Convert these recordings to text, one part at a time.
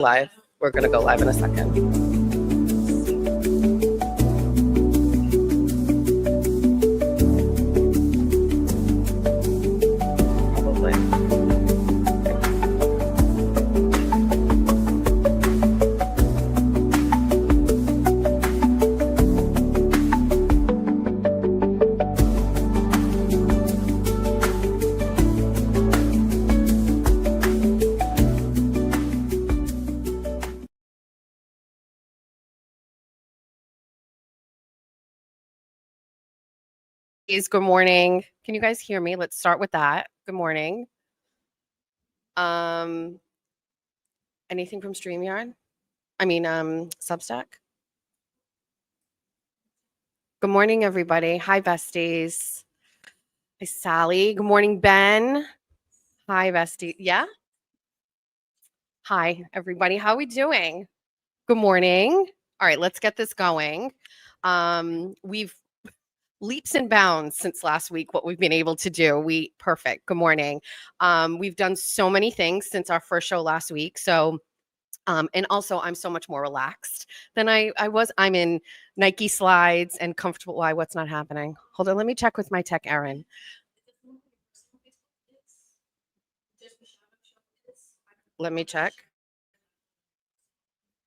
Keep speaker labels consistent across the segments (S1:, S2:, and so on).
S1: Live. We're going to go live in a second. Good morning. Can you guys hear me? Let's start with that. Good morning. Anything from StreamYard? Substack? Good morning, everybody. Hi, besties. Hi, Sally. Good morning, Ben. Hi, bestie. Yeah? Hi, everybody. How are we doing? Good morning. All right, let's get this going. We've leaps and bounds since last week, what we've been able to do. Perfect. Good morning. We've done so many things since our first show last week. So, and also I'm so much more relaxed than I was. I'm in Nike slides and comfortable. Why? What's not happening? Hold on. Let me check with my tech, Erin. Let me check.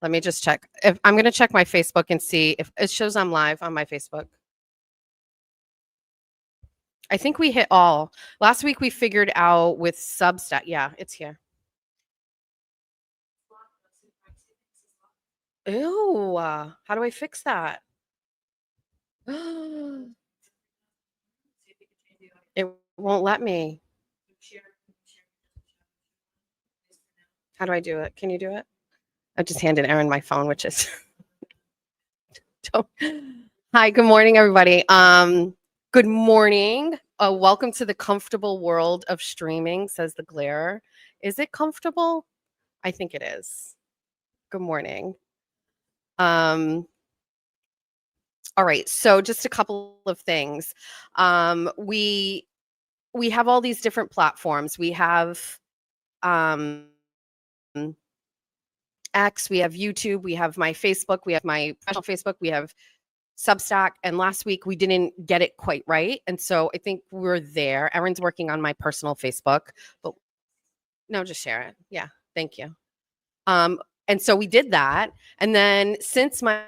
S1: Let me just check. I'm going to check my Facebook and see if it shows I'm live on my Facebook. I think we hit all. Last week we figured out with Substack. Yeah, it's here. Ew. How do I fix that? It won't let me. How do I do it? Can you do it? I just handed Erin my phone, which is Hi, good morning, everybody. Good morning. Welcome to the comfortable world of streaming, says the glare. Is it comfortable? I think it is. Good morning. All right, so just a couple of things. We have all these different platforms. We have X, we have YouTube, we have my Facebook, we have my professional Facebook, we have Substack, and last week we didn't get it quite right, and so I think we're there. Erin's working on my personal Facebook, but no, just share it. Yeah, thank you. And so we did that, and then since my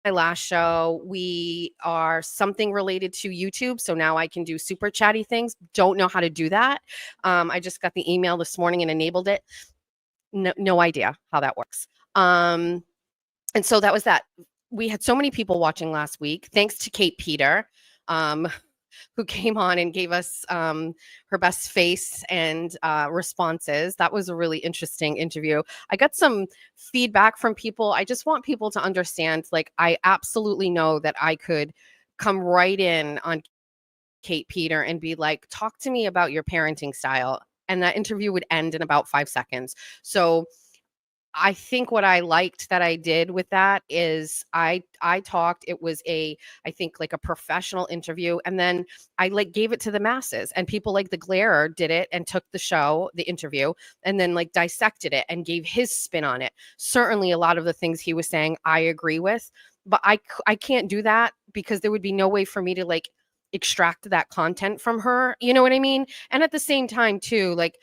S1: last show, we are something related to YouTube, so now I can do super chatty things. Don't know how to do that. I just got the email this morning and enabled it. No idea how that works. And so that was that. We had so many people watching last week, thanks to Kate Peter, who came on and gave us her best face and responses. That was a really interesting interview. I got some feedback from people. I just want people to understand, like, I absolutely know that I could come right in on Kate Peter and be like, talk to me about your parenting style. And that interview would end in about 5 seconds. So I think what I liked that I did with that is I talked, it was I think like a professional interview, and then I like gave it to the masses, and people like the Glarer did it and took the interview, and then like dissected it and gave his spin on it. Certainly a lot of the things he was saying I agree with, but I can't do that because there would be no way for me to like extract that content from her. You know what I mean? And at the same time too, like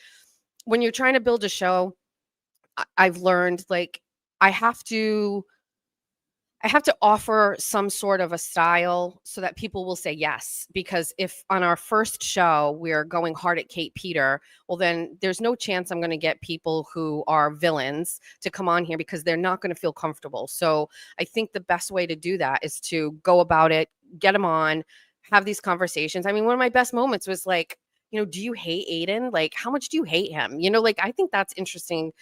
S1: when you're trying to build a show, I've learned like I have to offer some sort of a style so that people will say yes. Because if on our first show we're going hard at Kate Peter, well, then there's no chance I'm going to get people who are villains to come on here because they're not going to feel comfortable. So I think the best way to do that is to go about it, get them on, have these conversations. I mean, one of my best moments was like, do you hate Aiden? Like, how much do you hate him? Like, I think that's interesting.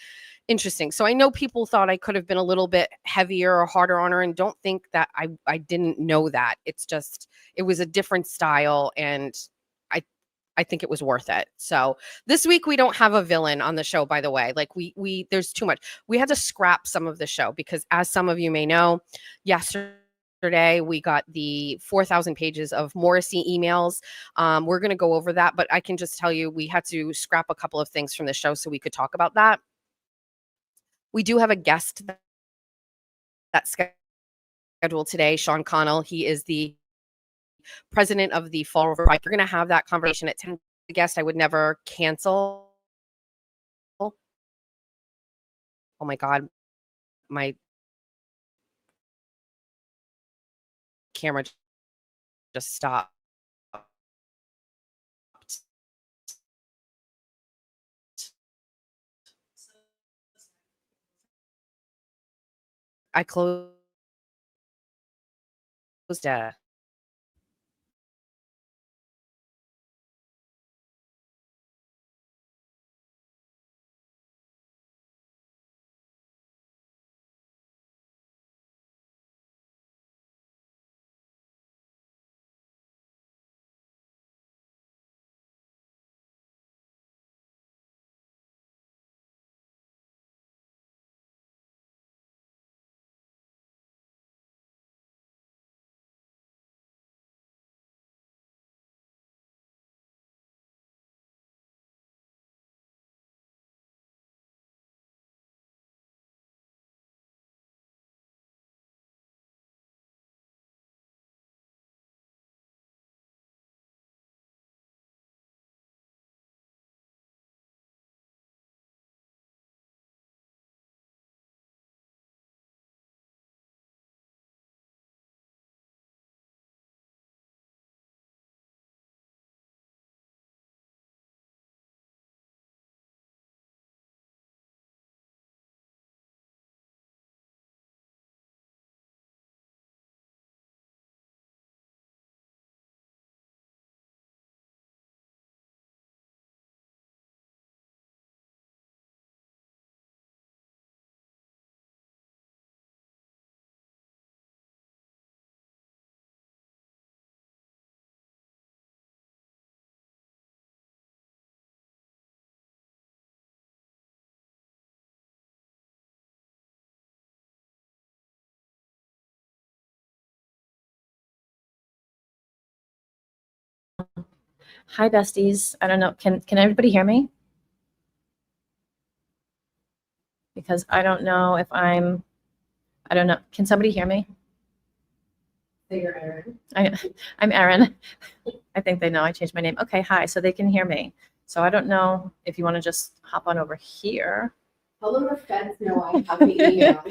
S1: So I know people thought I could have been a little bit heavier or harder on her, and don't think that I didn't know that. It's just, it was a different style, and I think it was worth it. So this week we don't have a villain on the show, by the way. Like we there's too much. We had to scrap some of the show because, as some of you may know, yesterday we got the 4,000 pages of Morrissey emails. We're going to go over that, but I can just tell you we had to scrap a couple of things from the show so we could talk about that. We do have a guest that's scheduled today, Sean Connell. He is the president of the Fall River Pride. We're going to have that conversation at 10. The guest I would never cancel. Oh my God. My camera just stopped. I closed it.
S2: Hi, besties. I don't know. Can everybody hear me? Because I don't know if I don't know. Can somebody hear me?
S3: So you're Erin?
S2: I'm Erin. I think they know I changed my name. Okay, hi. So they can hear me. So I don't know if you want to just hop on over here.
S3: How long the feds know I have the email?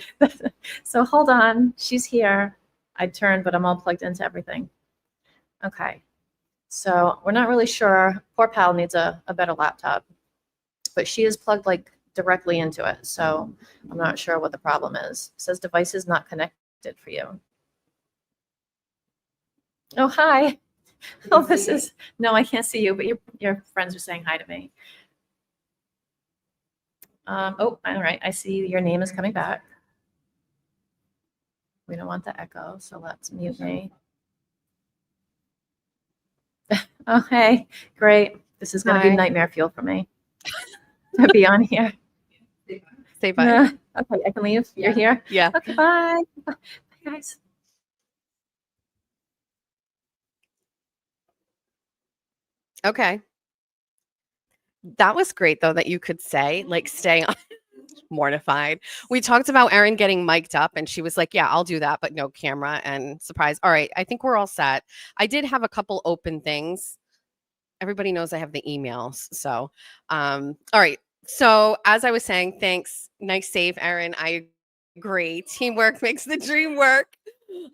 S2: So hold on. She's here. I turned, but I'm all plugged into everything. Okay. So we're not really sure. Poor pal needs a better laptop, but she is plugged like directly into it. So I'm not sure what the problem is. It says device is not connected for you. Oh, hi. Oh, this is, no, I can't see you, but your friends are saying hi to me. Oh, all right. I see your name is coming back. We don't want the echo, so let's mute me. Oh, hey, great. This is going to be nightmare fuel for me to be on here.
S1: Say bye.
S2: Okay, I can leave. You're here?
S1: Yeah.
S2: Okay, bye. Bye, guys.
S1: Okay. That was great, though, that you could say, like, stay on. Mortified. We talked about Erin getting mic'd up, and she was like, yeah, I'll do that, but no camera and surprise. All right, I think we're all set. I did have a couple open things. Everybody knows I have the emails. So, all right. So as I was saying, thanks. Nice save, Erin. I agree. Teamwork makes the dream work.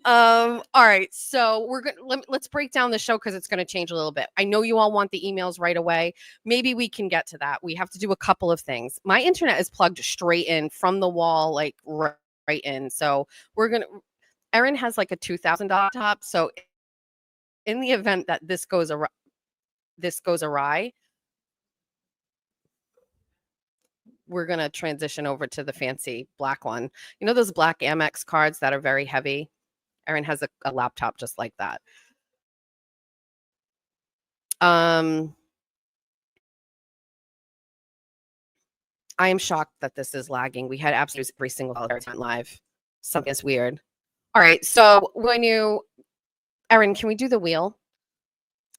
S1: All right. So we're gonna let's break down the show because it's gonna change a little bit. I know you all want the emails right away. Maybe we can get to that. We have to do a couple of things. My internet is plugged straight in from the wall, like right in. So we're gonna Erin has like a $2,000 top. So in the event that this goes awry, we're going to transition over to the fancy black one. You know those black Amex cards that are very heavy? Erin has a laptop just like that. I am shocked that this is lagging. We had absolutely every single time live. Something is weird. All right, so Erin, can we do the wheel?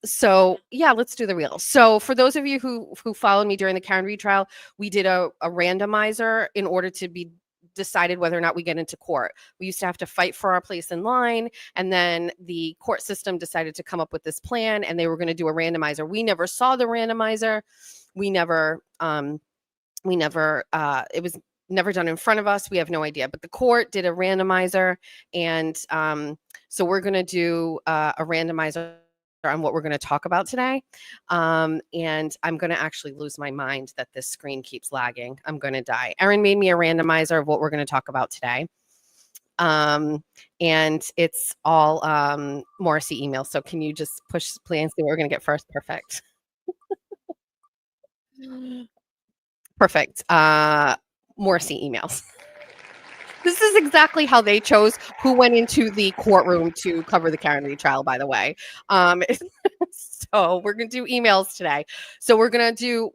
S1: So yeah, let's do the reel. So for those of you who followed me during the Karen Reed trial, we did a randomizer in order to be decided whether or not we get into court. We used to have to fight for our place in line, and then the court system decided to come up with this plan, and they were going to do a randomizer. We never saw the randomizer. We never it was never done in front of us. We have no idea, but the court did a randomizer, and so we're going to do a randomizer on what we're going to talk about today. And I'm going to actually lose my mind that this screen keeps lagging. I'm going to die. Erin made me a randomizer of what we're going to talk about today. And it's all Morrissey emails. So can you just push play and see what we're going to get first? Perfect. Perfect. Morrissey emails. This is exactly how they chose who went into the courtroom to cover the Karen Reed trial, by the way. So we're going to do emails today. So we're going to do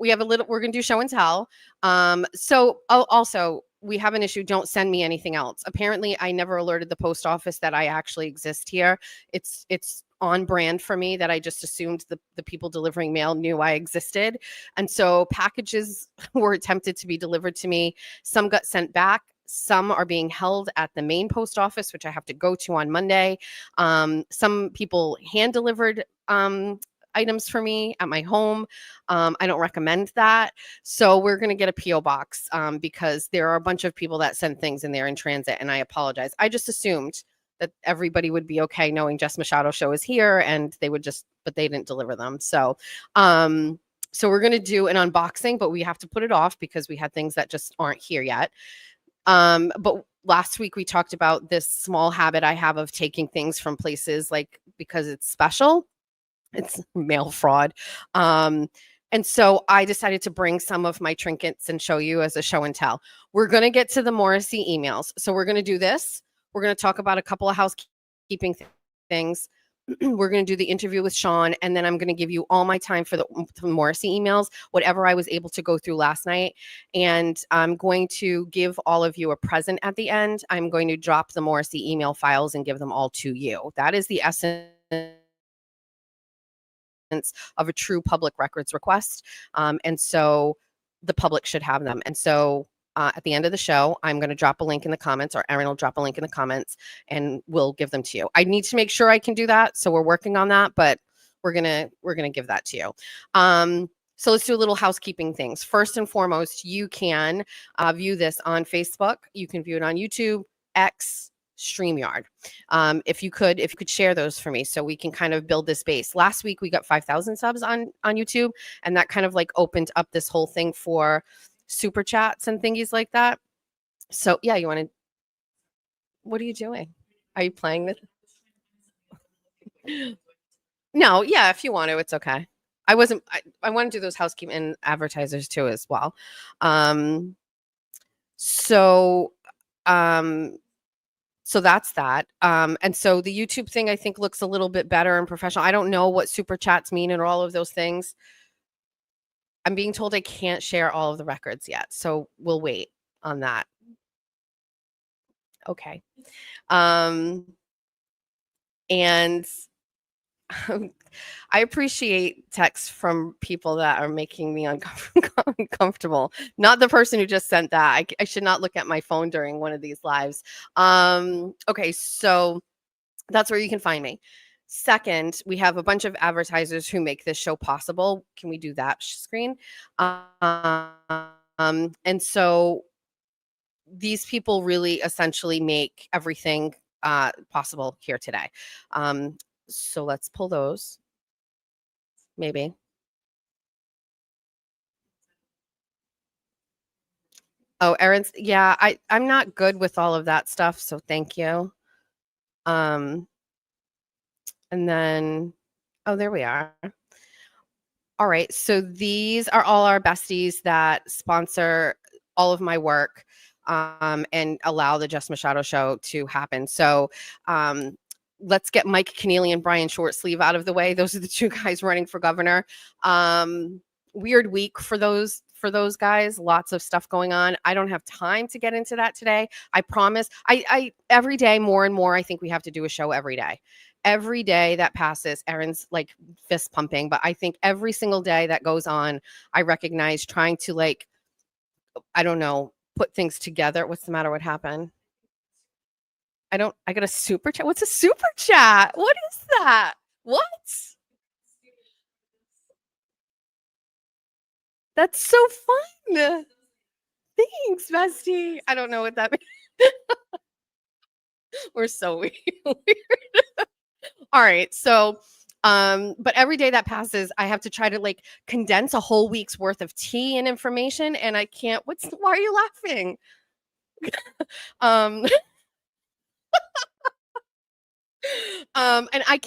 S1: show and tell. Also, we have an issue. Don't send me anything else. Apparently, I never alerted the post office that I actually exist here. It's on brand for me that I just assumed the people delivering mail knew I existed. And so packages were attempted to be delivered to me. Some got sent back. Some are being held at the main post office, which I have to go to on Monday. Some people hand delivered items for me at my home. I don't recommend that. So we're going to get a P.O. box because there are a bunch of people that send things in there in transit, and I apologize. I just assumed that everybody would be okay knowing Jess Machado show is here, and they would but they didn't deliver them. So we're going to do an unboxing, but we have to put it off because we had things that just aren't here yet. But last week we talked about this small habit I have of taking things from places because it's special. It's mail fraud. And so I decided to bring some of my trinkets and show you as a show and tell. We're going to get to the Morrissey emails. So we're going to do this. We're going to talk about a couple of housekeeping things. We're going to do the interview with Sean, and then I'm going to give you all my time for the Morrissey emails, whatever I was able to go through last night. And I'm going to give all of you a present at the end. I'm going to drop the Morrissey email files and give them all to you. That is the essence of a true public records request. And so the public should have them. And so at the end of the show, I'm going to drop a link in the comments, or Erin will drop a link in the comments, and we'll give them to you. I need to make sure I can do that, so we're working on that, but we're gonna give that to you. So let's do a little housekeeping things. First and foremost, you can view this on Facebook. You can view it on YouTube, X, StreamYard. If you could share those for me so we can kind of build this base. Last week we got 5,000 subs on YouTube, and that kind of opened up this whole thing for super chats and thingies like that. So yeah, what are you doing? Are you playing this? No, yeah, if you want to, it's okay. I want to do those housekeeping and advertisers too as well. So that's that. And so the YouTube thing I think looks a little bit better and professional. I don't know what super chats mean and all of those things. I'm being told I can't share all of the records yet, so we'll wait on that. Okay. And I appreciate texts from people that are making me uncomfortable. Not the person who just sent that. I should not look at my phone during one of these lives. Okay, so that's where you can find me. Second, we have a bunch of advertisers who make this show possible. Can we do that screen? And so these people really essentially make everything possible here today. So let's pull those. Maybe. Oh, Erin's, yeah, I'm not good with all of that stuff, so thank you. And then, oh, there we are. All right, so these are all our besties that sponsor all of my work and allow the Jess Machado show to happen. So let's get Mike Keneally and Brian Shortsleeve out of the way. Those are the two guys running for governor. Weird week for for those guys. Lots of stuff going on. I don't have time to get into that today. I promise. I every day more and more, I think we have to do a show every day. Every day that passes, Erin's like fist pumping, but I think every single day that goes on, I recognize trying to like, I don't know, put things together. What's the matter? What happened? I got a super chat. What's a super chat? What is that? What? That's so fun. Thanks, bestie. I don't know what that means. We're so weird. All right. So, but every day that passes, I have to try to like condense a whole week's worth of tea and information, and I can't. Why are you laughing? And I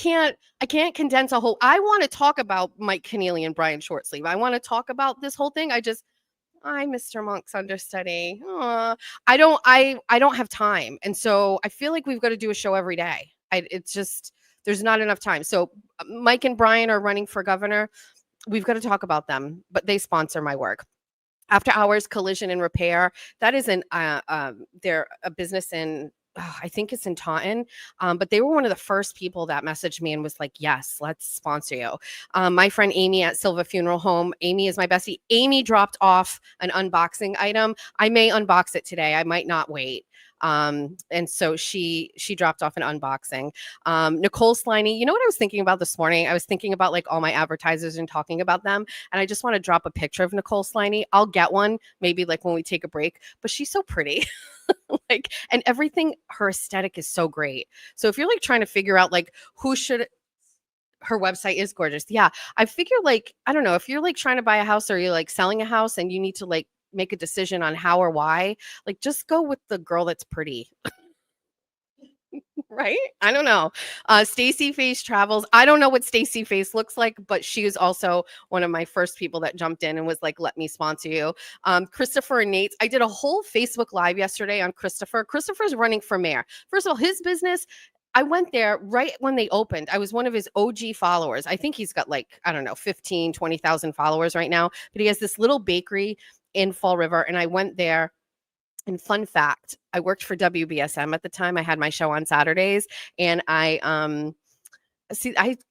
S1: can't condense a whole. I want to talk about Mike Keneally and Brian Shortsleeve. I want to talk about this whole thing. I'm Mr. Monk's understudy. I don't have time, and so I feel like we've got to do a show every day. It's just there's not enough time. So Mike and Brian are running for governor. We've got to talk about them, but they sponsor my work. After Hours Collision and Repair. That is they're a business in. I think it's in Taunton, but they were one of the first people that messaged me and was like, yes, let's sponsor you. My friend Amy at Silva Funeral Home, Amy is my bestie. Amy dropped off an unboxing item. I may unbox it today. I might not wait. And so she dropped off an unboxing. Nicole Sliney, you know what I was thinking about this morning? I was thinking about like all my advertisers and talking about them. And I just want to drop a picture of Nicole Sliney. I'll get one maybe like when we take a break, but she's so pretty. Like, and everything, her aesthetic is so great. So if you're like trying to figure out like her website is gorgeous. Yeah. I figure like, I don't know, if you're like trying to buy a house or you're like selling a house and you need to like make a decision on how or why, like just go with the girl that's pretty. Right? I don't know. Stacy Face Travels. I don't know what Stacy Face looks like, but she is also one of my first people that jumped in and was like, let me sponsor you. Christopher and Nate. I did a whole Facebook Live yesterday on Christopher. Christopher's running for mayor. First of all, his business, I went there right when they opened. I was one of his OG followers. I think he's got like, I don't know, 15, 20,000 followers right now, but he has this little bakery in Fall River. And I went there. And fun fact, I worked for WBSM at the time. I had my show on Saturdays, and I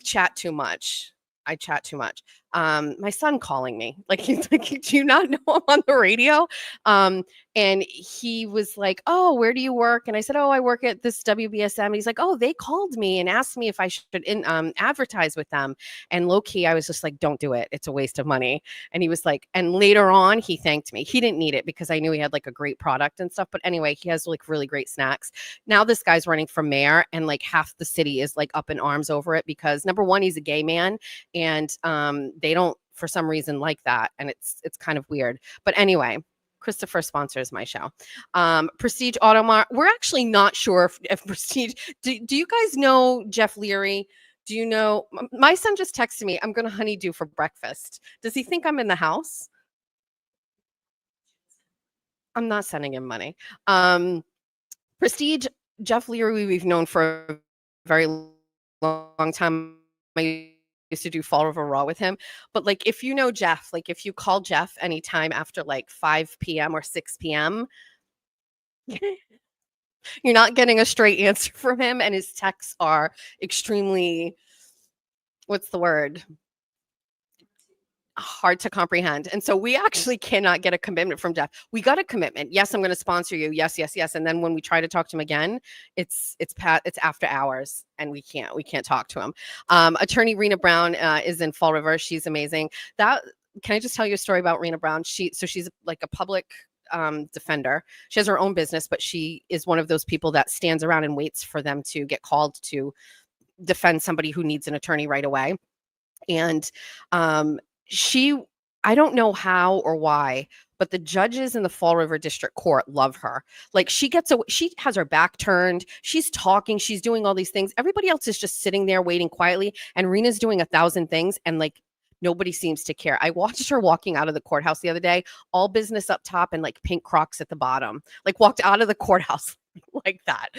S1: chat too much. My son calling me, like he's like, do you not know I'm on the radio? And he was like, oh, where do you work? And I said, oh, I work at this WBSM. And he's like, oh, they called me and asked me if I should advertise with them. And low key, I was just like, don't do it. It's a waste of money. And he was like, and later on, he thanked me. He didn't need it because I knew he had like a great product and stuff. But anyway, he has like really great snacks. Now this guy's running for mayor, and like half the city is like up in arms over it because number one, he's a gay man, and they don't for some reason like that, and it's kind of weird. But anyway, Christopher sponsors my show. Prestige Automart. We're actually not sure if Prestige. Do you guys know Jeff Leary? Do you know? My son just texted me, I'm going to honeydew for breakfast. Does he think I'm in the house? I'm not sending him money. Prestige, Jeff Leary, we've known for a very long time. I used to do Fall River Raw with him. But like, if you know Jeff, like if you call Jeff anytime after like 5 p.m. or 6 p.m., you're not getting a straight answer from him. And his texts are extremely, what's the word? Hard to comprehend. And so we actually cannot get a commitment from Jeff. We got a commitment. Yes, I'm going to sponsor you. Yes, yes, yes. And then when we try to talk to him again, it's after hours and we can't talk to him. Attorney Rena Brown is in Fall River. She's amazing. Can I just tell you a story about Rena Brown? She's like a public defender. She has her own business, but she is one of those people that stands around and waits for them to get called to defend somebody who needs an attorney right away. And I don't know how or why, but the judges in the Fall River District Court love her. Like she has her back turned. She's talking. She's doing all these things. Everybody else is just sitting there waiting quietly. And Rena's doing 1,000 things. And like, nobody seems to care. I watched her walking out of the courthouse the other day, all business up top and like pink Crocs at the bottom, like walked out of the courthouse. like that.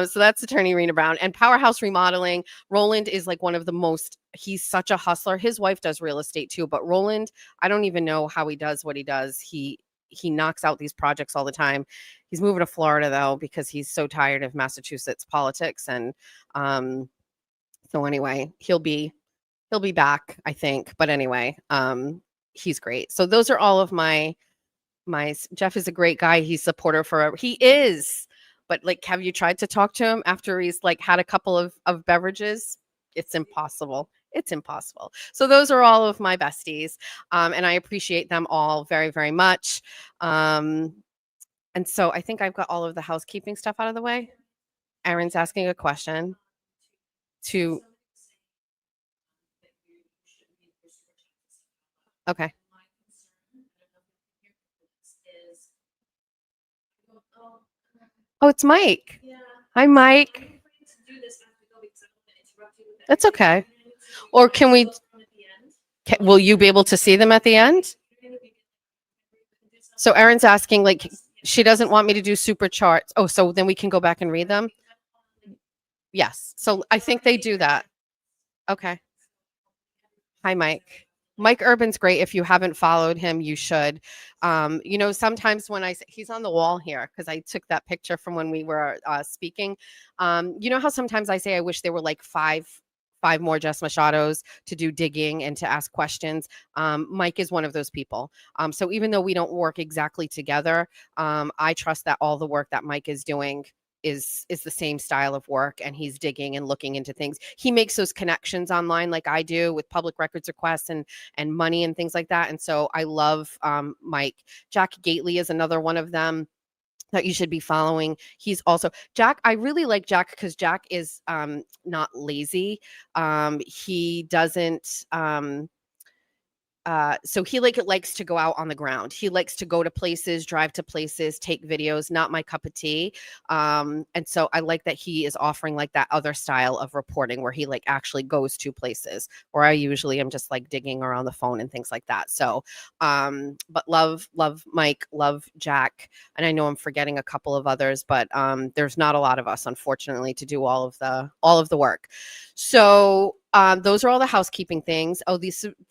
S1: So that's attorney Rena Brown. And Powerhouse Remodeling, Roland is like one of the most, he's such a hustler. His wife does real estate too, but Roland, I don't even know how he does what he does. He knocks out these projects all the time. He's moving to Florida though, because he's so tired of Massachusetts politics. And so anyway, he'll be back, I think. But anyway, he's great. So those are all of my Jeff is a great guy. He's supporter forever. He is. But like, have you tried to talk to him after he's like had a couple of beverages? It's impossible. It's impossible. So those are all of my besties. And I appreciate them all very, very much. And so I think I've got all of the housekeeping stuff out of the way. Erin's asking a question to. Okay. Oh, it's Mike.
S2: Yeah.
S1: Hi, Mike. That's okay. Or can we? Will you be able to see them at the end? So Erin's asking, like, she doesn't want me to do super charts. Oh, so then we can go back and read them? Yes. So I think they do that. Okay. Hi, Mike. Mike Urban's great. If you haven't followed him, you should. You know, sometimes when I say he's on the wall here, because I took that picture from when we were speaking. You know how sometimes I say I wish there were like five more Jess Machados to do digging and to ask questions. Mike is one of those people. So even though we don't work exactly together, I trust that all the work that Mike is doing is the same style of work, and he's digging and looking into things. He makes those connections online like I do with public records requests and money and things like that. And so I love Mike. Jack Gately is another one of them that you should be following. He's also Jack. I really like Jack because Jack is not lazy. He doesn't so he likes to go out on the ground. He likes to go to places, drive to places, take videos. Not my cup of tea. And so I like that he is offering like that other style of reporting where he like actually goes to places where I usually am just like digging around the phone and things like that. So but love Mike, love Jack, and I know I'm forgetting a couple of others, but there's not a lot of us, unfortunately, to do all of the work. So those are all the housekeeping things. Oh,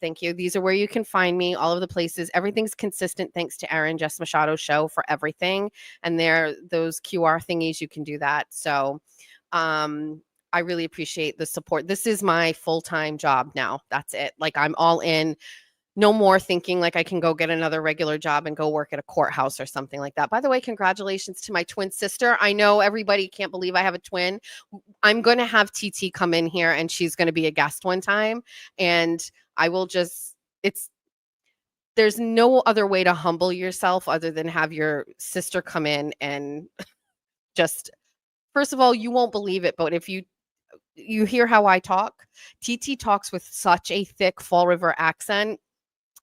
S1: thank you. These are where you can find me, all of the places. Everything's consistent thanks to Erin, Jess Machado Show for everything. And there, those QR thingies, you can do that. So I really appreciate the support. This is my full-time job now. That's it. Like I'm all in. No more thinking like I can go get another regular job and go work at a courthouse or something like that. By the way, congratulations to my twin sister. I know everybody can't believe I have a twin. I'm going to have TT come in here and she's going to be a guest one time. And I will just, there's no other way to humble yourself other than have your sister come in and just, first of all, you won't believe it, but if you hear how I talk, TT talks with such a thick Fall River accent.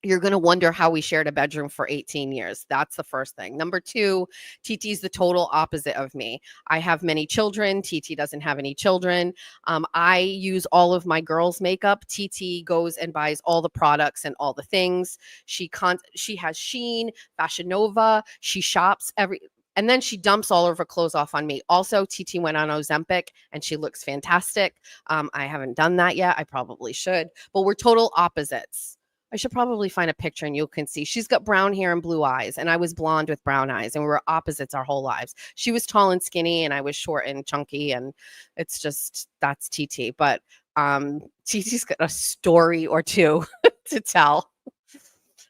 S1: You're going to wonder how we shared a bedroom for 18 years. That's the first thing. Number two, TT's the total opposite of me. I have many children. TT doesn't have any children. I use all of my girls' makeup. TT goes and buys all the products and all the things. She has Shein, Fashion Nova. She shops and then she dumps all of her clothes off on me. Also, TT went on Ozempic and she looks fantastic. I haven't done that yet. I probably should, but we're total opposites. I should probably find a picture and you can see. She's got brown hair and blue eyes, and I was blonde with brown eyes, and we were opposites our whole lives. She was tall and skinny, and I was short and chunky, and it's just, that's TT. But TT's got a story or two to tell.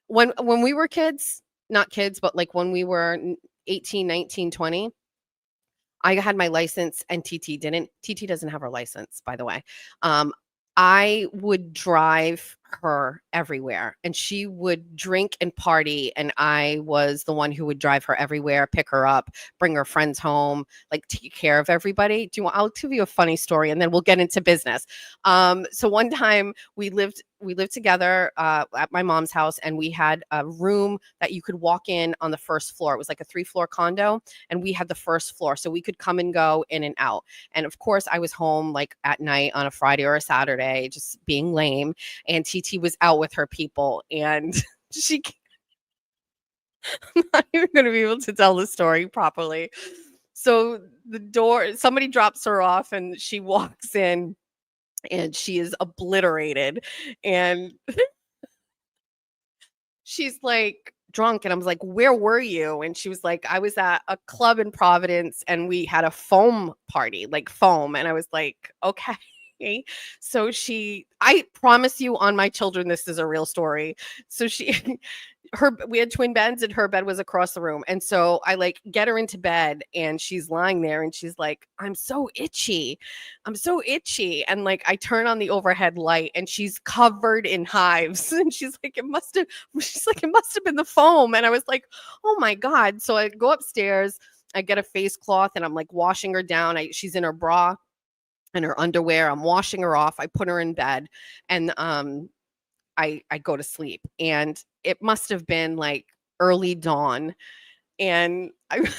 S1: When we were kids, not kids, but like when we were 18, 19, 20, I had my license and TT didn't. TT doesn't have her license, by the way. I would drive her everywhere, and she would drink and party, and I was the one who would drive her everywhere, pick her up, bring her friends home, like take care of everybody. I'll give you a funny story and then we'll get into business. So one time we lived together at my mom's house, and we had a room that you could walk in on the first floor. It was like a 3-floor condo, and we had the first floor, so we could come and go in and out. And of course I was home like at night on a Friday or a Saturday, just being lame, and TT was out with her people, and I'm not even going to be able to tell the story properly. So the door, somebody drops her off and she walks in and she is obliterated. And she's like drunk. And I was like, where were you? And she was like, I was at a club in Providence and we had a foam party, like foam. And I was like, okay. So I promise you on my children, this is a real story. So we had twin beds and her bed was across the room. And so I like get her into bed and she's lying there and she's like, I'm so itchy. I'm so itchy. And like, I turn on the overhead light and she's covered in hives. And she's like, it must have been the foam. And I was like, oh my God. So I go upstairs, I get a face cloth and I'm like washing her down. She's in her bra and her underwear. I'm washing her off. I put her in bed and I go to sleep. And it must have been like early dawn. And I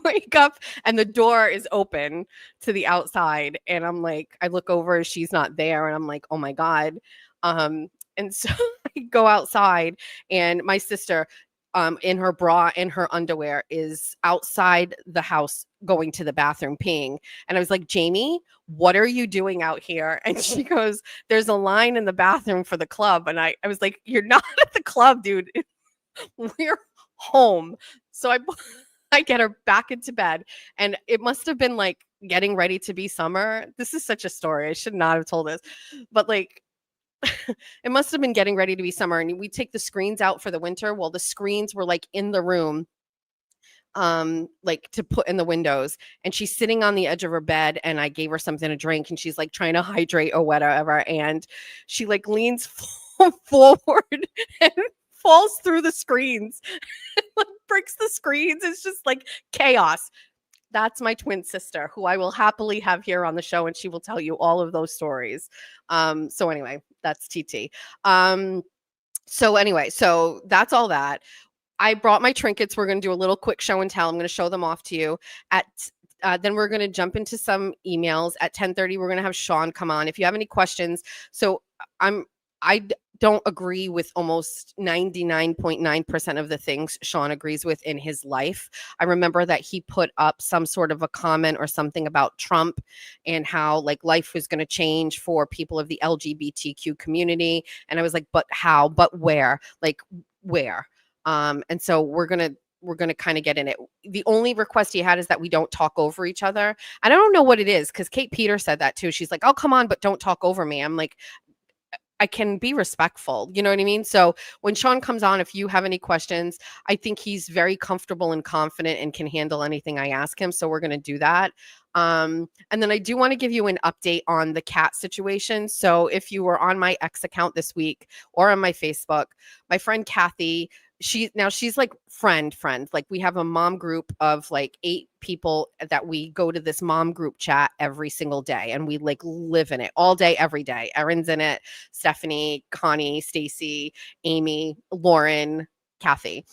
S1: wake up and the door is open to the outside. And I'm like, I look over, she's not there. And I'm like, oh my God. And so I go outside and my sister, in her bra and her underwear is outside the house going to the bathroom peeing. And I was like, Jamie, what are you doing out here? And she goes, there's a line in the bathroom for the club. And I was like, you're not at the club, dude. We're home. So I get her back into bed and it must have been like getting ready to be summer. This is such a story. I should not have told this, but like, it must have been getting ready to be summer and we take the screens out for the winter. Well, the screens were like in the room, like to put in the windows, and she's sitting on the edge of her bed and I gave her something to drink and she's like trying to hydrate or whatever. And she like leans forward and falls through the screens, like breaks the screens. It's just like chaos. That's my twin sister, who I will happily have here on the show, and she will tell you all of those stories. So anyway, that's TT. So that's all that. I brought my trinkets. We're going to do a little quick show and tell. I'm going to show them off to you. Then we're going to jump into some emails. At 10:30, we're going to have Sean come on. If you have any questions, so I don't agree with almost 99.9% of the things Sean agrees with in his life. I remember that he put up some sort of a comment or something about Trump and how like life was going to change for people of the LGBTQ community. And I was like, but how? But where? Like where? And so we're going to kind of get in it. The only request he had is that we don't talk over each other. And I don't know what it is, because Kate Peter said that too. She's like, oh, come on, but don't talk over me. I'm like, I can be respectful. You know what I mean? So when Sean comes on, if you have any questions, I think he's very comfortable and confident and can handle anything I ask him. So we're going to do that. And then I do want to give you an update on the cat situation. So if you were on my X account this week or on my Facebook, my friend Kathy, she's like friend, like we have a mom group of like 8 people that we go to this mom group chat every single day. And we like live in it all day, every day. Erin's in it, Stephanie, Connie, Stacy, Amy, Lauren, Kathy.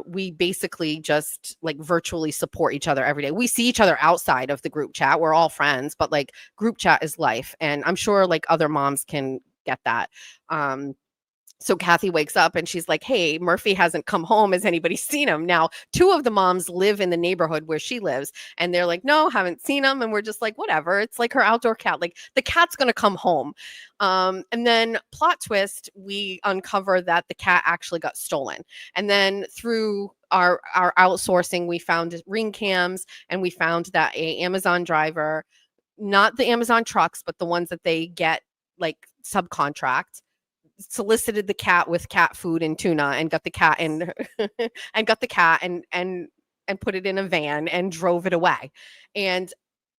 S1: We basically just like virtually support each other every day. We see each other outside of the group chat. We're all friends, but like group chat is life. And I'm sure like other moms can get that. So Kathy wakes up and she's like, hey, Murphy hasn't come home. Has anybody seen him? Now, 2 of the moms live in the neighborhood where she lives. And they're like, no, haven't seen him. And we're just like, whatever. It's like her outdoor cat. Like the cat's going to come home. And then plot twist, we uncover that the cat actually got stolen. And then through our outsourcing, we found ring cams and we found that a Amazon driver, not the Amazon trucks, but the ones that they get like subcontract, solicited the cat with cat food and tuna and got the cat and put it in a van and drove it away. And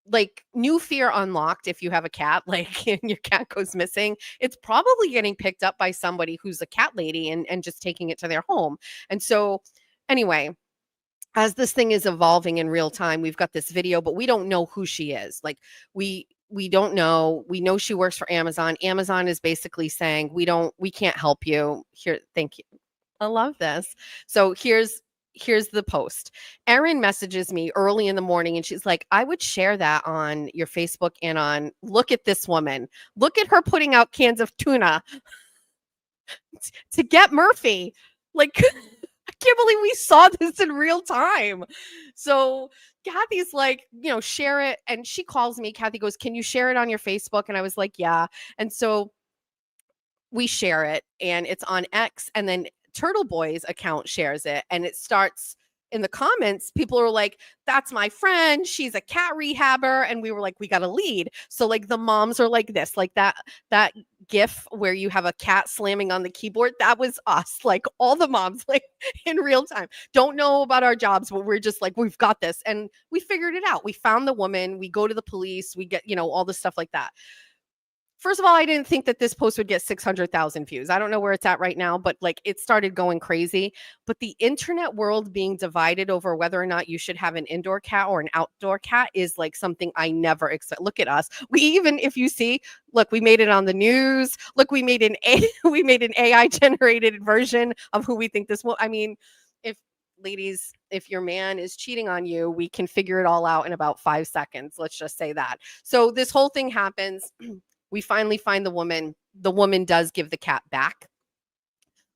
S1: like new fear unlocked. If you have a cat, like and your cat goes missing, it's probably getting picked up by somebody who's a cat lady and just taking it to their home. And so anyway, as this thing is evolving in real time, we've got this video, but we don't know who she is. Like we don't know. We know she works for Amazon. Amazon is basically saying, we can't help you here. Thank you. I love this. So here's the post. Erin messages me early in the morning and she's like, I would share that on your Facebook and on, look at this woman. Look at her putting out cans of tuna to get Murphy. Like, I can't believe we saw this in real time. So Kathy's like, share it. And she calls me. Kathy goes, can you share it on your Facebook? And I was like, yeah. And so we share it and it's on X, and then Turtle Boy's account shares it, and it starts in the comments. People are like, that's my friend, she's a cat rehabber. And we were like, we got to lead. So like the moms are like this, like that gif where you have a cat slamming on the keyboard, that was us. Like all the moms, like in real time, don't know about our jobs, but we're just like, we've got this. And we figured it out. We found the woman, we go to the police, we get, all the stuff like that. First of all, I didn't think that this post would get 600,000 views. I don't know where it's at right now, but like it started going crazy. But the internet world being divided over whether or not you should have an indoor cat or an outdoor cat is like something I never expect. Look at us. We even, if you see, look, we made it on the news. Look, we made an AI generated version of who we think this will. I mean, ladies, if your man is cheating on you, we can figure it all out in about 5 seconds. Let's just say that. So this whole thing happens. We finally find the woman. The woman does give the cat back.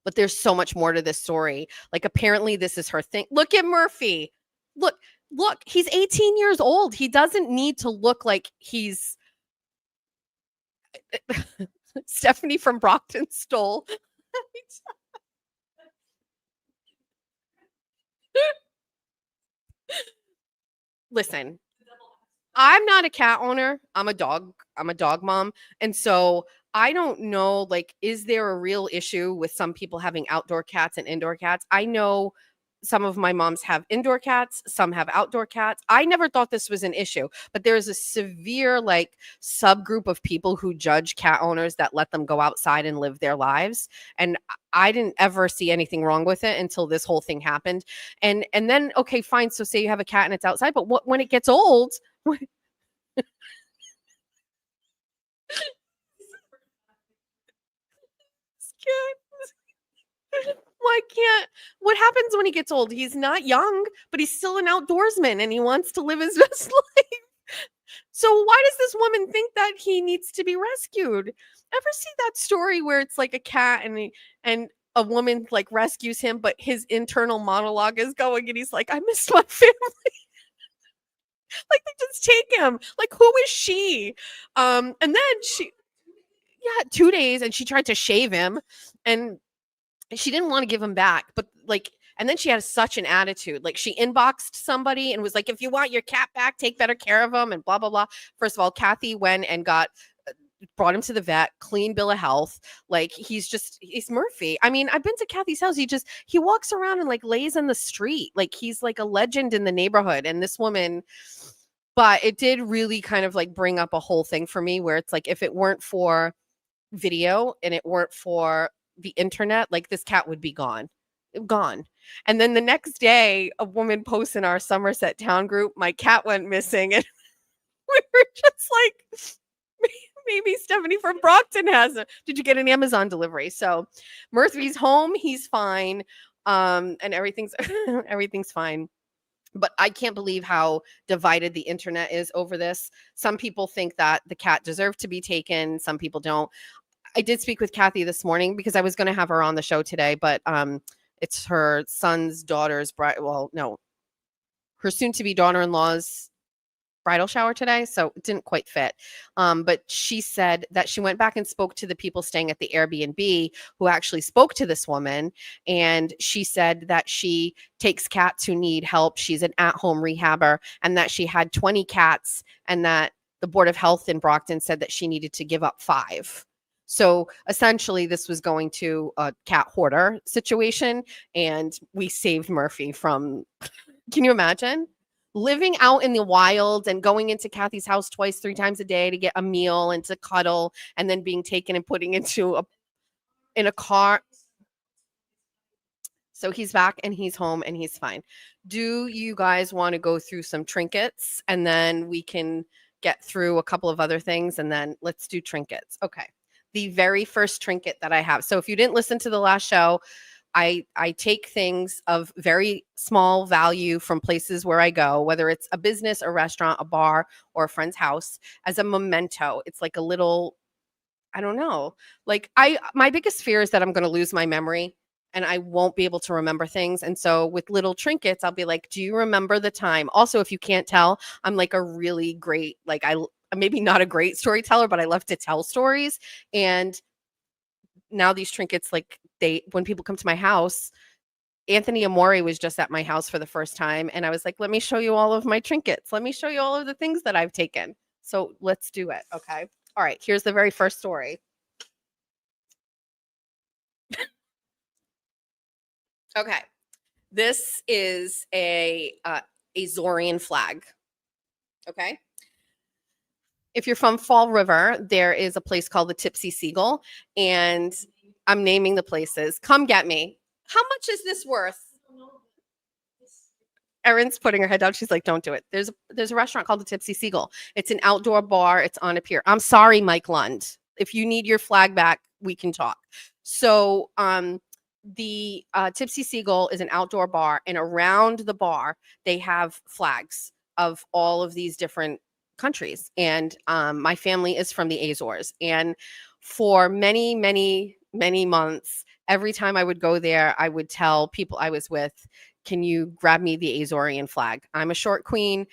S1: But there's so much more to this story. Like apparently this is her thing. Look at Murphy. Look, he's 18 years old. He doesn't need to look like he's Stephanie from Brockton stole. Listen, I'm not a cat owner. I'm a dog mom. And so I don't know, like, is there a real issue with some people having outdoor cats and indoor cats? I know some of my moms have indoor cats, some have outdoor cats. I never thought this was an issue, but there's a severe like subgroup of people who judge cat owners that let them go outside and live their lives. And I didn't ever see anything wrong with it until this whole thing happened. And then, okay, fine. So say you have a cat and it's outside, but when it gets old, what happens when he gets old? He's not young, but he's still an outdoorsman and he wants to live his best life. So why does this woman think that he needs to be rescued? Ever see that story where it's like a cat and a woman like rescues him, but his internal monologue is going and he's like, I missed my family. Like they just take him. Like, who is she? And then 2 days, and she tried to shave him and she didn't want to give him back, but like, and then she had such an attitude. Like she inboxed somebody and was like, if you want your cat back, take better care of him and blah, blah, blah. First of all, Kathy went and brought him to the vet, clean bill of health. Like he's Murphy. I mean, I've been to Kathy's house. He walks around and like lays in the street. Like he's like a legend in the neighborhood. And this woman, but it did really kind of like bring up a whole thing for me where it's like, if it weren't for video and it weren't for the internet, like this cat would be gone. And then the next day, a woman posts in our Somerset town group, my cat went missing. And we were just like, maybe Stephanie from Brockton has it. Did you get an Amazon delivery? So Murphy's home. He's fine. And everything's fine. But I can't believe how divided the internet is over this. Some people think that the cat deserved to be taken. Some people don't. I did speak with Kathy this morning because I was going to have her on the show today, but it's her son's daughter's her soon-to-be daughter-in-law's bridal shower today, so it didn't quite fit. But she said that she went back and spoke to the people staying at the Airbnb who actually spoke to this woman, and she said that she takes cats who need help. She's an at-home rehabber, and that she had 20 cats, and that the Board of Health in Brockton said that she needed to give up 5. So essentially, this was going to a cat hoarder situation, and we saved Murphy from, can you imagine? Living out in the wild and going into Kathy's house 2-3 times a day to get a meal and to cuddle, and then being taken and putting in a car. So he's back and he's home and he's fine. Do you guys want to go through some trinkets and then we can get through a couple of other things, and then let's do trinkets. Okay. The very first trinket that I have. So if you didn't listen to the last show, I take things of very small value from places where I go, whether it's a business, a restaurant, a bar, or a friend's house, as a memento. It's like a little, I don't know. Like my biggest fear is that I'm going to lose my memory and I won't be able to remember things. And so with little trinkets, I'll be like, do you remember the time? Also, if you can't tell, I'm like a really great, like I'm maybe not a great storyteller, but I love to tell stories. And now these trinkets, like when people come to my house, Anthony Amore was just at my house for the first time. And I was like, let me show you all of my trinkets. Let me show you all of the things that I've taken. So let's do it. Okay. All right. Here's the very first story. Okay. This is a Azorian flag. Okay. If you're from Fall River, there is a place called the Tipsy Seagull, and I'm naming the places. Come get me. How much is this worth? Erin's putting her head down. She's like, don't do it. There's a restaurant called the Tipsy Seagull. It's an outdoor bar. It's on a pier. I'm sorry, Mike Lund. If you need your flag back, we can talk. So the Tipsy Seagull is an outdoor bar, and around the bar, they have flags of all of these different countries. And my family is from the Azores. And for many, many, many months, every time I would go there, I would tell people I was with, can you grab me the Azorian flag? I'm a short queen.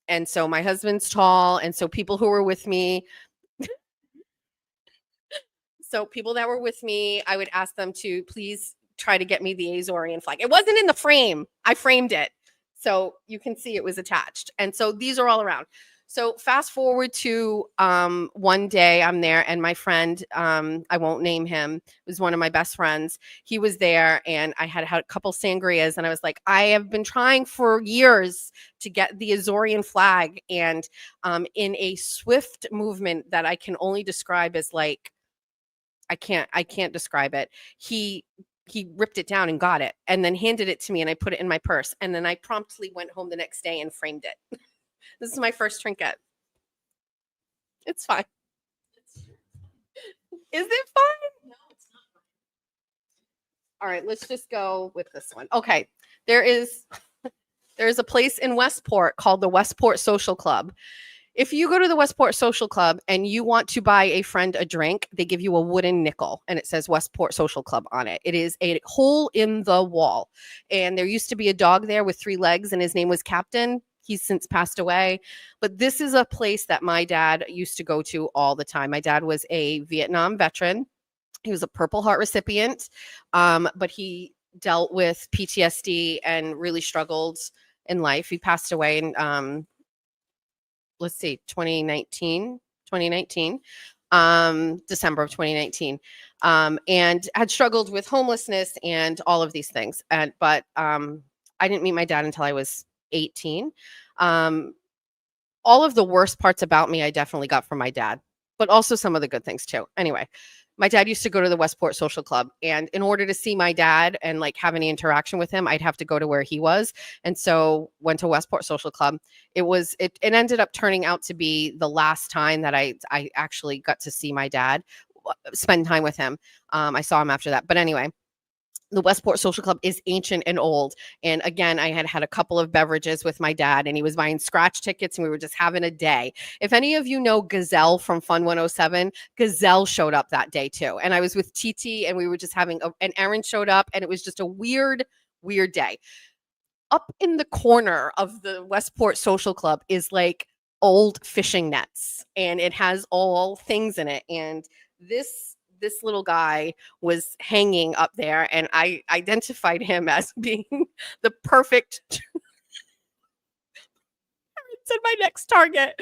S1: And so my husband's tall. And so people who were with me, people that were with me, I would ask them to please try to get me the Azorian flag. It wasn't in the frame. I framed it. So you can see it was attached. And so these are all around. So fast forward to one day I'm there, and my friend, I won't name him, was one of my best friends. He was there, and I had a couple sangrias, and I was like, I have been trying for years to get the Azorian flag. And in a swift movement that I can only describe as like, I can't describe it. He ripped it down and got it, and then handed it to me, and I put it in my purse. And then I promptly went home the next day and framed it. This is my first trinket. It's fine. Is it fine? No, it's not fine. All right, let's just go with this one. Okay, there is a place in Westport called the Westport Social Club. If you go to the Westport Social Club and you want to buy a friend a drink, they give you a wooden nickel, and it says Westport Social Club on it. It is a hole in the wall. And there used to be a dog there with 3 legs, and his name was Captain. He's since passed away. But this is a place that my dad used to go to all the time. My dad was a Vietnam veteran. He was a Purple Heart recipient, but he dealt with PTSD and really struggled in life. He passed away in 2019, December of 2019, and had struggled with homelessness and all of these things. But I didn't meet my dad until I was 18. All of the worst parts about me, I definitely got from my dad, but also some of the good things too. Anyway, my dad used to go to the Westport Social Club, and in order to see my dad and like have any interaction with him, I'd have to go to where he was. And so went to Westport Social Club. It ended up turning out to be the last time that I actually got to see my dad, spend time with him. I saw him after that. But anyway, the Westport Social Club is ancient and old. And again, I had a couple of beverages with my dad, and he was buying scratch tickets, and we were just having a day. If any of you know Gazelle from Fun 107, Gazelle showed up that day too. And I was with TT, and we were just having and Erin showed up, and it was just a weird day. Up in the corner of the Westport Social Club is like old fishing nets, and it has all things in it. And this little guy was hanging up there, and I identified him as being the perfect said my next target.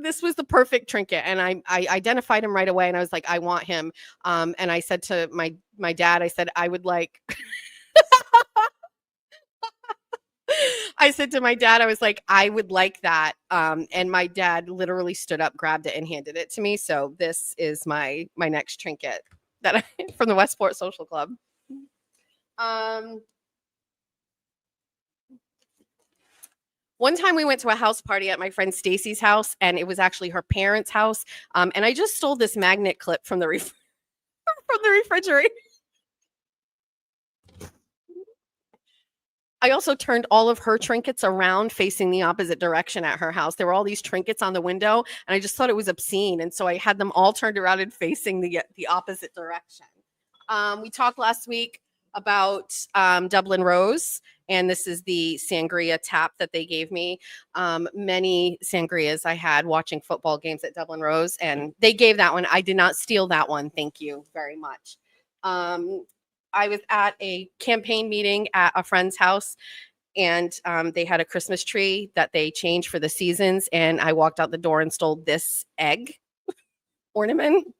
S1: This was the perfect trinket, and I identified him right away, and I was like, I want him. And I said to my dad, I said, I would like I said to my dad, I was like, I would like that. And my dad literally stood up, grabbed it, and handed it to me. So this is my next trinket that from the Westport Social Club. One time we went to a house party at my friend Stacy's house, and it was actually her parents' house. And I just stole this magnet clip from the refrigerator. I also turned all of her trinkets around facing the opposite direction at her house. There were all these trinkets on the window, and I just thought it was obscene. And so I had them all turned around and facing the opposite direction. We talked last week about Dublin Rose, and this is the sangria tap that they gave me. Many sangrias I had watching football games at Dublin Rose, and they gave that one. I did not steal that one. Thank you very much. I was at a campaign meeting at a friend's house, and they had a Christmas tree that they changed for the seasons, and I walked out the door and stole this egg ornament.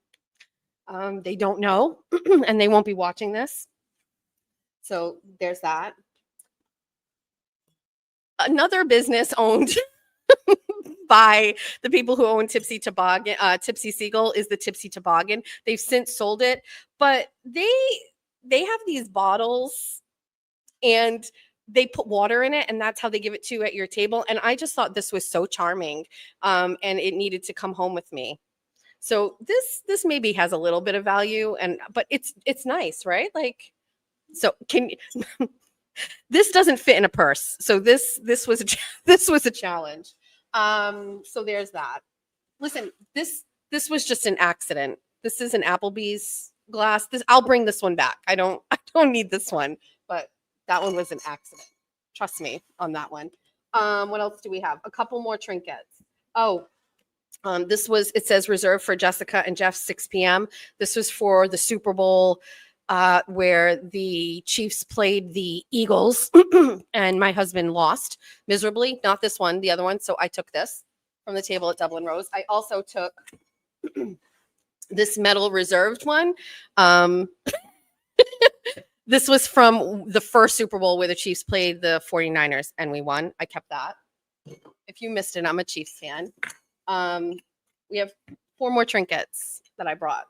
S1: They don't know, and they won't be watching this. So there's that. Another business owned by the people who own Tipsy Toboggan, Tipsy Seagull, is the Tipsy Toboggan. They've since sold it, but they have these bottles and they put water in it, and that's how they give it to you at your table. And I just thought this was so charming, and it needed to come home with me. So this maybe has a little bit of value, but it's nice, right? Like, so can this doesn't fit in a purse. So this was a challenge. So there's that. Listen, this was just an accident. This is an Applebee's glass. I'll bring this one back. I don't need this one, but that one was an accident. Trust me on that one. What else do we have? A couple more trinkets. Oh, it says reserved for Jessica and Jeff, 6 p.m. This was for the Super Bowl, where the Chiefs played the Eagles and my husband lost miserably. Not this one, the other one. So I took this from the table at Dublin Rose. I also took this metal reserved one. This was from the first Super Bowl where the Chiefs played the 49ers and we won. I kept that. If you missed it, I'm a Chiefs fan. We have 4 more trinkets that I brought.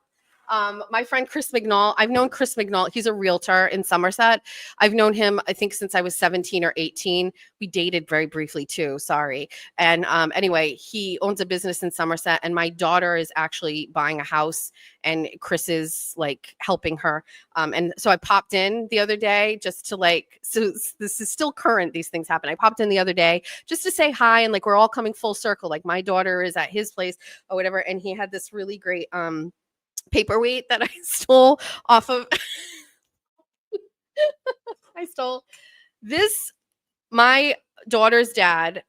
S1: My friend Chris McNall, I've known Chris McNall. He's a realtor in Somerset. I've known him, I think, since I was 17 or 18. We dated very briefly too. Sorry. And anyway, he owns a business in Somerset, and my daughter is actually buying a house, and Chris is like helping her. And so I popped in the other day just to so this is still current. These things happen. I popped in the other day just to say hi, and like we're all coming full circle. Like my daughter is at his place or whatever, and he had this really great paperweight that I stole off of. I stole this. My daughter's dad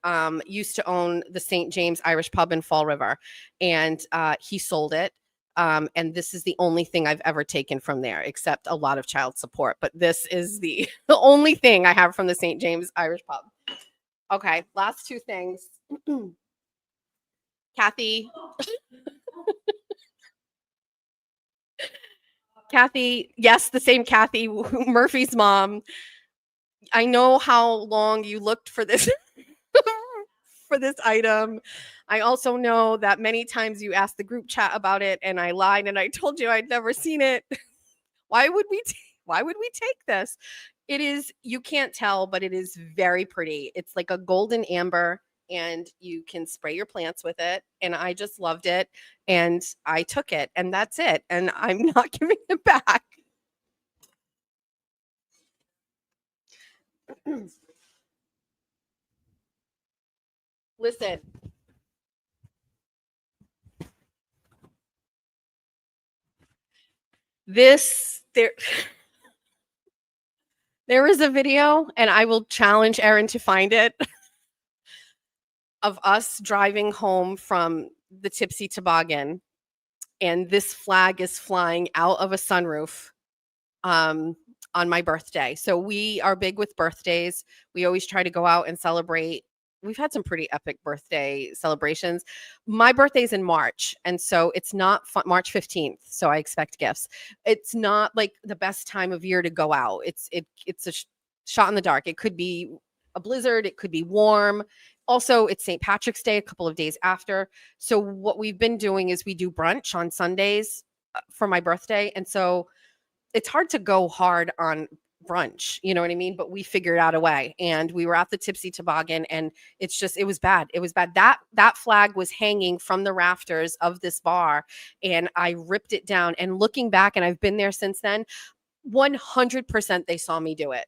S1: used to own the St. James Irish Pub in Fall River, and he sold it. And this is the only thing I've ever taken from there, except a lot of child support. But this is the only thing I have from the St. James Irish Pub. Okay, last 2 things. Kathy. Kathy, yes, the same Kathy, Murphy's mom. I know how long you looked for this for this item. I also know that many times you asked the group chat about it, and I lied and I told you I'd never seen it. Why would we take this? It is, you can't tell, but it is very pretty. It's like a golden amber, and you can spray your plants with it. And I just loved it. And I took it, and that's it. And I'm not giving it back. Listen. There is a video, and I will challenge Erin to find it, of us driving home from the Tipsy Toboggan, and this flag is flying out of a sunroof on my birthday. So we are big with birthdays. We always try to go out and celebrate. We've had some pretty epic birthday celebrations. My birthday's in March, and so it's not March 15th, so I expect gifts. It's not like the best time of year to go out. It's a shot in the dark. It could be a blizzard, it could be warm. Also, it's St. Patrick's Day a couple of days after. So what we've been doing is we do brunch on Sundays for my birthday. And so it's hard to go hard on brunch, you know what I mean? But we figured out a way, and we were at the Tipsy Toboggan, and it was bad. It was bad. That flag was hanging from the rafters of this bar, and I ripped it down. And looking back, and I've been there since then, 100% they saw me do it.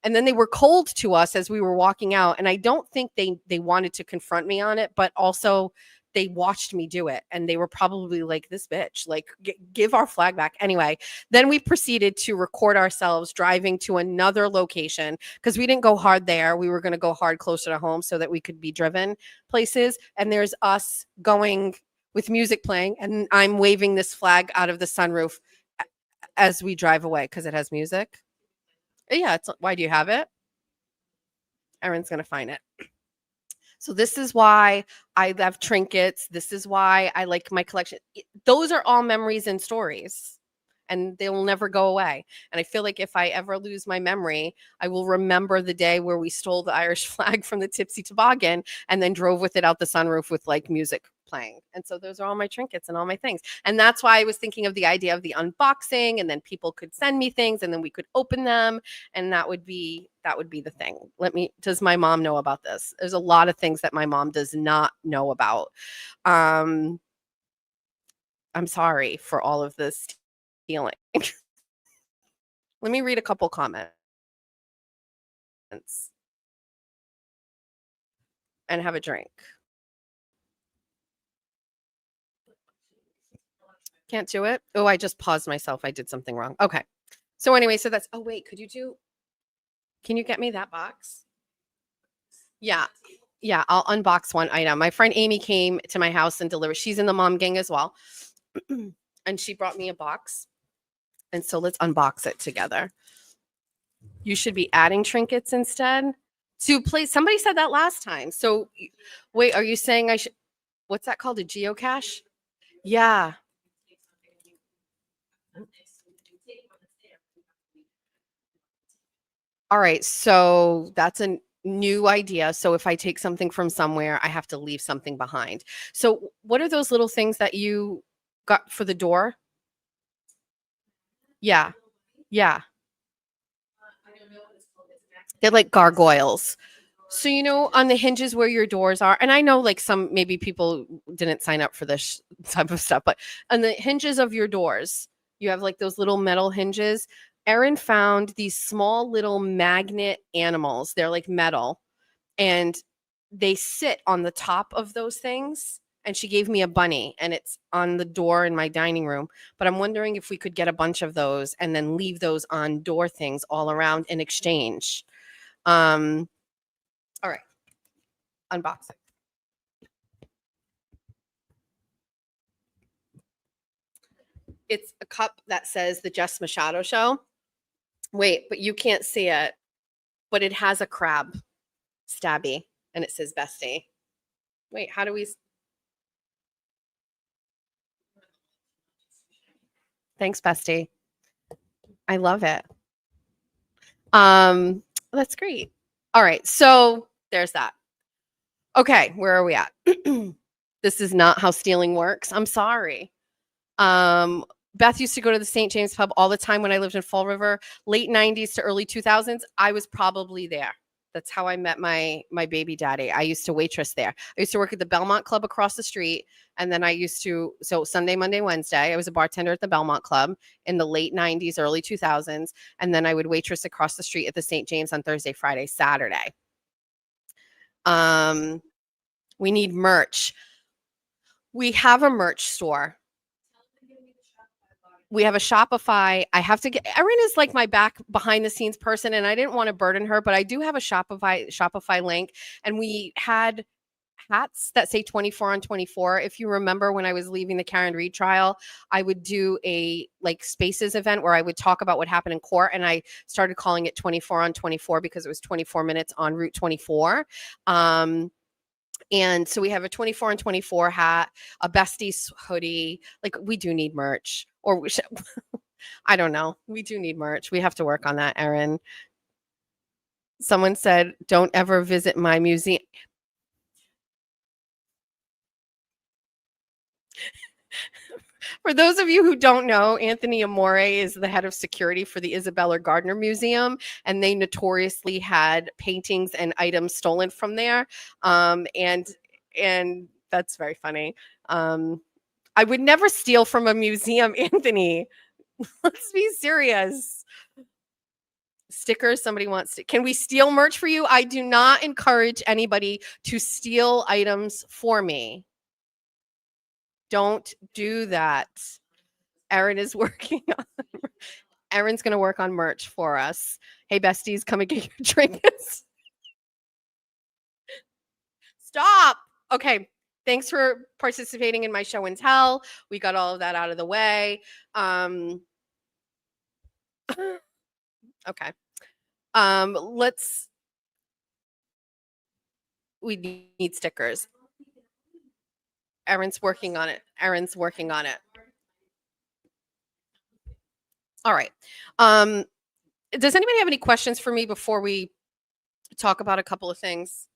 S1: And then they were cold to us as we were walking out. And I don't think they wanted to confront me on it, but also they watched me do it, and they were probably like, this bitch, like, give our flag back. Anyway, then we proceeded to record ourselves driving to another location because we didn't go hard there. We were going to go hard closer to home so that we could be driven places. And there's us going with music playing, and I'm waving this flag out of the sunroof as we drive away because it has music. Yeah, why do you have it? Erin's going to find it. So this is why I love trinkets. This is why I like my collection. Those are all memories and stories, and they'll never go away. And I feel like if I ever lose my memory, I will remember the day where we stole the Irish flag from the Tipsy Toboggan and then drove with it out the sunroof with like music playing. And so those are all my trinkets and all my things. And that's why I was thinking of the idea of the unboxing, and then people could send me things and then we could open them, and that would be the thing. Does my mom know about this? There's a lot of things that my mom does not know about. I'm sorry for all of this stealing. Let me read a couple comments and have a drink. Can't do it? Oh, I just paused myself. I did something wrong. Okay. So anyway, so that's, oh wait, can you get me that box? Yeah. Yeah, I'll unbox one item. My friend Amy came to my house and delivered. She's in the mom gang as well. And she brought me a box. And so let's unbox it together. You should be adding trinkets instead to play. Somebody said that last time. So wait, are you saying I should, what's that called? A geocache? Yeah. All right. So that's a new idea. So if I take something from somewhere, I have to leave something behind. So what are those little things that you got for the door? Yeah. Yeah. They're like gargoyles. So, you know, on the hinges where your doors are, and I know like maybe people didn't sign up for this type of stuff, but on the hinges of your doors, you have like those little metal hinges. Erin found these small little magnet animals. They're like metal, and they sit on the top of those things. And she gave me a bunny, and it's on the door in my dining room. But I'm wondering if we could get a bunch of those and then leave those on door things all around in exchange. All right, unboxing. It's a cup that says the Jess Machado Show. Wait, but you can't see it. But it has a crab stabby, and it says bestie. Wait, how do we? Thanks, bestie. I love it. That's great. All right, so there's that. Okay, where are we at? This is not how stealing works. I'm sorry. Beth used to go to the St. James pub all the time when I lived in Fall River, late 90s to early 2000s. I was probably there. That's how I met my baby daddy. I used to waitress there. I used to work at the Belmont Club across the street. And then so Sunday, Monday, Wednesday, I was a bartender at the Belmont Club in the late 90s, early 2000s. And then I would waitress across the street at the St. James on Thursday, Friday, Saturday. We need merch. We have a merch store. We have a Shopify. I have to get, Erin is like my behind the scenes person, and I didn't want to burden her, but I do have a Shopify link. And we had hats that say 24 on 24. If you remember when I was leaving the Karen Reed trial, I would do a like Spaces event where I would talk about what happened in court. And I started calling it 24 on 24 because it was 24 minutes on Route 24. And so we have a 24 on 24 hat, a besties hoodie. Like, we do need merch, or we should, I don't know. We do need merch. We have to work on that, Erin. Someone said, don't ever visit my museum. For those of you who don't know, Anthony Amore is the head of security for the Isabella Gardner Museum, and they notoriously had paintings and items stolen from there. And that's very funny. I would never steal from a museum, Anthony. Let's be serious. Stickers, somebody wants to. Can we steal merch for you? I do not encourage anybody to steal items for me. Don't do that. Erin is working on. Erin's going to work on merch for us. Hey, besties, come and get your trinkets. Stop. Okay. Thanks for participating in my show and tell. We got all of that out of the way. Okay. We need stickers. Erin's working on it. All right. Does anybody have any questions for me before we talk about a couple of things?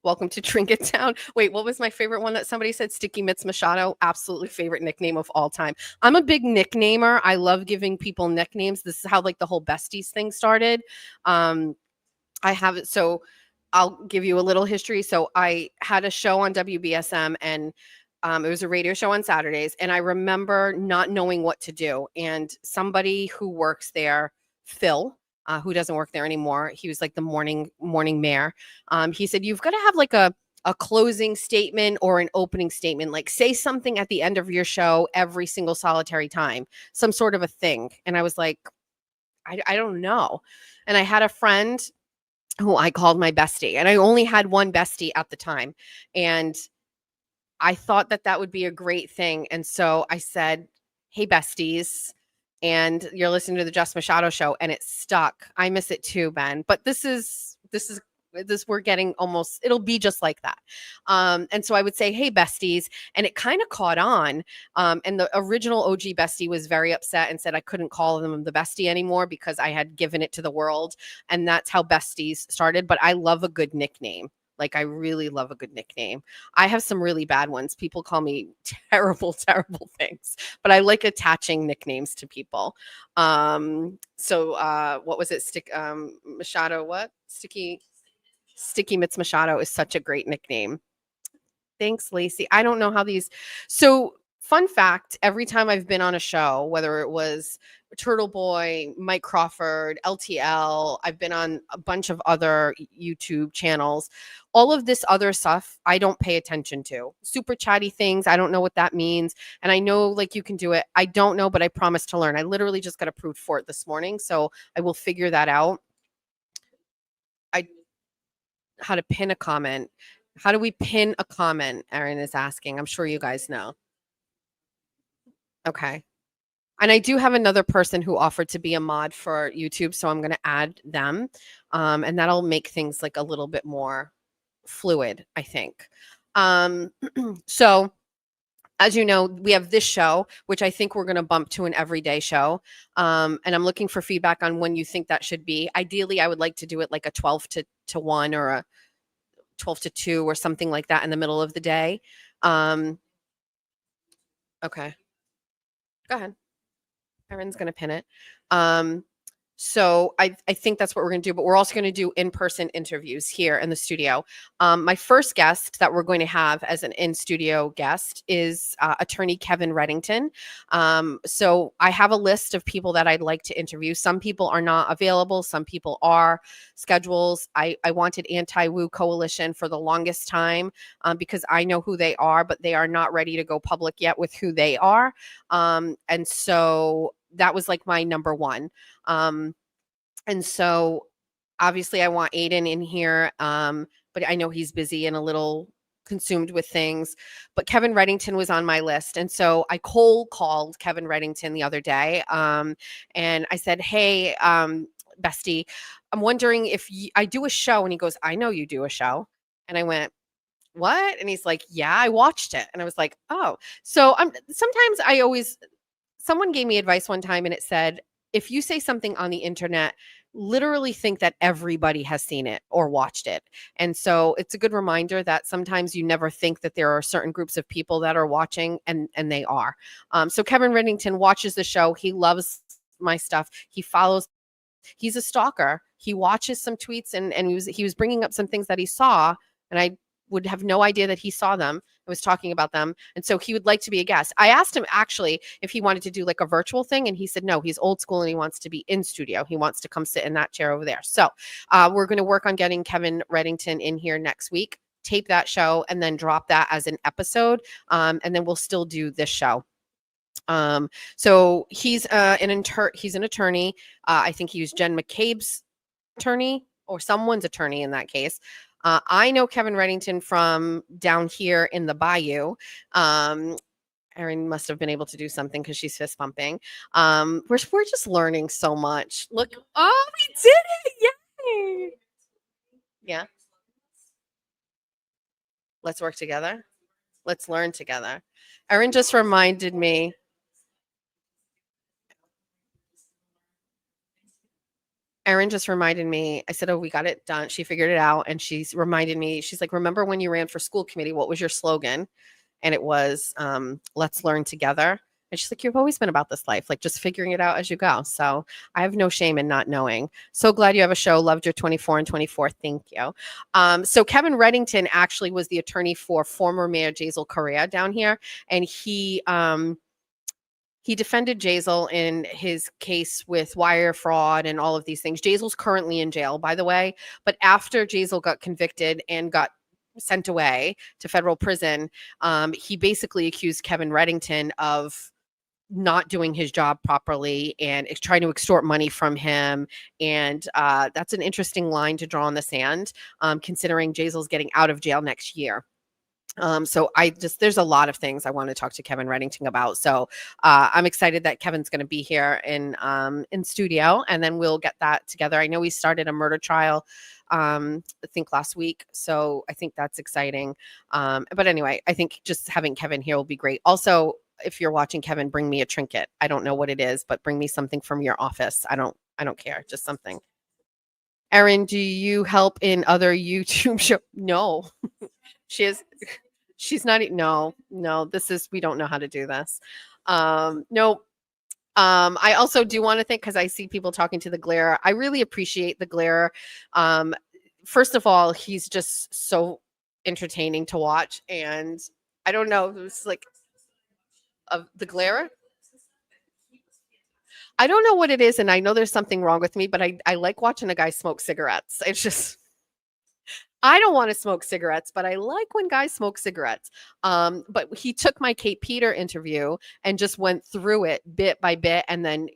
S1: Welcome to Trinket Town. Wait, what was my favorite one that somebody said? Sticky Mitts Machado. Absolutely favorite nickname of all time. I'm a big nicknamer. I love giving people nicknames. This is how like the whole besties thing started. I have it. So I'll give you a little history. So I had a show on WBSM and it was a radio show on Saturdays. And I remember not knowing what to do. And somebody who works there, Phil, who doesn't work there anymore. He was like the morning mayor. He said, you've got to have like a closing statement or an opening statement, like say something at the end of your show every single solitary time, some sort of a thing. And I was like, I don't know. And I had a friend who I called my bestie, and I only had one bestie at the time. And I thought that would be a great thing. And so I said, hey, besties, and you're listening to the Jess Machado show, and it stuck. I miss it too, Ben. But this we're getting almost, it'll be just like that. And so I would say, hey, besties, and it kind of caught on. And the original OG bestie was very upset and said I couldn't call them the bestie anymore because I had given it to the world. And that's how besties started. But I love a good nickname. Like, I really love a good nickname. I have some really bad ones. People call me terrible, terrible things, but I like attaching nicknames to people. So what was it? Machado, what? Sticky Mitts Machado is such a great nickname. Thanks, Lacey. I don't know how these. So fun fact, every time I've been on a show, whether it was Turtle Boy, Mike Crawford, LTL, I've been on a bunch of other YouTube channels. All of this other stuff, I don't pay attention to. Super chatty things, I don't know what that means. And I know like you can do it. I don't know, but I promise to learn. I literally just got approved for it this morning, so I will figure that out. How to pin a comment. How do we pin a comment? Erin is asking. I'm sure you guys know. Okay. And I do have another person who offered to be a mod for YouTube, so I'm going to add them. And that'll make things like a little bit more fluid, I think. So as you know, we have this show, which I think we're going to bump to an everyday show. And I'm looking for feedback on when you think that should be. Ideally, I would like to do it like a 12 to 1 or a 12 to 2 or something like that in the middle of the day. Okay. Go ahead. Erin's going to pin it. So I think that's what we're going to do, but we're also going to do in-person interviews here in the studio. My first guest that we're going to have as an in-studio guest is attorney Kevin Reddington. So I have a list of people that I'd like to interview. Some people are not available. Some people are. Schedules. I wanted Anti-Woo Coalition for the longest time because I know who they are, but they are not ready to go public yet with who they are. And so that was like my number one. And so obviously I want Aiden in here, but I know he's busy and a little consumed with things, but Kevin Reddington was on my list. And so I cold called Kevin Reddington the other day. And I said, hey, bestie, I'm wondering if I do a show. And he goes, I know you do a show. And I went, what? And he's like, yeah, I watched it. And I was like, oh, so someone gave me advice one time and it said, if you say something on the internet, literally think that everybody has seen it or watched it. And so it's a good reminder that sometimes you never think that there are certain groups of people that are watching, and they are. So Kevin Reddington watches the show. He loves my stuff. He follows. He's a stalker. He watches some tweets and he was bringing up some things that he saw, and I would have no idea that he saw them. I was talking about them. And so he would like to be a guest. I asked him actually if he wanted to do like a virtual thing. And he said, no, he's old school and he wants to be in studio. He wants to come sit in that chair over there. So we're going to work on getting Kevin Reddington in here next week. tape that show and then drop that as an episode. And then we'll still do this show. So he's he's an attorney. I think he was Jen McCabe's attorney or someone's attorney in that case. I know Kevin Reddington from down here in the Bayou. Erin must have been able to do something because she's fist pumping. We're just learning so much. Look, oh, we did it! Yay! Yeah. Let's work together. Let's learn together. Erin just reminded me. Erin just reminded me, I said, oh, we got it done. She figured it out. And she's reminded me, she's like, remember when you ran for school committee, what was your slogan? And it was, let's learn together. And she's like, you've always been about this life, like just figuring it out as you go. So I have no shame in not knowing. So glad you have a show. Loved your 24 and 24. Thank you. So Kevin Reddington actually was the attorney for former Mayor Jazel Correa down here. And he defended Jazel in his case with wire fraud and all of these things. Jazel's currently in jail, by the way. But after Jazel got convicted and got sent away to federal prison, he basically accused Kevin Reddington of not doing his job properly and trying to extort money from him. And that's an interesting line to draw in the sand, considering Jazel's getting out of jail next year. So there's a lot of things I want to talk to Kevin Reddington about. So I'm excited that Kevin's going to be here in studio, and then we'll get that together. I know he started a murder trial, I think last week. So I think that's exciting. But anyway, I think just having Kevin here will be great. Also, if you're watching, Kevin, bring me a trinket. I don't know what it is, but bring me something from your office. I don't care. Just something. Erin, do you help in other YouTube shows? No, she's not. No, we don't know how to do this. No. I also do want to thank, because I see people talking to the glare. I really appreciate the glare. First of all, he's just so entertaining to watch. And I don't know, it was like of the glare. I don't know what it is. And I know there's something wrong with me, but I like watching a guy smoke cigarettes. It's just, I don't want to smoke cigarettes, but I like when guys smoke cigarettes. But he took my Kate Peter interview and just went through it bit by bit. And then,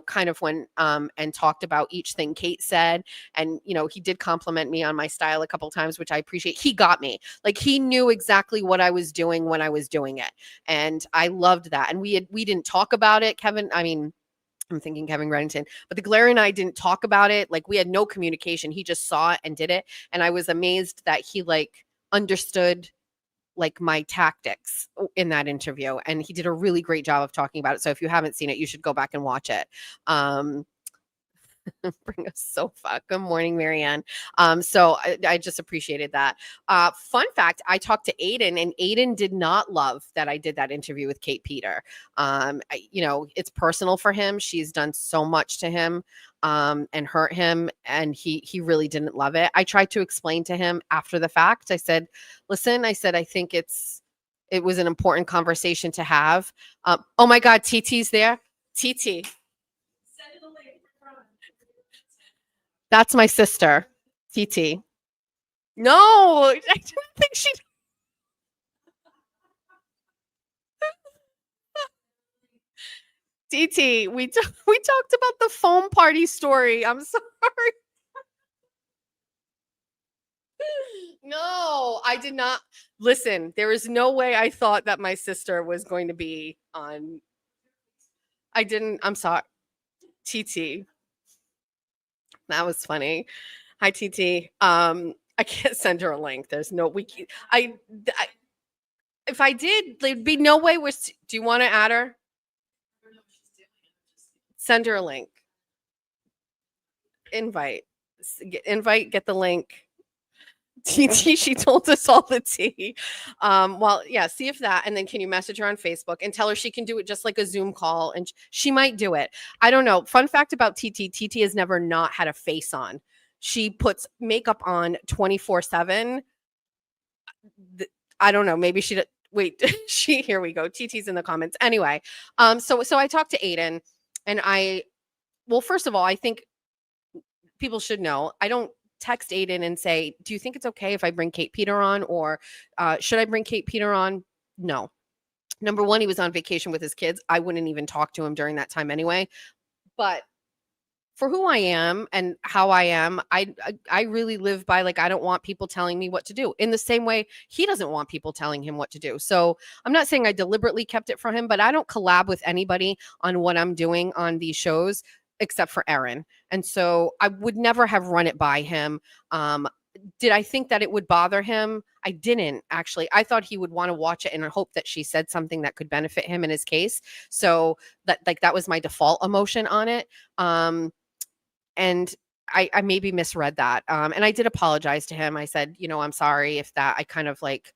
S1: kind of went and talked about each thing Kate said. And, he did compliment me on my style a couple of times, which I appreciate. He got me. Like, he knew exactly what I was doing when I was doing it. And I loved that. And we didn't talk about it, Kevin. I mean, I'm thinking Kevin Reddington, but the glare and I didn't talk about it. Like, we had no communication. He just saw it and did it. And I was amazed that he understood my tactics in that interview. And he did a really great job of talking about it. So if you haven't seen it, you should go back and watch it. Bring us so far. Good morning, Marianne. So I just appreciated that. Fun fact, I talked to Aiden, and Aiden did not love that I did that interview with Kate Peter. It's personal for him. She's done so much to him and hurt him, and he really didn't love it. I tried to explain to him after the fact. I said, listen, I think it was an important conversation to have. Oh my God, TT's there. TT. That's my sister, TT. No, I don't think she. TT, we talked about the foam party story. I'm sorry. No, I did not. Listen, there is no way I thought that my sister was going to be on. I didn't. I'm sorry. TT. That was funny. Hi, TT. I can't send her a link. There's no, if I did, there'd be no way do you want to add her? Send her a link. Invite, get the link. TT, she told us all the tea. Well, yeah, see if that, and then can you message her on Facebook and tell her she can do it just like a Zoom call, and she might do it. I don't know. Fun fact about TT has never not had a face on. She puts makeup on 24/7. I don't know. Maybe she wait. Here we go. TT's in the comments. Anyway, so I talked to Aiden, and well, first of all, I think people should know I don't text Aiden and say, do you think it's okay if I bring Kate Peter on, or should I bring Kate Peter on? No. Number one, he was on vacation with his kids. I wouldn't even talk to him during that time anyway. But for who I am and how I am, I really live by, like, I don't want people telling me what to do. In the same way, he doesn't want people telling him what to do. So I'm not saying I deliberately kept it from him, but I don't collab with anybody on what I'm doing on these shows except for Erin. And so I would never have run it by him. Did I think that it would bother him? I didn't, actually. I thought he would want to watch it and hope that she said something that could benefit him in his case. So that was my default emotion on it. And I maybe misread that. And I did apologize to him. I said, I'm sorry if that, I kind of like,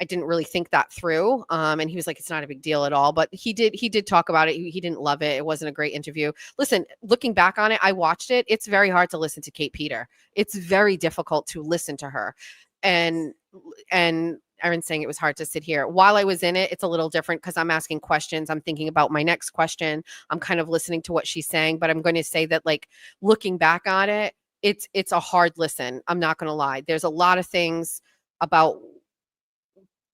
S1: I didn't really think that through. And he was like, it's not a big deal at all. But he did talk about it. He didn't love it. It wasn't a great interview. Listen, looking back on it, I watched it. It's very hard to listen to Kate Peter. It's very difficult to listen to her. And Erin's saying it was hard to sit here. While I was in it, it's a little different because I'm asking questions. I'm thinking about my next question. I'm kind of listening to what she's saying, but I'm going to say that, like, looking back on it, it's a hard listen. I'm not going to lie. There's a lot of things about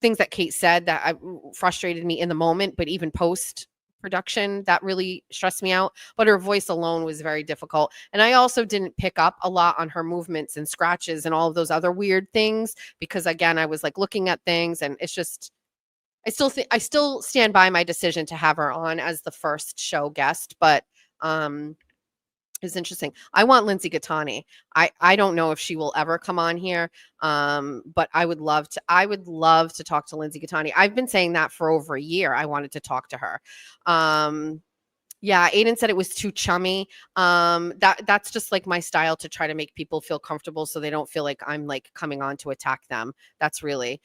S1: things that Kate said that frustrated me in the moment, but even post production, that really stressed me out. But her voice alone was very difficult. And I also didn't pick up a lot on her movements and scratches and all of those other weird things, because again, I was like looking at things, and it's just, I still stand by my decision to have her on as the first show guest. But it's interesting. I want Lindsay Gattani. I don't know if she will ever come on here. But I would love to talk to Lindsay Gattani. I've been saying that for over a year. I wanted to talk to her. Yeah, Aiden said it was too chummy. That's just like my style, to try to make people feel comfortable so they don't feel like I'm like coming on to attack them. That's really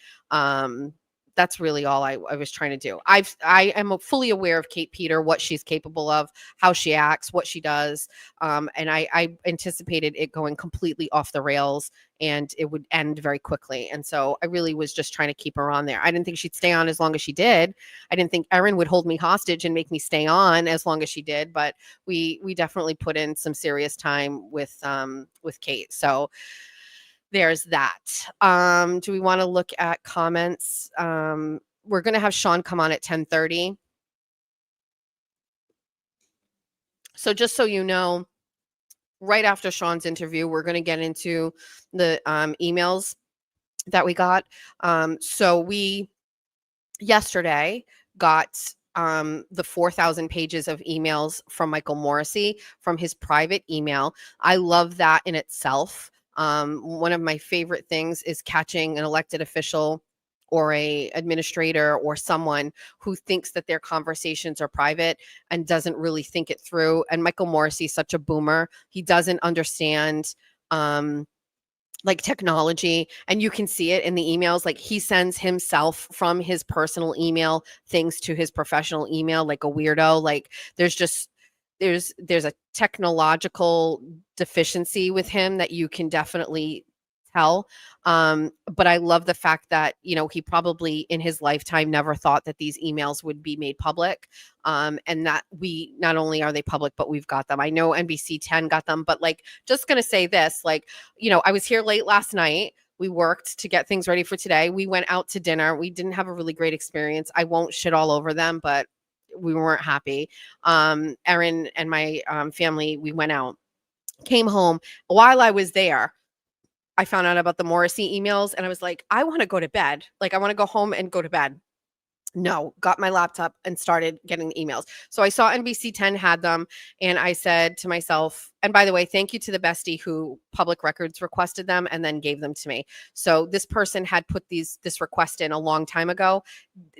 S1: all I was trying to do. I am fully aware of Kate Peter, what she's capable of, how she acts, what she does. And I anticipated it going completely off the rails, and it would end very quickly. And so I really was just trying to keep her on there. I didn't think she'd stay on as long as she did. I didn't think Erin would hold me hostage and make me stay on as long as she did. But we definitely put in some serious time with Kate. So there's that. Do we want to look at comments? We're going to have Sean come on at 10:30. So just so you know, right after Sean's interview, we're going to get into the emails that we got. So we yesterday got the 4,000 pages of emails from Michael Morrissey from his private email. I love that in itself. One of my favorite things is catching an elected official or a administrator or someone who thinks that their conversations are private and doesn't really think it through. And Michael Morrissey is such a boomer. He doesn't understand like technology, and you can see it in the emails. Like, he sends himself from his personal email things to his professional email like a weirdo. Like, there's a technological deficiency with him that you can definitely tell. But I love the fact that, he probably in his lifetime never thought that these emails would be made public. And that we, not only are they public, but we've got them. I know NBC 10 got them, but like, just going to say this, like, I was here late last night. We worked to get things ready for today. We went out to dinner. We didn't have a really great experience. I won't shit all over them, but we weren't happy. Erin and my family, we went out, came home. While I was there, I found out about the Morrissey emails, and I was like, I want to go to bed. Like, I want to go home and go to bed. No, got my laptop and started getting the emails. So I saw NBC 10 had them, and I said to myself, and by the way, thank you to the bestie who Public Records requested them and then gave them to me. So this person had put this request in a long time ago,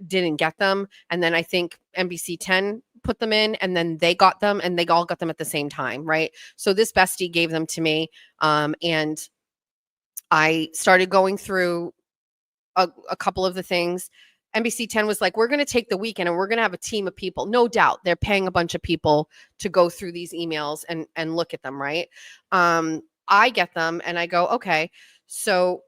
S1: didn't get them. And then I think NBC 10 put them in, and then they got them, and they all got them at the same time, right? So this bestie gave them to me, and I started going through a couple of the things. NBC 10 was like, we're going to take the weekend and we're going to have a team of people. No doubt they're paying a bunch of people to go through these emails and look at them, right? I get them and I go, okay. So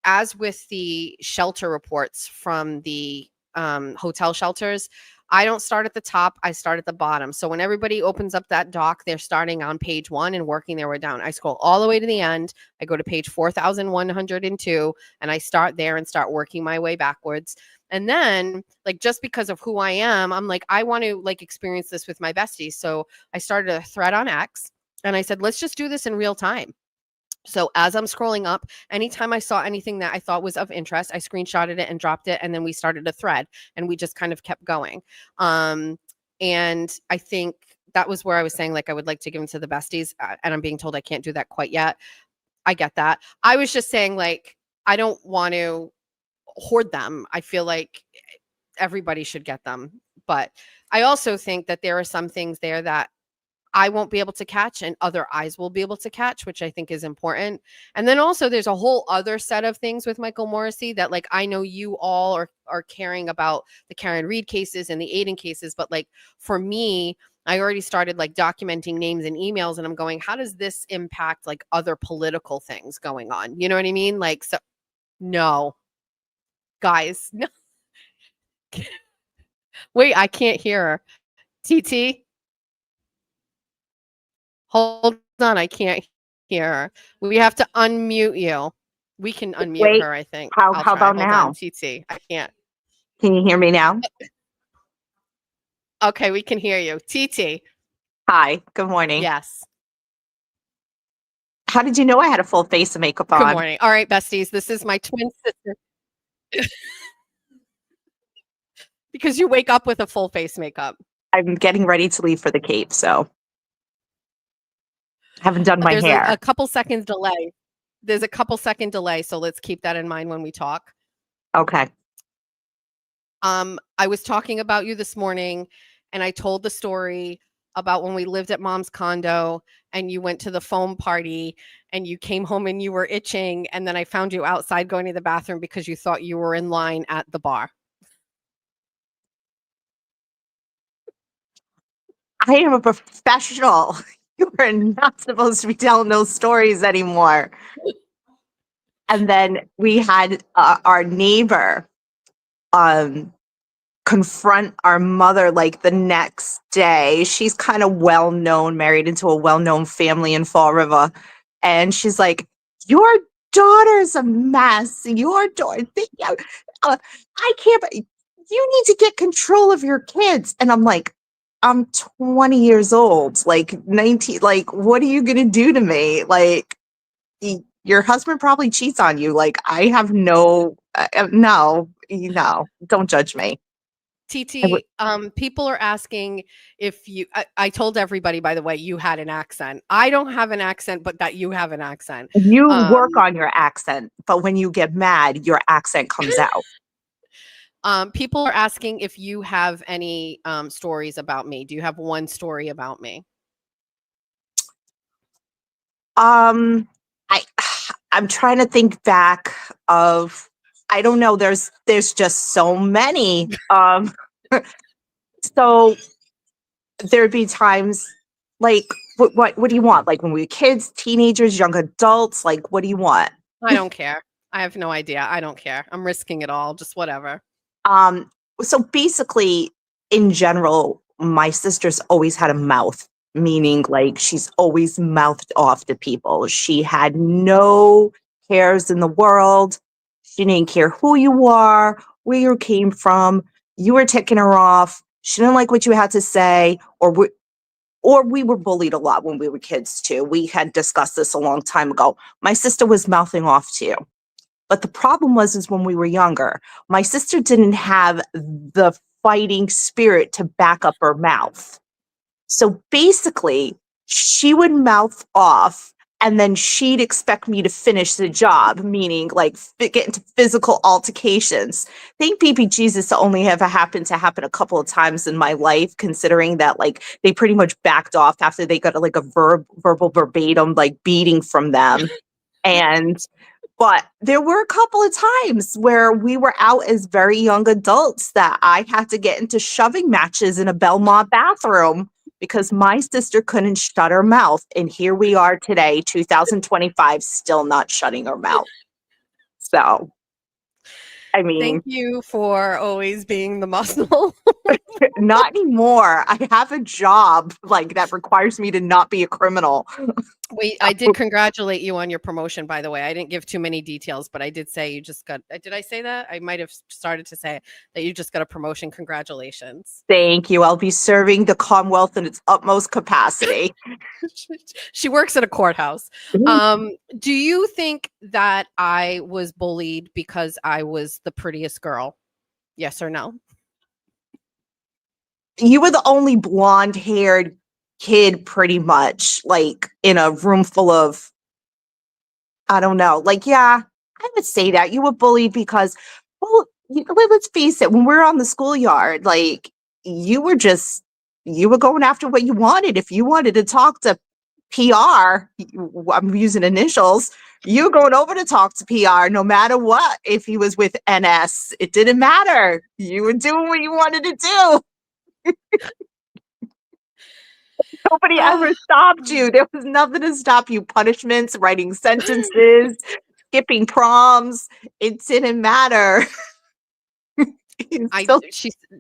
S1: as with the shelter reports from the hotel shelters, I don't start at the top, I start at the bottom. So when everybody opens up that doc, they're starting on page 1 and working their way down. I scroll all the way to the end. I go to page 4102 and I start there and start working my way backwards. And then, like, just because of who I am, I'm like, I want to like experience this with my besties. So I started a thread on X and I said, let's just do this in real time. So as I'm scrolling up, anytime I saw anything that I thought was of interest, I screenshotted it and dropped it. And then we started a thread and we just kind of kept going. And I think that was where I was saying, like, I would like to give them to the besties. And I'm being told I can't do that quite yet. I get that. I was just saying, like, I don't want to hoard them. I feel like everybody should get them. But I also think that there are some things there that I won't be able to catch and other eyes will be able to catch, which I think is important. And then also there's a whole other set of things with Michael Morrissey that, like, I know you all are caring about the Karen Reed cases and the Aiden cases. But like, for me, I already started like documenting names and emails and I'm going, how does this impact like other political things going on? You know what I mean? Like, so no, guys, no. Wait, I can't hear her. TT? Hold on, I can't hear her. We have to unmute you. We can unmute
S4: Wait,
S1: her, I think.
S4: how
S1: I'll
S4: about
S1: try. Hold
S4: now?
S1: on, TT. I can't.
S4: Can you hear me now?
S1: Okay, we can hear you. TT.
S4: Hi, good morning.
S1: Yes.
S4: How did you know I had a full face of makeup
S1: Good
S4: on?
S1: morning. All right, besties. This is my twin sister. Because you wake up with a full face makeup.
S4: I'm getting ready to leave for the Cape, so I haven't done
S1: But
S4: my
S1: there's
S4: hair.
S1: a couple seconds delay. There's a couple second delay, so let's keep that in mind when we talk.
S4: Okay.
S1: I was talking about you this morning and I told the story about when we lived at mom's condo and you went to the foam party and you came home and you were itching. And then I found you outside going to the bathroom because you thought you were in line at the bar.
S4: I am a professional. You are not supposed to be telling those stories anymore. And then we had our neighbor confront our mother like the next day. She's kind of well-known, married into a well-known family in Fall River. And she's like, your daughter's a mess. Your daughter, I can't, you need to get control of your kids. And I'm like, I'm 20 years old, like 19, like, what are you going to do to me? Like, your husband probably cheats on you. Like, I have no, don't judge me.
S1: TT, people are asking if you, I told everybody, by the way, you had an accent. I don't have an accent, but that you have an accent.
S4: You work on your accent, but when you get mad, your accent comes out.
S1: People are asking if you have any stories about me. Do you have one story about me?
S4: I'm trying to think back of, I don't know, there's just so many. So there'd be times like, what do you want? Like when we were kids, teenagers, young adults, like, what do you want?
S1: I don't care. I have no idea. I don't care. I'm risking it all. Just whatever.
S4: So basically, in general, my sister's always had a mouth, meaning like she's always mouthed off to people. She had no cares in the world. She didn't care who you are, where you came from. You were ticking her off. She didn't like what you had to say, or we were bullied a lot when we were kids too. We had discussed this a long time ago. My sister was mouthing off to you. But the problem was when we were younger, my sister didn't have the fighting spirit to back up her mouth. So basically, she would mouth off and then she'd expect me to finish the job, meaning like get into physical altercations. Thank baby Jesus only ever happened to happen a couple of times in my life, considering that like they pretty much backed off after they got like a verbal verbatim like beating from them. But there were a couple of times where we were out as very young adults that I had to get into shoving matches in a Belmont bathroom because my sister couldn't shut her mouth. And here we are today, 2025, still not shutting her mouth. So, I mean.
S1: Thank you for always being the muscle.
S4: Not anymore. I have a job like that requires me to not be a criminal.
S1: Wait, I did congratulate you on your promotion, by the way. I didn't give too many details, but I did say you just got, did I say that? I might have started to say that you just got a promotion. Congratulations.
S4: Thank you. I'll be serving the Commonwealth in its utmost capacity.
S1: She works at a courthouse. Do you think that I was bullied because I was the prettiest girl? Yes or no?
S4: You were the only blonde-haired kid pretty much, like in a room full of, I don't know, like, yeah, I would say that you were bullied because, well, let's face it, when we're on the schoolyard, like you were going after what you wanted. If you wanted to talk to PR, I'm using initials, you were going over to talk to PR no matter what. If he was with NS, it didn't matter. You were doing what you wanted to do. Nobody ever stopped you. There was nothing to stop you. Punishments, writing sentences, skipping proms. It didn't matter.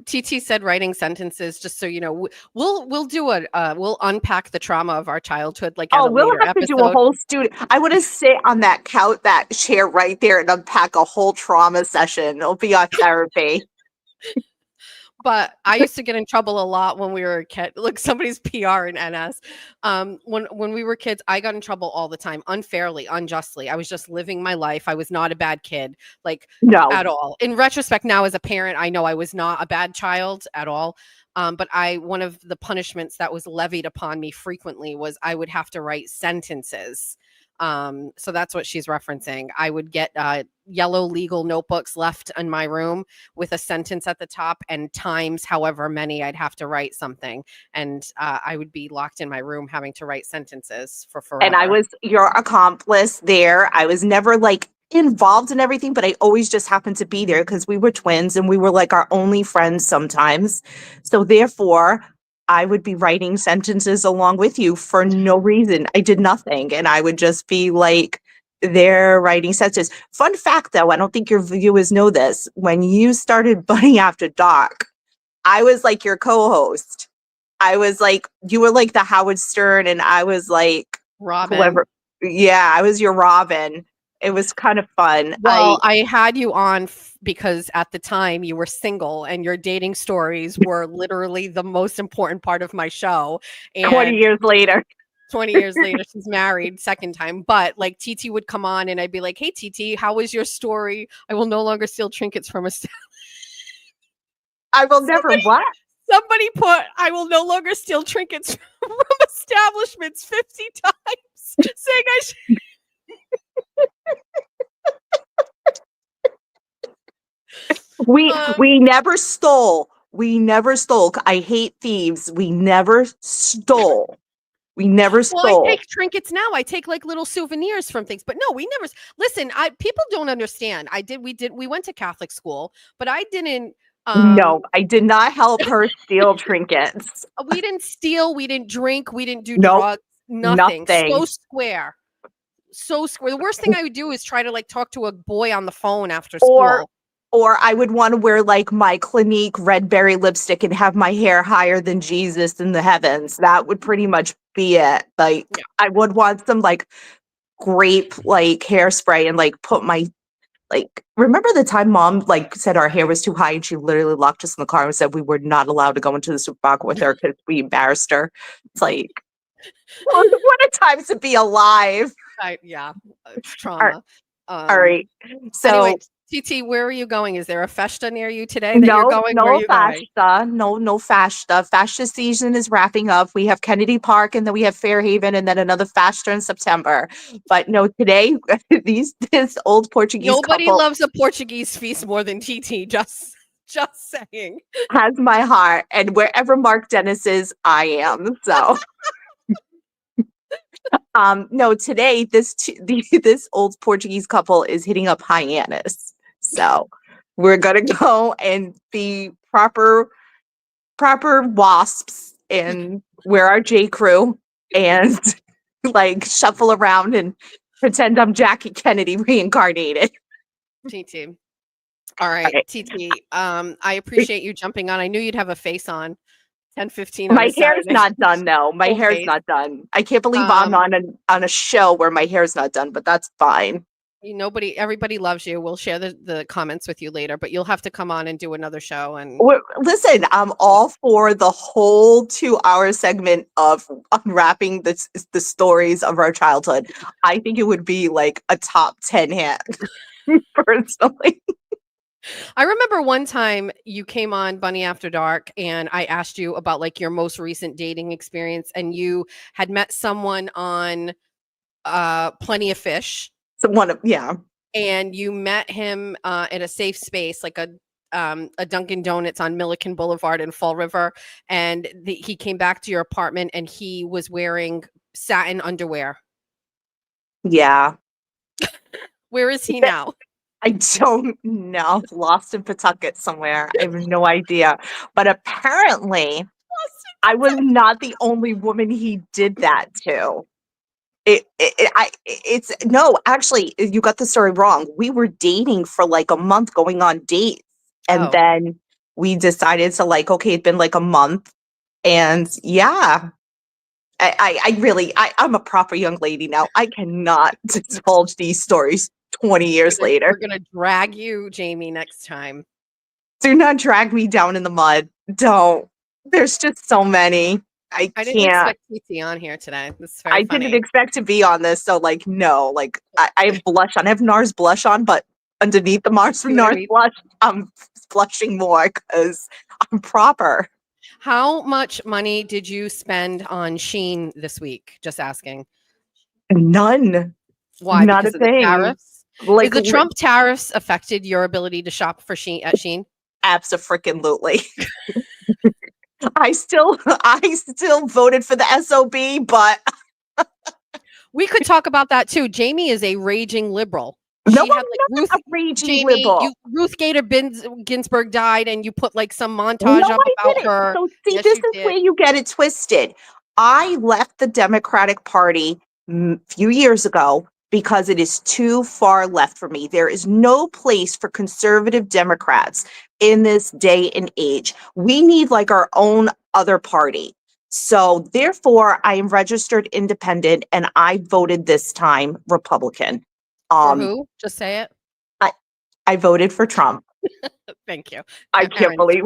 S1: TT said writing sentences, just so you know. We'll do we'll unpack the trauma of our childhood like at a
S4: we'll
S1: later
S4: have
S1: episode.
S4: to do a whole student. I want to sit on that couch, that chair right there, and unpack a whole trauma session. It'll be our therapy.
S1: But I used to get in trouble a lot when we were a kid. Look, somebody's PR in NS. When we were kids, I got in trouble all the time, unfairly, unjustly. I was just living my life. I was not a bad kid, like at all. In retrospect, now as a parent, I know I was not a bad child at all. But one of the punishments that was levied upon me frequently was I would have to write sentences. So that's what she's referencing. I would get yellow legal notebooks left in my room with a sentence at the top and times however many I'd have to write something. And I would be locked in my room having to write sentences for forever.
S4: And I was your accomplice there. I was never like involved in everything, but I always just happened to be there because we were twins and we were like our only friends sometimes. So therefore, I would be writing sentences along with you for no reason. I did nothing. And I would just be like there writing sentences. Fun fact, though, I don't think your viewers know this. When you started Bunny After Dark, I was like your co-host. I was like, you were like the Howard Stern and I was like
S1: Robin.
S4: Whoever. Yeah, I was your Robin. It was kind of fun.
S1: Well, I had you on because at the time you were single and your dating stories were literally the most important part of my show. And
S4: 20 years later.
S1: 20 years later, she's married second time. But like TT would come on and I'd be like, hey, TT, how was your story? I will no longer steal trinkets from a
S4: I will never what?
S1: Somebody put, I will no longer steal trinkets from establishments 50 times, saying I should.
S4: We never stole. We never stole. I hate thieves. We never stole. We never stole.
S1: Well, I take trinkets now. I take like little souvenirs from things, but no, we never. Listen, people don't understand. We went to Catholic school, but I didn't.
S4: No, I did not help her steal trinkets.
S1: We didn't steal. We didn't drink. We didn't do drugs. Nothing. So square. So square. The worst thing I would do is try to like talk to a boy on the phone after school.
S4: Or I would want to wear like my Clinique red berry lipstick and have my hair higher than Jesus in the heavens. That would pretty much be it. Like I would want some like grape like hairspray and like put my like, remember the time Mom like said our hair was too high and she literally locked us in the car and said we were not allowed to go into the supermarket with her because we embarrassed her. It's like, what a time to be alive.
S1: Trauma.
S4: All right. So
S1: anyway, TT, where are you going? Is there a festa near you today that you're going?
S4: No festa. No festa. Festa season is wrapping up. We have Kennedy Park and then we have Fairhaven and then another festa in September. But no, today, this old Portuguese
S1: Nobody
S4: couple
S1: loves a Portuguese feast more than TT. Just saying.
S4: Has my heart. And wherever Mark Dennis is, I am. So... no, today this old Portuguese couple is hitting up Hyannis. So we're gonna go and be proper wasps and wear our J. Crew and like shuffle around and pretend I'm Jackie Kennedy reincarnated.
S1: TT. All right,
S4: right.
S1: TT. I appreciate you jumping on. I knew you'd have a face on 10:15 on
S4: My
S1: a
S4: hair's
S1: Saturday.
S4: not done though. My
S1: Full
S4: hair's
S1: face.
S4: not done. I can't believe I'm on a show where my hair's not done, but that's fine.
S1: Everybody loves you. We'll share the comments with you later, but you'll have to come on and do another show. And
S4: Listen, I'm all for the whole 2-hour segment of unwrapping the stories of our childhood. I think it would be like a top 10 hit, personally.
S1: I remember one time you came on Bunny After Dark and I asked you about like your most recent dating experience, and you had met someone on Plenty of Fish.
S4: So yeah.
S1: And you met him in a safe space, like a Dunkin' Donuts on Milliken Boulevard in Fall River. And he came back to your apartment and he was wearing satin underwear.
S4: Yeah.
S1: Where is he now?
S4: I don't know. Lost in Pawtucket somewhere. I have no idea. But apparently, I was not the only woman he did that to. Actually, you got the story wrong. We were dating for like a month, going on dates. And then we decided to like, okay, it'd been like a month. And yeah, I'm a proper young lady now. I cannot divulge these stories 20 years later.
S1: We're going to drag you, Jamie, next time.
S4: Do not drag me down in the mud. Don't. There's just so many. I
S1: didn't
S4: can't.
S1: expect TT on here today. This is very funny.
S4: Didn't expect to be on this, so like no, like I have blush on. I have NARS blush on, but underneath the NARS blush, I'm blushing more because I'm proper.
S1: How much money did you spend on Shein this week? Just asking.
S4: None.
S1: Why?
S4: Not
S1: because
S4: a
S1: of the
S4: thing.
S1: tariffs?
S4: Like
S1: the Trump tariffs affected your ability to shop for Shein at Shein?
S4: Abso-freaking-lutely. I still voted for the SOB, but
S1: we could talk about that too. Jamie is a raging liberal.
S4: No, I'm not a raging liberal.
S1: Ruth Gator Ginsburg died, and you put like some montage up about her.
S4: So see, this is where you get it twisted. I left the Democratic Party a few years ago because it is too far left for me. There is no place for conservative Democrats in this day and age. We need like our own other party. So therefore, I am registered independent and I voted this time Republican.
S1: For who? Just say it.
S4: I voted for Trump.
S1: Thank you.
S4: I can't believe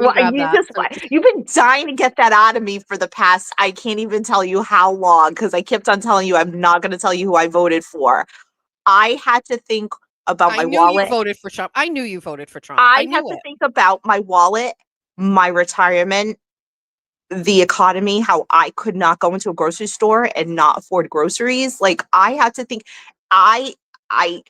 S4: you've been dying to get that out of me for the past, I can't even tell you how long, because I kept on telling you I'm not going to tell you who I voted for. I had to think about my wallet.
S1: You voted for Trump. I knew you voted for Trump.
S4: I had to think about my wallet, my retirement, the economy, how I could not go into a grocery store and not afford groceries. Like I had to think, I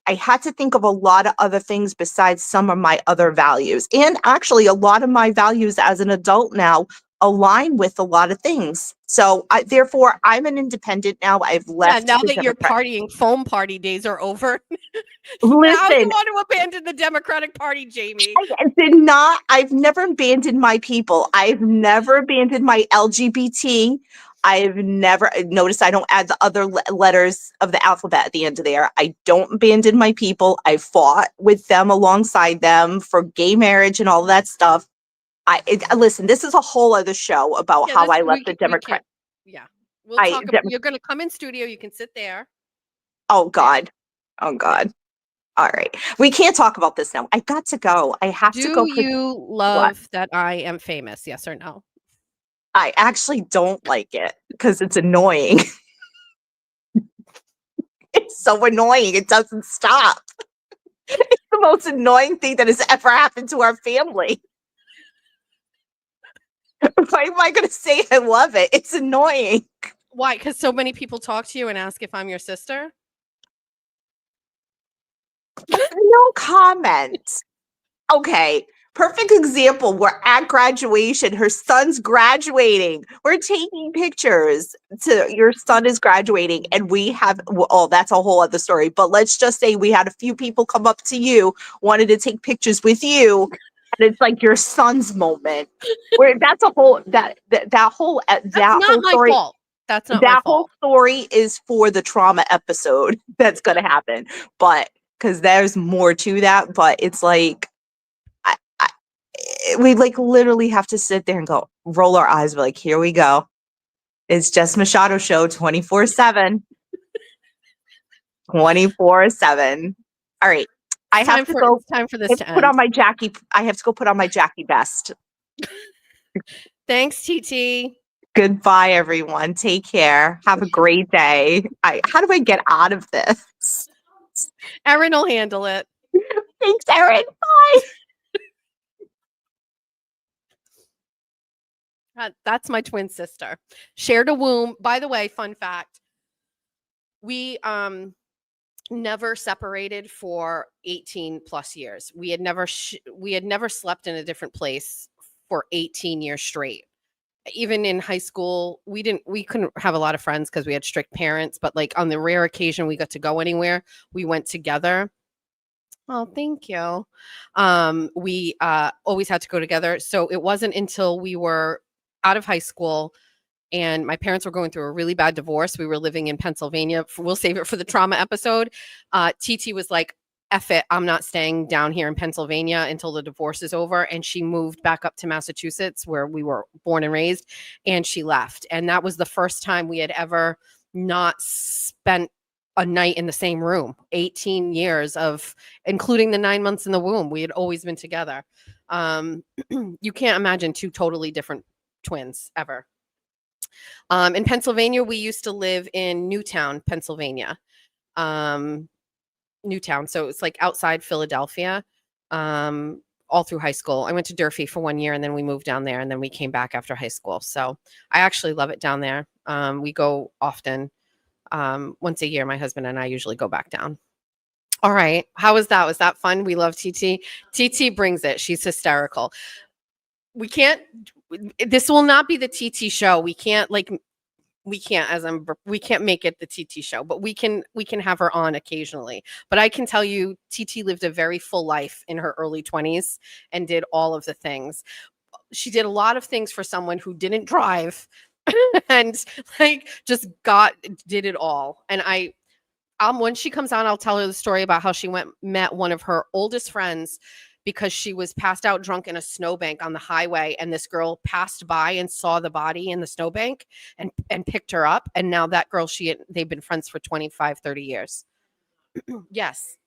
S4: had to think of a lot of other things besides some of my other values. And actually, a lot of my values as an adult now align with a lot of things. So therefore, I'm an independent now. I've left.
S1: Yeah, now that your partying foam party days are over,
S4: listen,
S1: now you want to abandon the Democratic Party, Jamie.
S4: I've never abandoned my people. I've never abandoned my LGBT. I've never noticed I don't add the other letters of the alphabet at the end of there. I don't abandon my people. I fought with them alongside them for gay marriage and all that stuff. Listen, this is a whole other show about how I left the Democrat.
S1: Yeah. We'll talk about, you're going to come in studio. You can sit there.
S4: Oh, God. Oh, God. All right. We can't talk about this now. I got to go. I have to go.
S1: Do you love that I am famous? Yes or no?
S4: I actually don't like it because it's annoying. It's so annoying. It doesn't stop. It's the most annoying thing that has ever happened to our family. Why am I going to say I love it? It's annoying.
S1: Why? Because so many people talk to you and ask if I'm your sister?
S4: No comment. Okay. Perfect example. We're at graduation. Her son's graduating. We're taking pictures. Your son is graduating, and we have, that's a whole other story. But let's just say we had a few people come up to you, wanted to take pictures with you, and it's like your son's moment. Where that's a whole that whole story.
S1: Fault. That's not my fault.
S4: Whole story is for the trauma episode that's going to happen, but because there's more to that. But it's like, we like literally have to sit there and go roll our eyes. We're like, here we go. It's Jess Machado show 24/7. 24/7. All right. I have to go.
S1: It's time for this
S4: I have
S1: to
S4: to put
S1: end.
S4: on my Jackie. I have to go put on my Jackie vest.
S1: Thanks, TT.
S4: Goodbye, everyone. Take care. Have a great day. How do I get out of this?
S1: Erin will handle it.
S4: Thanks, Erin. Bye.
S1: That's my twin sister. Shared a womb. By the way, fun fact. We never separated for 18 plus years. We had never slept in a different place for 18 years straight. Even in high school, we couldn't have a lot of friends because we had strict parents, but like on the rare occasion we got to go anywhere, we went together. Oh, thank you. We always had to go together. So it wasn't until we were out of high school and my parents were going through a really bad divorce. We were living in Pennsylvania. We'll save it for the trauma episode. TT was like, F it, I'm not staying down here in Pennsylvania until the divorce is over. And she moved back up to Massachusetts where we were born and raised, and she left. And that was the first time we had ever not spent a night in the same room. 18 years of, including the 9 months in the womb, we had always been together. You can't imagine two totally different twins ever. In Pennsylvania, we used to live in Newtown, Pennsylvania. Newtown. So it's like outside Philadelphia, all through high school. I went to Durfee for 1 year and then we moved down there and then we came back after high school. So I actually love it down there. We go often. Once a year, my husband and I usually go back down. All right. How was that? Was that fun? We love TT. TT brings it. She's hysterical. This will not be the TT show. We can't make it the TT show, but we can have her on occasionally. But I can tell you, TT lived a very full life in her early 20s and did all of the things. She did a lot of things for someone who didn't drive and like just did it all. And when she comes on, I'll tell her the story about how she met one of her oldest friends because she was passed out drunk in a snowbank on the highway, and this girl passed by and saw the body in the snowbank and picked her up. And now that girl, they've been friends for 25, 30 years. Yes.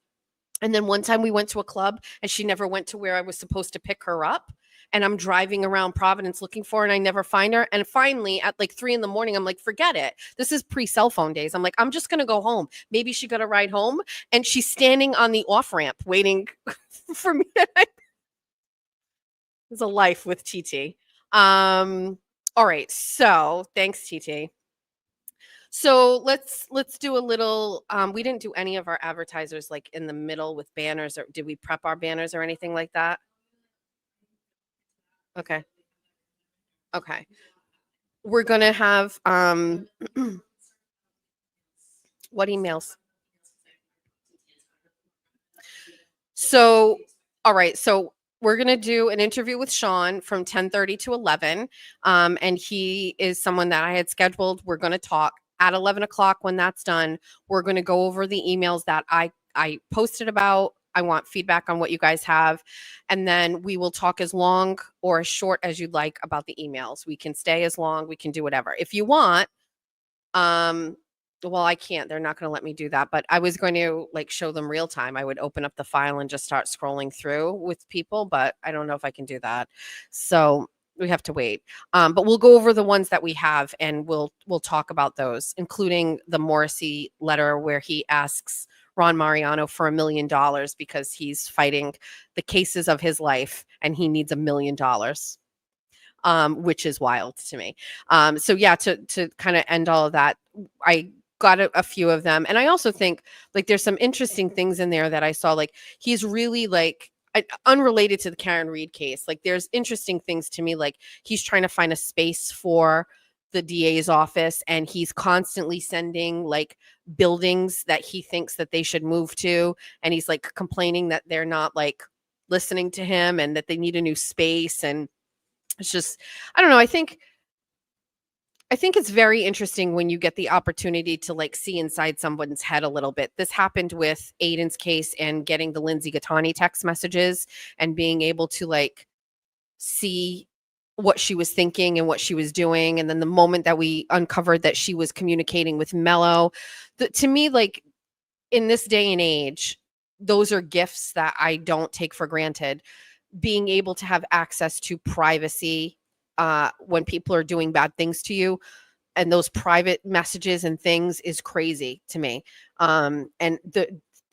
S1: And then one time we went to a club and she never went to where I was supposed to pick her up. And I'm driving around Providence looking for her and I never find her. And finally at like 3 a.m, I'm like, forget it. This is pre-cell phone days. I'm like, I'm just going to go home. Maybe she got a ride home. And she's standing on the off ramp waiting for me. It's a life with TT. All right. So thanks, TT. So let's do a little, we didn't do any of our advertisers like in the middle with banners, or did we prep our banners or anything like that? Okay. Okay. We're going to have, what emails? So, all right. So we're going to do an interview with Sean from 10:30 to 11. And he is someone that I had scheduled. We're going to talk at 11 o'clock. When that's done, we're going to go over the emails that I posted about. I want feedback on what you guys have. And then we will talk as long or as short as you'd like about the emails. We can stay as long. We can do whatever. If you want, well, I can't. They're not going to let me do that. But I was going to like show them real time. I would open up the file and just start scrolling through with people. But I don't know if I can do that. So we have to wait. But we'll go over the ones that we have and we'll talk about those, including the Morrissey letter where he asks Ron Mariano for $1 million because he's fighting the cases of his life and he needs $1 million, which is wild to me. So yeah, to kind of end all of that, I got a few of them. And I also think like there's some interesting things in there that I saw, like he's really like, unrelated to the Karen Reed case. Like there's interesting things to me, like he's trying to find a space for the DA's office and he's constantly sending like buildings that he thinks that they should move to, and he's like complaining that they're not like listening to him and that they need a new space. And it's just, I don't know, I think it's very interesting when you get the opportunity to like see inside someone's head a little bit. This happened with Aiden's case and getting the Lindsay Gattani text messages and being able to like see what she was thinking and what she was doing. And then the moment that we uncovered that she was communicating with Mello, to me, like in this day and age, those are gifts that I don't take for granted. Being able to have access to privacy when people are doing bad things to you, and those private messages and things is crazy to me. And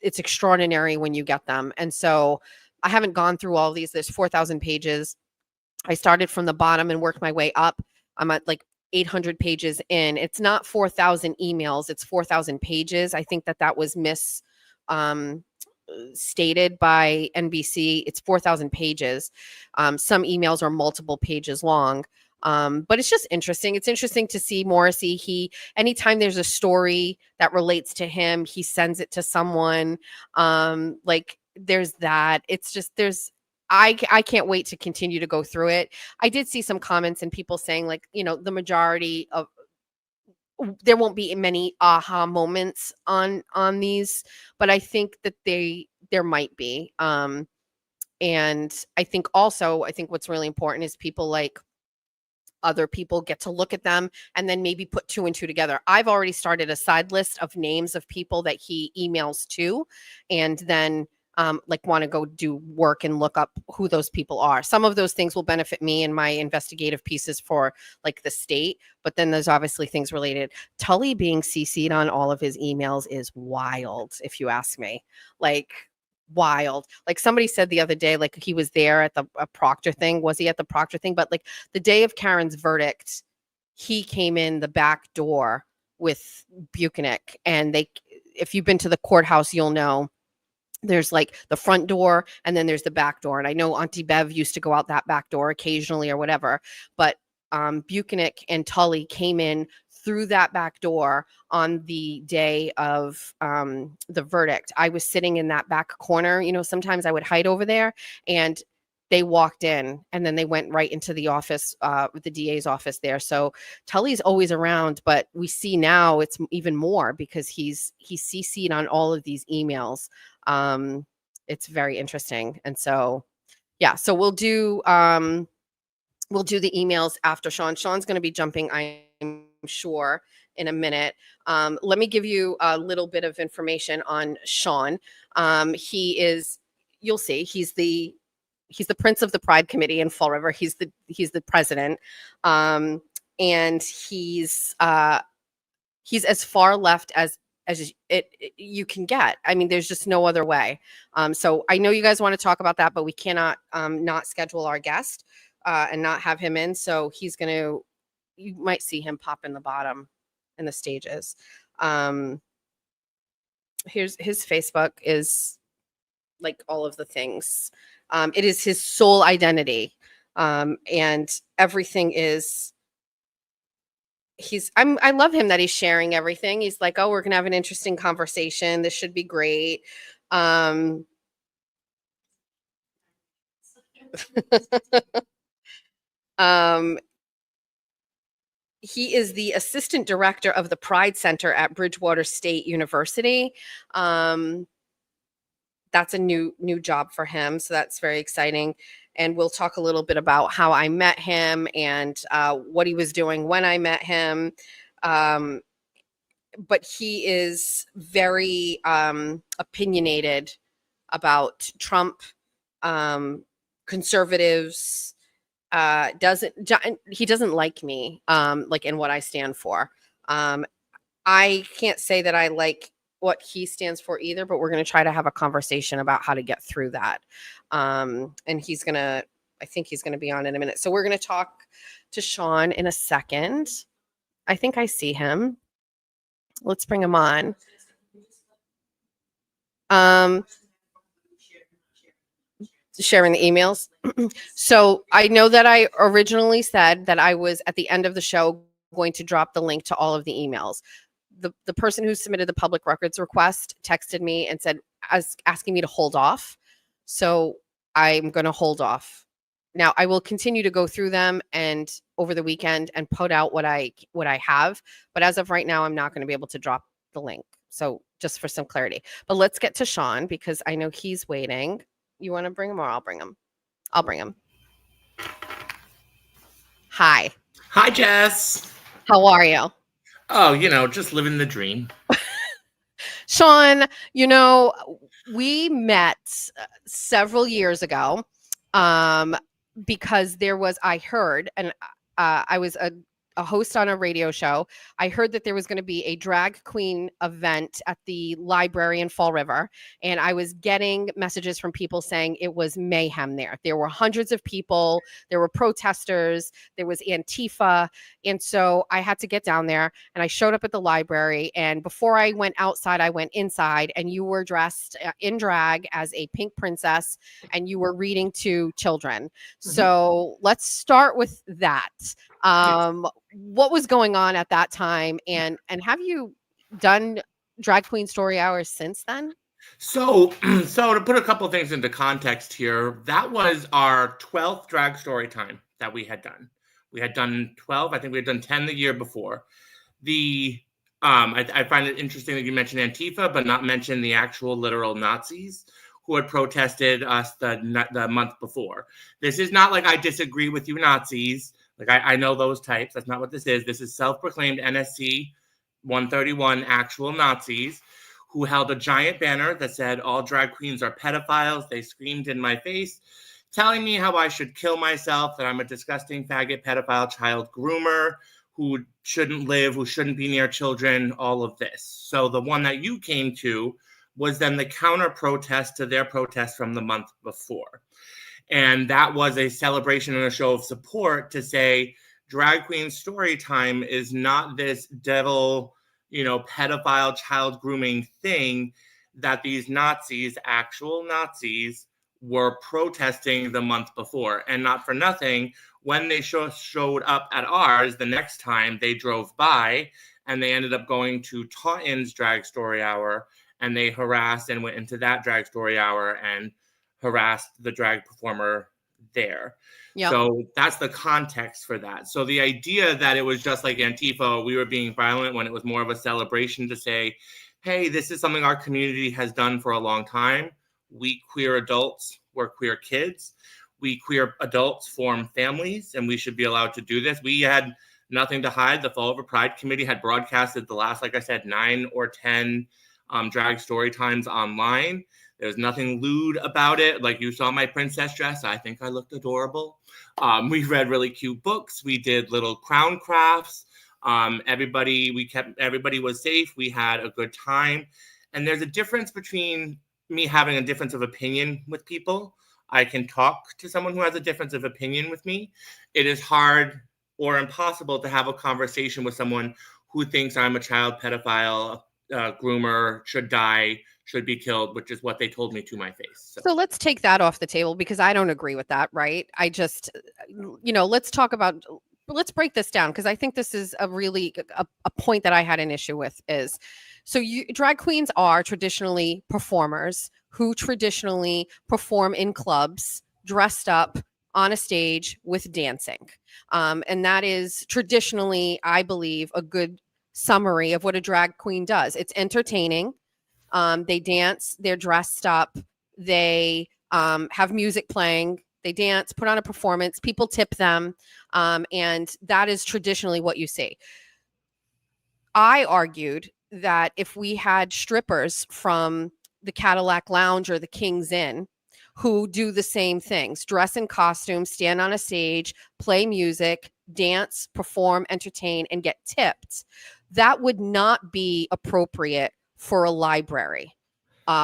S1: it's extraordinary when you get them. And so I haven't gone through all these. There's 4,000 pages. I started from the bottom and worked my way up. I'm at like 800 pages in. It's not 4,000 emails. It's 4,000 pages. I think that was stated by NBC. It's 4,000 pages. Some emails are multiple pages long. But it's just interesting. It's interesting to see Morrissey. Anytime there's a story that relates to him, he sends it to someone. Like there's that. It's just, I can't wait to continue to go through it. I did see some comments and people saying like, the majority of, there won't be many aha moments on these, but I think that there might be. And I think what's really important is people like other people get to look at them and then maybe put 2 and 2 together. I've already started a side list of names of people that he emails to, and then like want to go do work and look up who those people are. Some of those things will benefit me in my investigative pieces for like the state, but then there's obviously things related. Tully being CC'd on all of his emails is wild, if you ask me. Like wild. Like somebody said the other day, like he was there at the Proctor thing. Was he at the Proctor thing? But like the day of Karen's verdict, he came in the back door with Buchanan, and if you've been to the courthouse, you'll know there's like the front door and then there's the back door. And I know Auntie Bev used to go out that back door occasionally or whatever, but Buchanan and Tully came in through that back door on the day of the verdict. I was sitting in that back corner. Sometimes I would hide over there, and they walked in and then they went right into the office, the DA's office there. So Tully's always around, but we see now it's even more because he's CC'd on all of these emails. It's very interesting. And so, yeah, so we'll do the emails after Sean. Sean's going to be jumping, I'm sure, in a minute. Let me give you a little bit of information on Sean. You'll see, he's the prince of the Pride Committee in Fall River. He's the president. And he's as far left as you can get. I mean, there's just no other way. So I know you guys want to talk about that, but we cannot not schedule our guest and not have him in. So you might see him pop in the bottom in the stages. Here's his Facebook is like all of the things. It is his sole identity. And everything is, I love him that he's sharing everything. He's like, oh, we're going to have an interesting conversation. This should be great. He is the assistant director of the Pride Center at Bridgewater State University. That's a new job for him. So that's very exciting. And we'll talk a little bit about how I met him and what he was doing when I met him. But he is very opinionated about Trump, conservatives. He doesn't like me, like in what I stand for. I can't say that I like what he stands for either, but we're going to try to have a conversation about how to get through that. And I think he's going to be on in a minute. So we're going to talk to Sean in a second. I think I see him. Let's bring him on. Sharing the emails. So I know that I originally said that I was at the end of the show going to drop the link to all of the emails. The person who submitted the public records request texted me and said, asking me to hold off. So I'm going to hold off. Now I will continue to go through them and over the weekend and put out what I have. But as of right now, I'm not going to be able to drop the link. So just for some clarity, but let's get to Sean because I know he's waiting. You want to bring him or I'll bring him? I'll bring him. Hi.
S5: Hi, Jess.
S1: How are you?
S5: Oh, just living the dream.
S1: Sean, we met several years ago because I heard, and I was a host on a radio show. I heard that there was going to be a drag queen event at the library in Fall River, and I was getting messages from people saying it was mayhem there. There were hundreds of people, there were protesters, there was Antifa, and so I had to get down there, and I showed up at the library, and before I went outside, I went inside, and you were dressed in drag as a pink princess, and you were reading to children. So let's start with that. What was going on at that time, and have you done drag queen story hours since then?
S5: So to put a couple things into context here, that was our 12th drag story time that we had done. We had done 12. I think we had done 10 the year before. I find it interesting that you mentioned Antifa, but not mention the actual literal Nazis who had protested us the month before. This is not like I disagree with you Nazis. Like I know those types. That's not what this is. This is self-proclaimed NSC 131 actual Nazis who held a giant banner that said all drag queens are pedophiles. They screamed in my face, telling me how I should kill myself, that I'm a disgusting faggot pedophile child groomer who shouldn't live, who shouldn't be near children, all of this. So the one that you came to was then the counter protest to their protest from the month before. And that was a celebration and a show of support to say drag queen story time is not this devil, pedophile child grooming thing that these Nazis, actual Nazis, were protesting the month before. And not for nothing, when they showed up at ours, the next time they drove by and they ended up going to Taunton's drag story hour, and they harassed and went into that drag story hour and harassed the drag performer there. Yep. So that's the context for that. So the idea that it was just like Antifa, we were being violent, when it was more of a celebration to say, hey, this is something our community has done for a long time. We queer adults, we're queer kids. We queer adults form families, and we should be allowed to do this. We had nothing to hide. The Fall River Pride Committee had broadcasted the last, like I said, 9 or 10 drag story times online. There's nothing lewd about it. Like, you saw my princess dress. I think I looked adorable. We read really cute books. We did little crown crafts. Everybody was safe. We had a good time. And there's a difference between me having a difference of opinion with people. I can talk to someone who has a difference of opinion with me. It is hard or impossible to have a conversation with someone who thinks I'm a child pedophile, groomer, should die, should be killed, which is what they told me to my face.
S1: So let's take that off the table, because I don't agree with that, right? I just, let's break this down, because I think this is a really a point that I had an issue with is, drag queens are traditionally performers who traditionally perform in clubs, dressed up on a stage with dancing. And that is traditionally, I believe, a good summary of what a drag queen does. It's entertaining. They dance, they're dressed up, they have music playing, they dance, put on a performance, people tip them, and that is traditionally what you see. I argued that if we had strippers from the Cadillac Lounge or the King's Inn who do the same things, dress in costumes, stand on a stage, play music, dance, perform, entertain, and get tipped, that would not be appropriate for a library,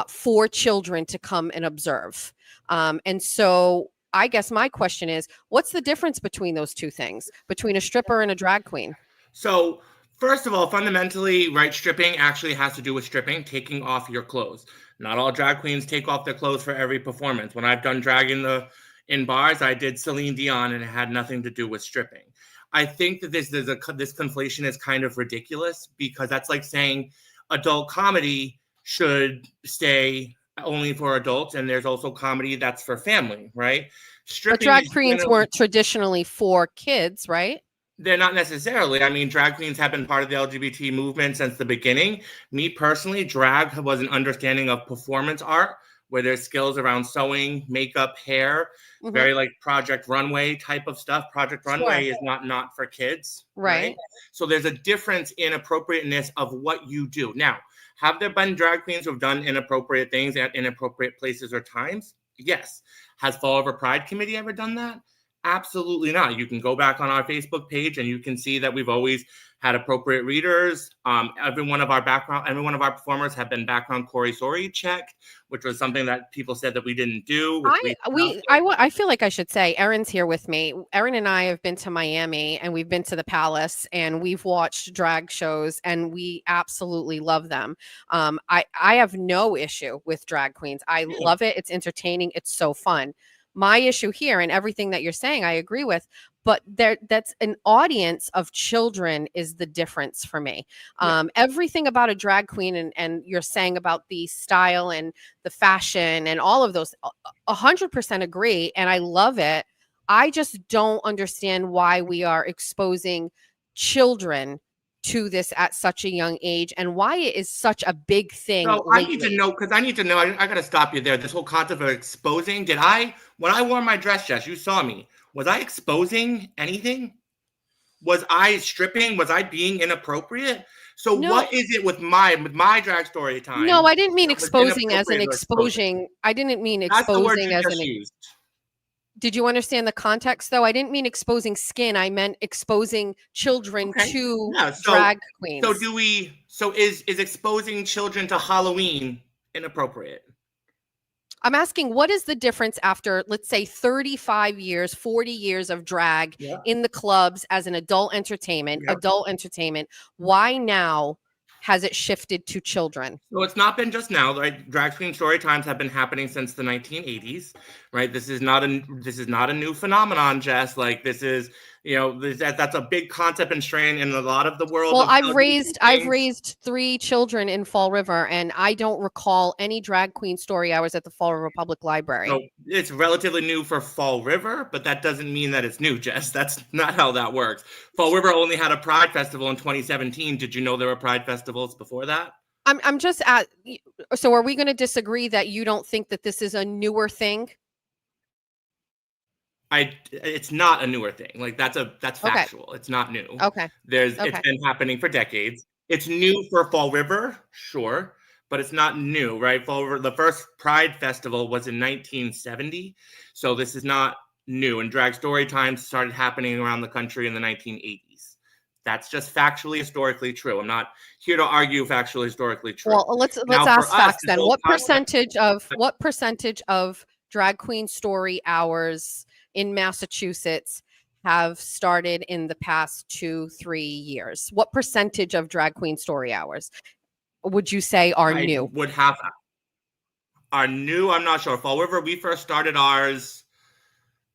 S1: for children to come and observe. And so I guess my question is, what's the difference between those two things, between a stripper and a drag queen?
S5: So first of all, fundamentally, right, stripping actually has to do with stripping, taking off your clothes. Not all drag queens take off their clothes for every performance. When I've done drag in bars, I did Celine Dion, and it had nothing to do with stripping. I think that this conflation is kind of ridiculous, because that's like saying adult comedy should stay only for adults, and there's also comedy that's for family, right?
S1: But drag queens weren't traditionally for kids, right?
S5: They're not necessarily. I mean, drag queens have been part of the LGBT movement since the beginning. Me personally, drag was an understanding of performance art where there's skills around sewing, makeup, hair,
S1: Mhm.
S5: very like Project Runway type of stuff. Project Runway is not for kids,
S1: Right.
S5: So there's a difference in appropriateness of what you do. Now, have there been drag queens who have done inappropriate things at inappropriate places or times? Yes. Has Fall River Pride Committee ever done that? Absolutely not. You can go back on our Facebook page and you can see that we've always had appropriate readers. Every one of our performers have been background Corey Sori checked, which was something that people said that we didn't do.
S1: I feel like I should say Erin's here with me. Erin and I have been to Miami and we've been to the Palace and we've watched drag shows and we absolutely love them. I have no issue with drag queens. I love it. It's entertaining. It's so fun. My issue here and everything that you're saying, I agree with, but that's an audience of children is the difference for me. Everything about a drag queen and you're saying about the style and the fashion and all of those, 100% agree. And I love it. I just don't understand why we are exposing children to this at such a young age and why it is such a big thing.
S5: So I need to know, I got to stop you there. This whole concept of exposing, when I wore my dress, Jess, you saw me. Was I exposing anything? Was I stripping? Was I being inappropriate? So
S1: No.
S5: what is it with my drag story time?
S1: No, I didn't mean
S5: that was
S1: exposing as an
S5: inappropriate or
S1: exposing. I didn't mean
S5: That's the word
S1: exposing
S5: you
S1: as
S5: just
S1: an.
S5: used.
S1: Did you understand the context though? I didn't mean exposing skin. I meant exposing children
S5: Okay.
S1: to
S5: Yeah,
S1: drag queens.
S5: So is exposing children to Halloween inappropriate?
S1: I'm asking, what is the difference after, let's say, 35 years, 40 years of drag in the clubs as an adult entertainment, Why now has it shifted to children?
S5: So it's not been just now, right? Drag queen story times have been happening since the 1980s, right? This is not a new phenomenon, Jess. Like this is, that's a big concept and strain in a lot of the world.
S1: Well, I've raised 3 children in Fall River, and I don't recall any drag queen story hours at the Fall River Public Library.
S5: So it's relatively new for Fall River, but that doesn't mean that it's new, Jess. That's not how that works. Fall River only had a Pride Festival in 2017. Did you know there were Pride festivals before that?
S1: I'm just so are we going to disagree that you don't think that this is a newer thing?
S5: It's not a newer thing. Like that's factual. Okay. It's not new.
S1: Okay.
S5: It's been happening for decades. It's new for Fall River, sure, but it's not new, right? Fall River, the first Pride Festival was in 1970. So this is not new. And drag story times started happening around the country in the 1980s. That's just factually historically true. I'm not here to argue factually historically true.
S1: Well, let's ask facts then. What percentage of drag queen story hours in Massachusetts have started in the past 2-3 years? What percentage of drag queen story hours would you say are new?
S5: Are new. I'm not sure. Fall River, we first started ours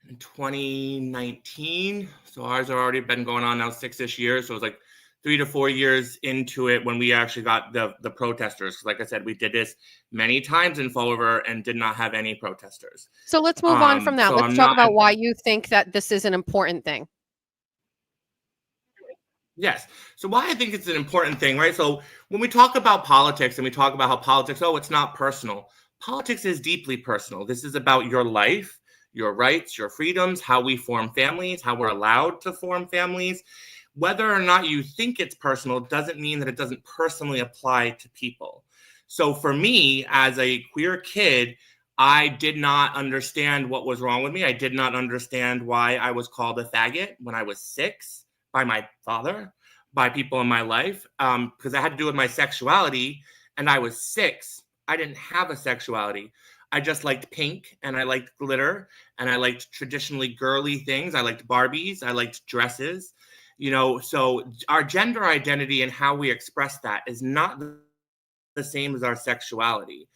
S5: in 2019. So ours have already been going on now 6-ish years. So it was like 3 to 4 years into it when we actually got the protesters. Like I said, we did this many times in Fall River and did not have any protesters.
S1: So let's move on from that. So let's talk about why you think that this is an important thing.
S5: Yes. So why I think it's an important thing, right? So when we talk about politics and we talk about how politics, it's not personal. Politics is deeply personal. This is about your life, your rights, your freedoms, how we form families, how we're allowed to form families. Whether or not you think it's personal doesn't mean that it doesn't personally apply to people. So for me, as a queer kid, I did not understand what was wrong with me. I did not understand why I was called a faggot when I was 6 by my father, by people in my life, because I had to do with my sexuality. And I was 6. I didn't have a sexuality. I just liked pink and I liked glitter and I liked traditionally girly things. I liked Barbies. I liked dresses. So our gender identity and how we express that is not the same as our sexuality.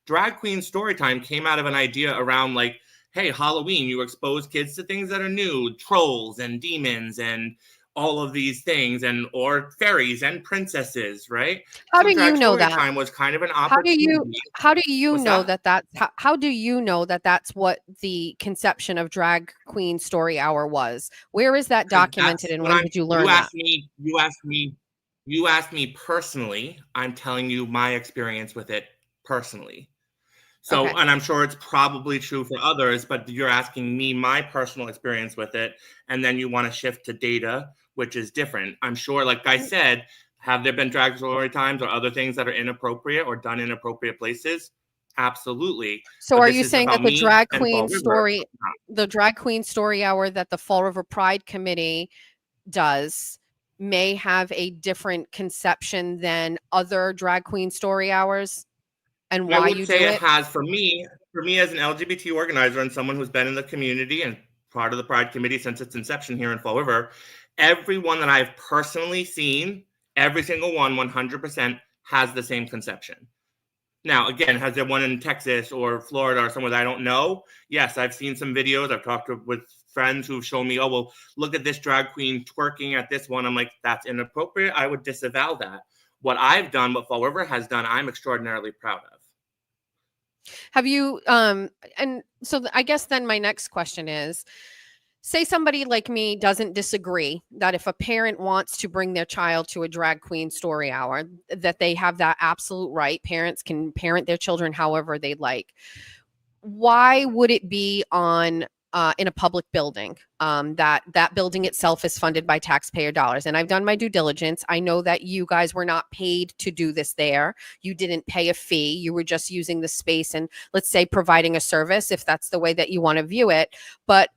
S5: Drag queen storytime came out of an idea around like, hey, Halloween, you expose kids to things that are new, trolls and demons and all of these things, or fairies and princesses, right?
S1: How do you know that?
S5: Time was kind of an opportunity.
S1: How do you know that that's what the conception of drag queen story hour was? Where is that documented, and when did you learn that?
S5: You asked me personally. I'm telling you my experience with it personally. So,
S1: Okay.
S5: and I'm sure it's probably true for others, but you're asking me my personal experience with it, and then you want to shift to data, which is different. I'm sure, like I said, have there been drag story times or other things that are inappropriate or done in inappropriate places? Absolutely.
S1: So
S5: But
S1: are
S5: this
S1: you
S5: is
S1: saying
S5: about
S1: that the
S5: me
S1: drag
S5: and Fall
S1: queen
S5: River.
S1: story, the drag queen story hour that the Fall River Pride Committee does may have a different conception than other drag queen story hours and
S5: I
S1: why
S5: would
S1: you
S5: say
S1: do
S5: it
S1: it?
S5: has for me as an LGBT organizer and someone who's been in the community and part of the Pride Committee since its inception here in Fall River, everyone that I've personally seen, every single one, 100% has the same conception. Now, again, has there one in Texas or Florida or somewhere that I don't know? Yes, I've seen some videos. I've talked with friends who've shown me, oh, well, look at this drag queen twerking at this one. I'm like, that's inappropriate. I would disavow that. What I've done, what Fall River has done, I'm extraordinarily proud of.
S1: Have you and so I guess then my next question is, say somebody like me doesn't disagree that if a parent wants to bring their child to a drag queen story hour, that they have that absolute right. Parents can parent their children however they like. Why would it be on in a public building? That building itself is funded by taxpayer dollars, and I've done my due diligence. I know that you guys were not paid to do this there. You didn't pay a fee. You were just using the space and, let's say, providing a service, if that's the way that you want to view it. But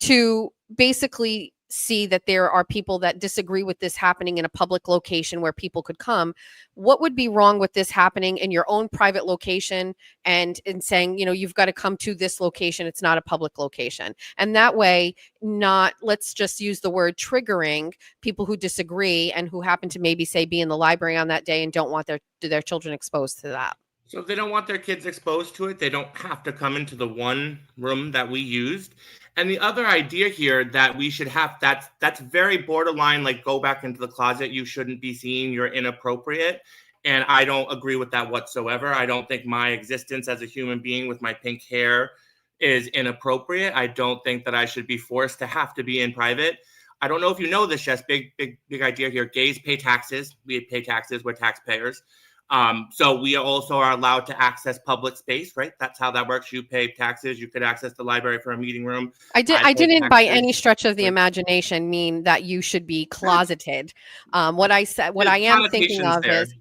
S1: to basically see that there are people that disagree with this happening in a public location where people could come, what would be wrong with this happening in your own private location and in saying, you've got to come to this location, it's not a public location? And that way, not, let's just use the word triggering people who disagree and who happen to maybe say be in the library on that day and don't want their children exposed to that.
S5: So if they don't want their kids exposed to it, they don't have to come into the one room that we used. And the other idea here that we should have, that's very borderline, like go back into the closet, you shouldn't be seen, you're inappropriate. And I don't agree with that whatsoever. I don't think my existence as a human being with my pink hair is inappropriate. I don't think that I should be forced to have to be in private. I don't know if you know this, Jess, big idea here. Gays pay taxes. We pay taxes. We're taxpayers. So we also are allowed to access public space, right? That's how that works. You pay taxes. You could access the library for a meeting room.
S1: I
S5: pay
S1: didn't by
S5: taxes.
S1: any stretch of the imagination mean that you should be closeted. What I am thinking
S5: Connotations
S1: of
S5: there.
S1: is,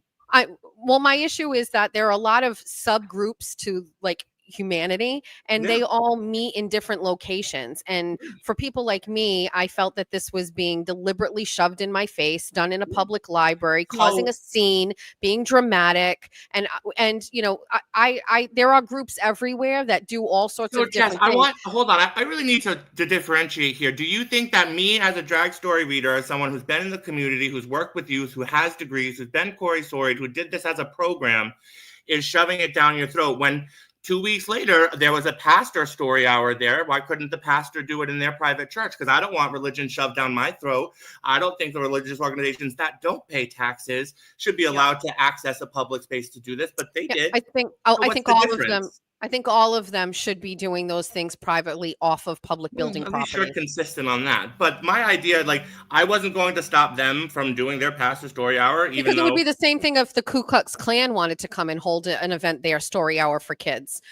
S1: my issue is that there are a lot of subgroups to like humanity, and they all meet in different locations. And for people like me, I felt that this was being deliberately shoved in my face, done in a public library, causing a scene, being dramatic. And I there are groups everywhere that do all sorts of
S5: Jess,
S1: different things.
S5: hold on. I really need to differentiate here. Do you think that me as a drag story reader, as someone who's been in the community, who's worked with youth, who has degrees, who's been Corey Storied, who did this as a program, is shoving it down your throat when 2 weeks later, there was a pastor story hour there? Why couldn't the pastor do it in their private church? Because I don't want religion shoved down my throat. I don't think the religious organizations that don't pay taxes should be allowed to access a public space to do this, but they did.
S1: I think I think all of them should be doing those things privately off of public building
S5: At least
S1: property.
S5: you're consistent on that. But my idea, like, I wasn't going to stop them from doing their pastor story hour, even
S1: Because
S5: though
S1: it would be the same thing if the Ku Klux Klan wanted to come and hold an event there, story hour for kids.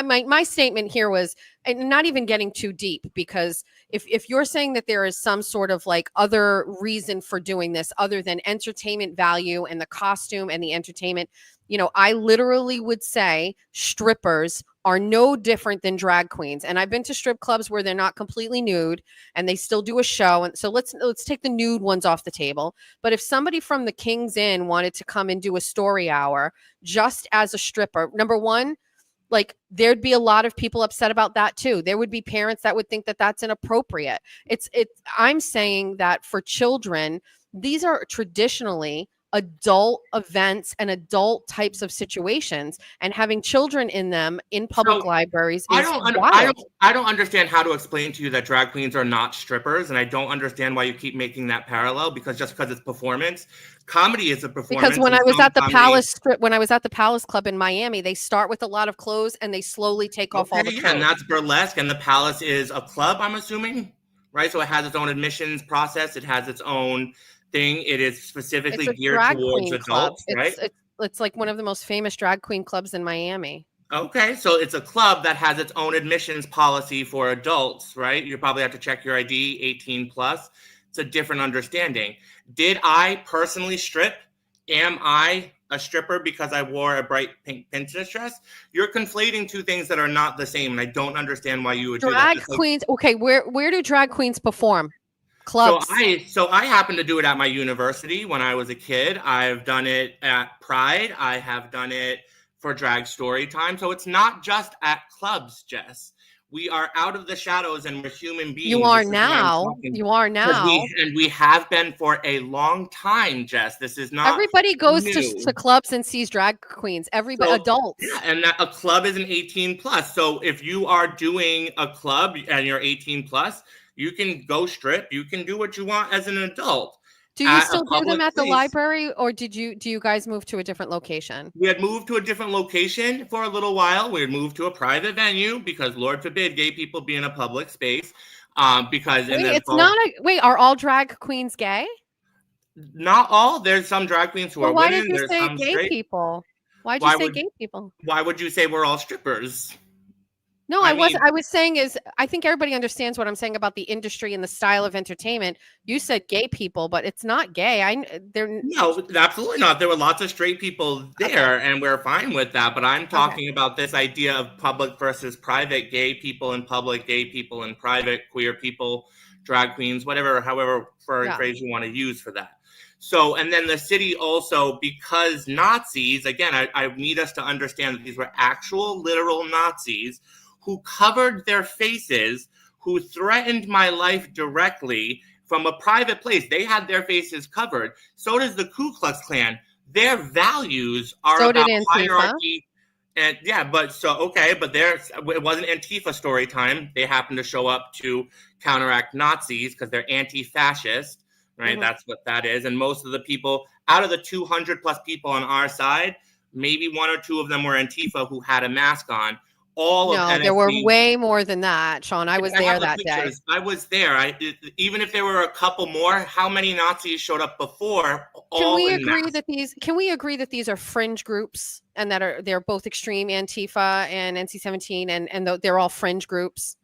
S1: My statement here was, and not even getting too deep, because if you're saying that there is some sort of like other reason for doing this other than entertainment value and the costume and the entertainment, I literally would say strippers are no different than drag queens. And I've been to strip clubs where they're not completely nude and they still do a show. And so let's take the nude ones off the table. But if somebody from the King's Inn wanted to come and do a story hour just as a stripper, number one, like there'd be a lot of people upset about that too. There would be parents that would think that that's inappropriate. I'm saying that for children, these are traditionally adult events and adult types of situations, and having children in them in public libraries is wild.
S5: I don't understand how to explain to you that drag queens are not strippers, and I don't understand why you keep making that parallel, because it's performance. Comedy is a performance.
S1: Because when I was at the Palace Club in Miami, they start with a lot of clothes and they slowly take off all the clothes.
S5: And that's burlesque, and the Palace is a club, I'm assuming, right? So it has its own admissions process. It has its own thing. It is specifically geared towards adults, right?
S1: It's like one of the most famous drag queen clubs in Miami.
S5: Okay, so it's a club that has its own admissions policy for adults, right? You probably have to check your ID, 18 plus. It's a different understanding. Did I personally strip? Am I a stripper because I wore a bright pink Pinterest dress? You're conflating two things that are not the same, and I don't understand why you would do that.
S1: Drag queens. Okay, where do drag queens perform?
S5: So
S1: Clubs.
S5: I happened to do it at my university when I was a kid. I've done it at Pride. I have done it for drag story time. So it's not just at clubs, Jess. We are out of the shadows and we're human beings.
S1: You are now. You are now.
S5: We have been for a long time, Jess. This is not
S1: Everybody goes
S5: new.
S1: to clubs and sees drag queens. Everybody, adults.
S5: Yeah, and a club is an 18 plus. So if you are doing a club and you're 18 plus, you can go strip. You can do what you want as an adult.
S1: Do you still do them at the library, or do you guys move to a different location?
S5: We had moved to a different location for a little while. We had moved to a private venue because, Lord forbid, gay people be in a public space. Because
S1: are all drag queens gay?
S5: Not all. There's some drag queens who are
S1: why
S5: women.
S1: Did you say gay people? Why'd you say gay people?
S5: Why would you say we're all strippers?
S1: No, I wasn't. I was saying I think everybody understands what I'm saying about the industry and the style of entertainment. You said gay people, but it's not gay.
S5: No, absolutely not. There were lots of straight people there, and we're fine with that. But I'm talking about this idea of public versus private, gay people in public, gay people in private, queer people, drag queens, however phrase you want to use for that. So, and then the city also, because Nazis, again, I need us to understand that these were actual literal Nazis who covered their faces, who threatened my life directly from a private place. They had their faces covered. So does the Ku Klux Klan. Their values are about hierarchy. And it wasn't Antifa story time. They happened to show up to counteract Nazis because they're anti-fascist, right? Mm-hmm. That's what that is. And most of the people, out of the 200 plus people on our side, maybe one or two of them were Antifa who had a mask on.
S1: There were way more than that, Sean. I was there that day.
S5: I was there. Even if there were a couple more, how many Nazis showed up before?
S1: Can we agree that these are fringe groups and that they're both extreme Antifa and NC-17 and they're all fringe groups?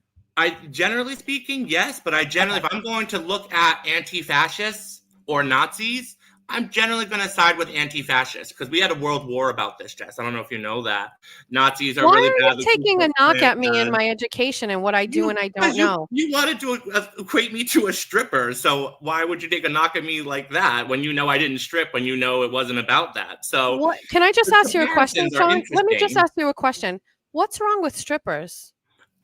S5: Generally speaking, yes, but if I'm going to look at anti-fascists or Nazis, I'm generally going to side with anti-fascists because we had a world war about this, Jess. I don't know if you know that. Nazis are really bad.
S1: Why are you taking a knock at me in my education and what I do and I don't know?
S5: You wanted to equate me to a stripper, so why would you take a knock at me like that when you know I didn't strip, when you know it wasn't about that? So
S1: can I just ask you a question, Sean? Let me just ask you a question. What's wrong with strippers?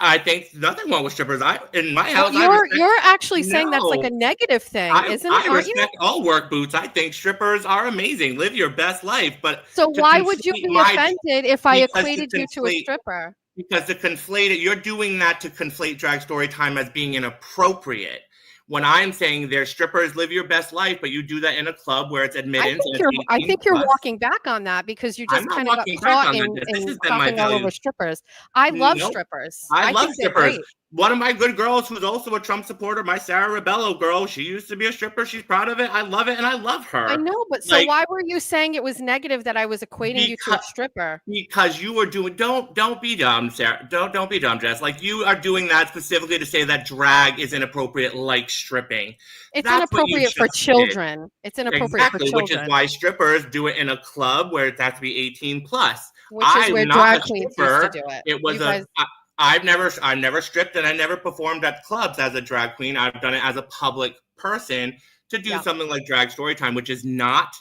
S5: I think nothing wrong with strippers. In my house,
S1: you're actually saying that's like a negative thing, isn't it?
S5: I respect all work boots. I think strippers are amazing. Live your best life. But
S1: so why would you be offended if I equated you to a stripper?
S5: Because you're doing that to conflate drag story time as being inappropriate. When I'm saying there's strippers, live your best life, but you do that in a club where it's admittance.
S1: I think you're walking back on that because you just kind of got caught in talking all over strippers. I love strippers.
S5: I love strippers. One of my good girls who's also a Trump supporter, my Sarah Rebello girl, she used to be a stripper. She's proud of it. I love it, and I love her.
S1: I know, but so why were you saying it was negative that I was equating you to a stripper?
S5: Because you were doing. Don't be dumb, Sarah. Don't be dumb, Jess. Like you are doing that specifically to say that drag is inappropriate, like stripping.
S1: It's inappropriate for children. It's inappropriate for children.
S5: Which is why strippers do it in a club where it has to be 18 plus.
S1: Which is where drag queens used to do it.
S5: It was I've never stripped and I never performed at clubs as a drag queen. I've done it as a public person to do something like drag story time, which is not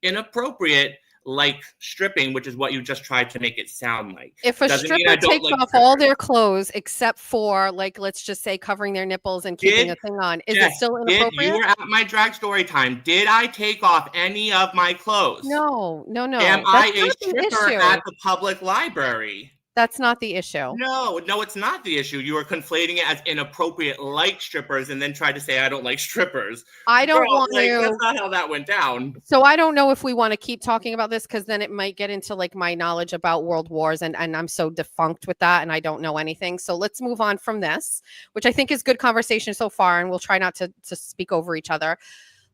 S5: inappropriate like stripping, which is what you just tried to make it sound like.
S1: If a stripper takes off all their clothes except for, like, let's just say covering their nipples and keeping a thing on, is it still inappropriate?
S5: You were at my drag story time. Did I take off any of my clothes?
S1: No.
S5: Am I a stripper at the public library?
S1: That's not the issue.
S5: No, it's not the issue. You are conflating it as inappropriate like strippers and then try to say I don't like strippers.
S1: I don't want to.
S5: That's not how that went down.
S1: So I don't know if we want to keep talking about this because then it might get into like my knowledge about world wars and I'm so defunct with that and I don't know anything. So let's move on from this, which I think is good conversation so far, and we'll try not to speak over each other.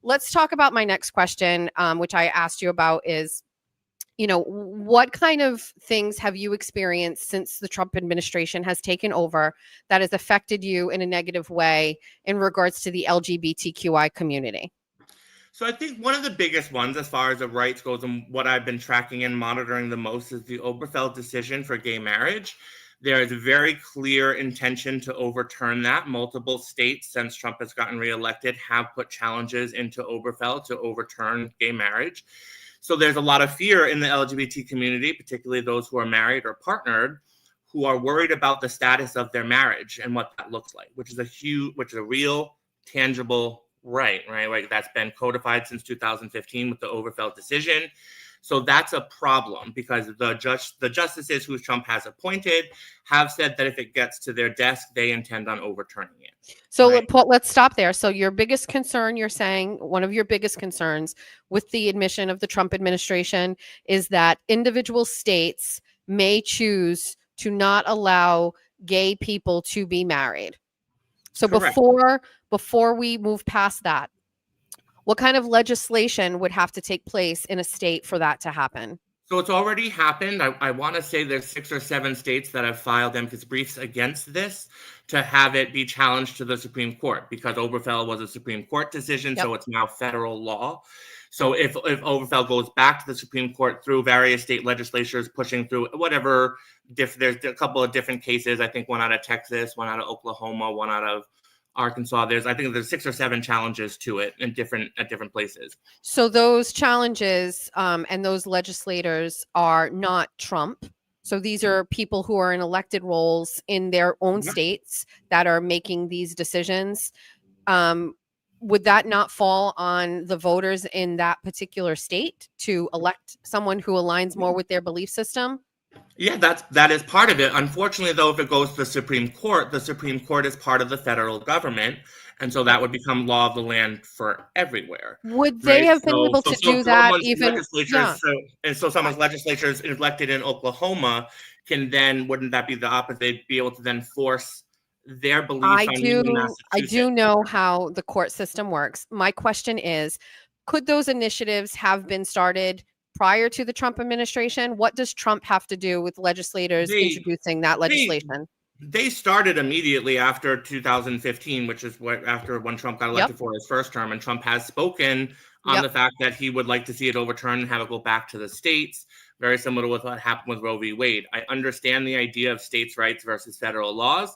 S1: Let's talk about my next question, which I asked you about is, what kind of things have you experienced since the Trump administration has taken over that has affected you in a negative way in regards to the LGBTQI community?
S5: So I think one of the biggest ones as far as the rights goes and what I've been tracking and monitoring the most is the Obergefell decision for gay marriage. There is a very clear intention to overturn that. Multiple states, since Trump has gotten reelected, have put challenges into Obergefell to overturn gay marriage. So there's a lot of fear in the LGBT community, particularly those who are married or partnered, who are worried about the status of their marriage and what that looks like, which is a real, tangible right? Like that's been codified since 2015 with the Obergefell decision. So that's a problem because the justices who Trump has appointed have said that if it gets to their desk, they intend on overturning it.
S1: So
S5: right?
S1: let's stop there. So your biggest concern, you're saying one of your biggest concerns with the admission of the Trump administration is that individual states may choose to not allow gay people to be married. So
S5: Correct.
S1: before we move past that, what kind of legislation would have to take place in a state for that to happen?
S5: So it's already happened. I want to say there's 6 or 7 states that have filed amicus briefs against this to have it be challenged to the Supreme Court because Obergefell was a Supreme Court decision, so it's now federal law. So if Obergefell goes back to the Supreme Court through various state legislatures pushing through whatever, there's a couple of different cases. I think one out of Texas, one out of Oklahoma, one out of Arkansas. I think there's 6 or 7 challenges to it at different places.
S1: So those challenges and those legislators are not Trump. So these are people who are in elected roles in their own states that are making these decisions. Would that not fall on the voters in that particular state to elect someone who aligns more with their belief system?
S5: Yeah, that is part of it. Unfortunately, though, if it goes to the Supreme Court is part of the federal government, and so that would become law of the land for everywhere.
S1: Would they have been able to do that even?
S5: Someone's legislature is elected in Oklahoma wouldn't that be the opposite? They'd be able to then force their beliefs on you in Massachusetts.
S1: I do know how the court system works. My question is, could those initiatives have been started prior to the Trump administration? What does Trump have to do with legislators introducing that legislation?
S5: They started immediately after 2015, which is after when Trump got elected for his first term. And Trump has spoken on the fact that he would like to see it overturned and have it go back to the states, very similar to what happened with Roe v. Wade. I understand the idea of states' rights versus federal laws,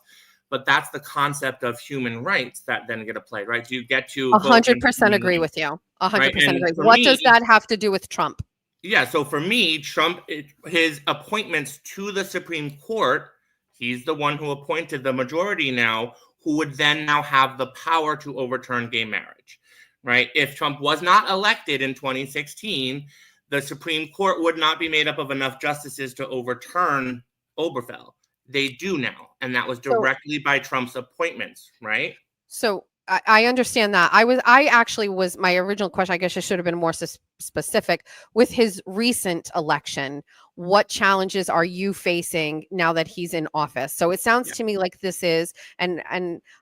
S5: but that's the concept of human rights that then get applied, right? Do you get to
S1: 100% agree with you. 100% agree. What does that have to do with Trump?
S5: Yeah, so for me, Trump, his appointments to the Supreme Court, he's the one who appointed the majority now, who would then now have the power to overturn gay marriage, right? If Trump was not elected in 2016, the Supreme Court would not be made up of enough justices to overturn Obergefell. They do now, and that was directly by Trump's appointments, right?
S1: So I understand that. My original question, I guess I should have been more specific. With his recent election, what challenges are you facing now that he's in office? So it sounds to me like this is, and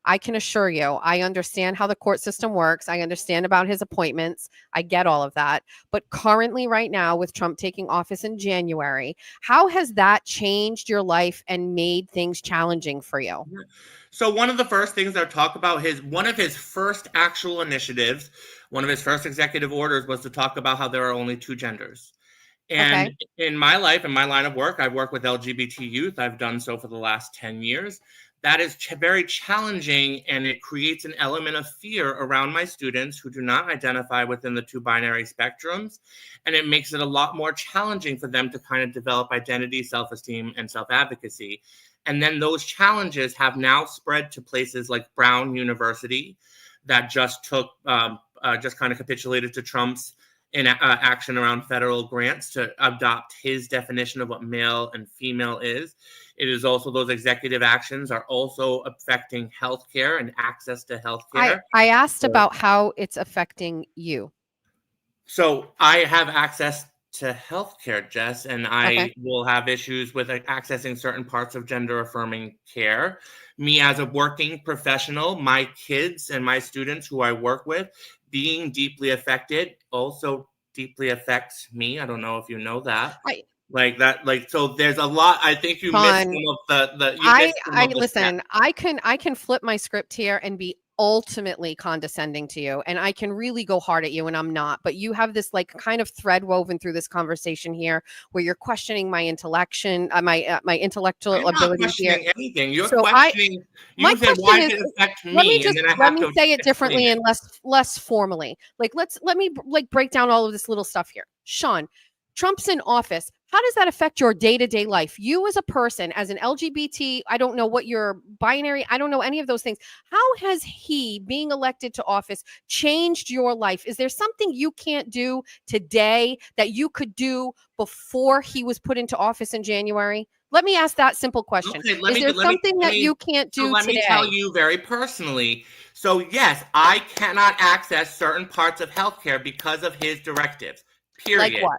S1: I can assure you, I understand how the court system works. I understand about his appointments. I get all of that. But currently, right now, with Trump taking office in January, how has that changed your life and made things challenging for you?
S5: So one of the first things I talk about, one of his first actual initiatives, one of his first executive orders was to talk about how there are only 2 genders. And in my life, in my line of work, I've worked with LGBT youth. I've done so for the last 10 years. That is very challenging, and it creates an element of fear around my students who do not identify within the 2 binary spectrums. And it makes it a lot more challenging for them to kind of develop identity, self-esteem, and self-advocacy. And then those challenges have now spread to places like Brown University that just kind of capitulated to Trump's action around federal grants to adopt his definition of what male and female is. It is also those executive actions are also affecting healthcare and access to healthcare.
S1: I asked about how it's affecting you.
S5: So I have access to healthcare, Jess, and I will have issues with accessing certain parts of gender-affirming care. Me as a working professional, my kids and my students who I work with being deeply affected, also deeply affect me. I don't know if you know that.
S1: I-
S5: Like that, like, so there's a lot. I think you missed
S1: Fun.
S5: some of you missed some
S1: I
S5: of the
S1: listen,
S5: steps.
S1: I can flip my script here and be ultimately condescending to you, and I can really go hard at you, and I'm not. But you have this like kind of thread woven through this conversation here where you're questioning my intellection, my intellectual
S5: I'm not
S1: ability here.
S5: questioning anything. You're
S1: So
S5: questioning.
S1: my
S5: You said,
S1: question
S5: why
S1: is,
S5: does it affect
S1: let me
S5: me? And then I
S1: let
S5: have
S1: me
S5: to
S1: say it
S5: explain
S1: differently
S5: it.
S1: and less formally. Like let me like break down all of this little stuff here. Sean, Trump's in office. How does that affect your day-to-day life? You as a person, as an LGBT, I don't know what your binary, I don't know any of those things. How has he being elected to office changed your life? Is there something you can't do today that you could do before he was put into office in January? Let me ask that simple question.
S5: Okay,
S1: Is there something that you can't do
S5: let me
S1: today?
S5: tell you very personally. So yes, I cannot access certain parts of healthcare because of his directives. Period.
S1: Like what?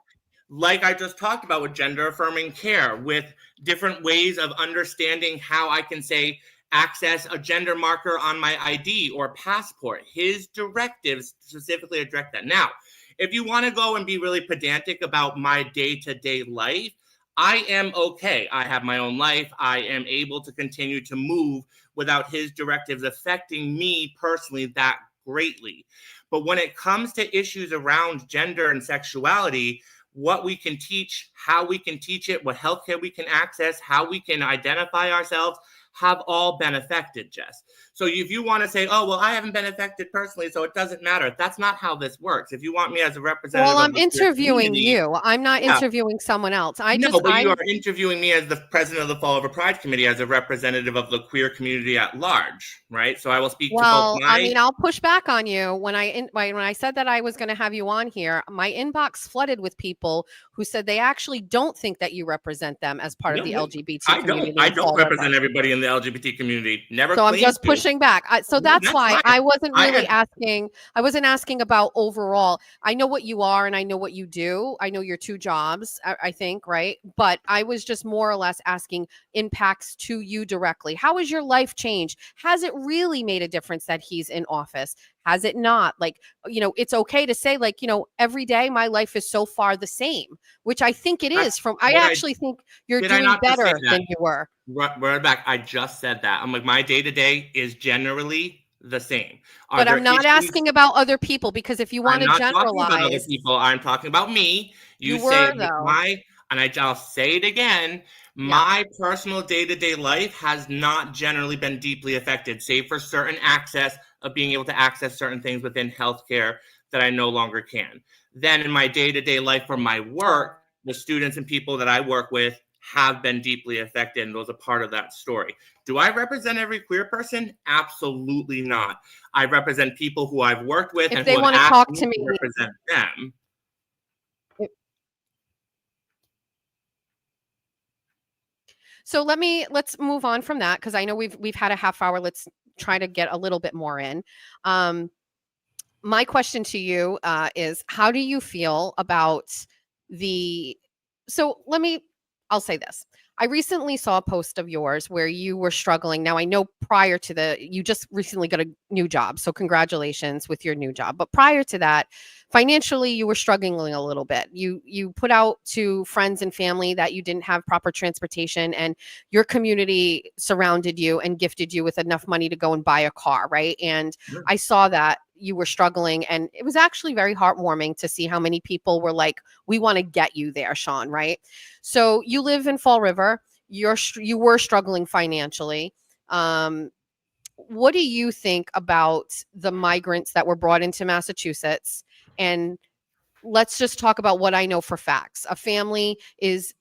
S5: Like I just talked about with gender affirming care, with different ways of understanding how I can say access a gender marker on my ID or passport. His directives specifically address that. Now, if you want to go and be really pedantic about my day-to-day life, I am okay. I have my own life. I am able to continue to move without his directives affecting me personally that greatly. But when it comes to issues around gender and sexuality, what we can teach, how we can teach it, what healthcare we can access, how we can identify ourselves, have all been affected, Jess. So if you want to say, oh, well, I haven't been affected personally, so it doesn't matter. That's not how this works. If you want me as a representative,
S1: Well, I'm
S5: of the queer
S1: interviewing
S5: community,
S1: you. I'm not
S5: yeah.
S1: interviewing someone else.
S5: No, but you are interviewing me as the president of the Fall Over Pride Committee, as a representative of the queer community at large, right? So I will speak to both
S1: I mean, I'll push back on you. When I said that I was going to have you on here, my inbox flooded with people who said they actually don't think that you represent them as part of the LGBT community.
S5: I don't represent everybody in the LGBT community. Never.
S1: So I'm just pushing back. So that's why
S5: fine.
S1: I wasn't really asking. I wasn't asking about overall. I know what you are and I know what you do. I know your two jobs, I think, right? But I was just more or less asking impacts to you directly. How has your life changed? Has it really made a difference that he's in office? Has it not? Like, it's okay to say, like, every day my life is so far the same, which I think it is. I actually think you're doing better than you were.
S5: Right back. I just said that. I'm like, my day-to-day is generally the same.
S1: But I'm not asking about other people, because if you want to generalize,
S5: talking about other people, I'm talking about me.
S1: You
S5: say
S1: were, though.
S5: I'll say it again. My personal day-to-day life has not generally been deeply affected, save for certain access of being able to access certain things within healthcare that I no longer can. Then in my day-to-day life for my work, the students and people that I work with have been deeply affected, and those are part of that story. Do I represent every queer person? Absolutely not. I represent people who I've worked with,
S1: and they want to talk to me,
S5: represent them.
S1: So let's move on from that, because I know we've had a half hour. Let's try to get a little bit more in. My question to you is, how do you feel about I'll say this. I recently saw a post of yours where you were struggling. Now, I know prior to you just recently got a new job, so congratulations with your new job. But prior to that, financially, you were struggling a little bit. You put out to friends and family that you didn't have proper transportation, and your community surrounded you and gifted you with enough money to go and buy a car, right? And I saw that you were struggling, and it was actually very heartwarming to see how many people were like, we want to get you there, Sean, right? So you live in Fall River. You were struggling financially. What do you think about the migrants that were brought into Massachusetts? And let's just talk about what I know for facts. A family is,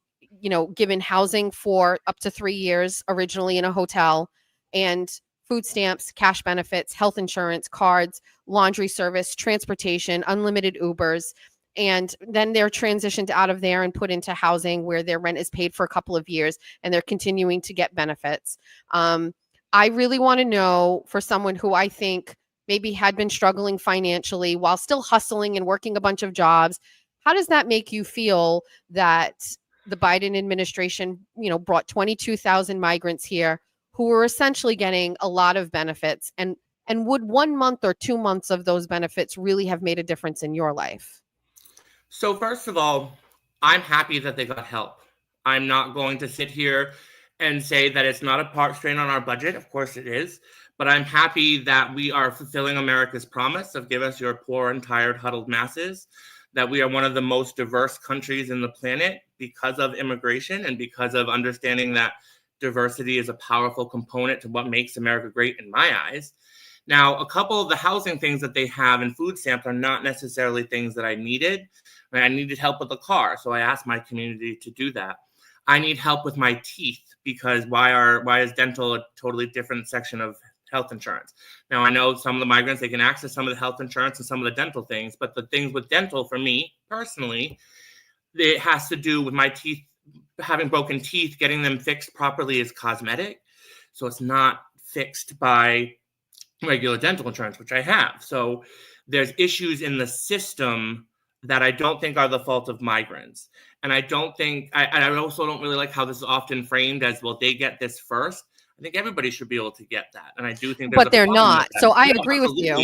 S1: given housing for up to 3 years, originally in a hotel, and food stamps, cash benefits, health insurance, cards, laundry service, transportation, unlimited Ubers. And then they're transitioned out of there and put into housing where their rent is paid for a couple of years, and they're continuing to get benefits. I really want to know, for someone who I think maybe had been struggling financially while still hustling and working a bunch of jobs, how does that make you feel that the Biden administration, brought 22,000 migrants here who were essentially getting a lot of benefits? And would 1 month or 2 months of those benefits really have made a difference in your life?
S5: So first of all, I'm happy that they got help. I'm not going to sit here and say that it's not a part strain on our budget. Of course it is. But I'm happy that we are fulfilling America's promise of give us your poor and tired huddled masses, that we are one of the most diverse countries in the planet because of immigration and because of understanding that diversity is a powerful component to what makes America great in my eyes. Now, a couple of the housing things that they have in food stamps are not necessarily things that I needed. I needed help with the car, so I asked my community to do that. I need help with my teeth because why is dental a totally different section of health insurance? Now, I know some of the migrants, they can access some of the health insurance and some of the dental things, but the things with dental for me personally, it has to do with my teeth, having broken teeth, getting them fixed properly is cosmetic. So it's not fixed by regular dental insurance, which I have. So there's issues in the system that I don't think are the fault of migrants. And I don't think, I also don't really like how this is often framed as, well, they get this first. I think everybody should be able to get that. And I do think there's
S1: But they're not. So I agree with you.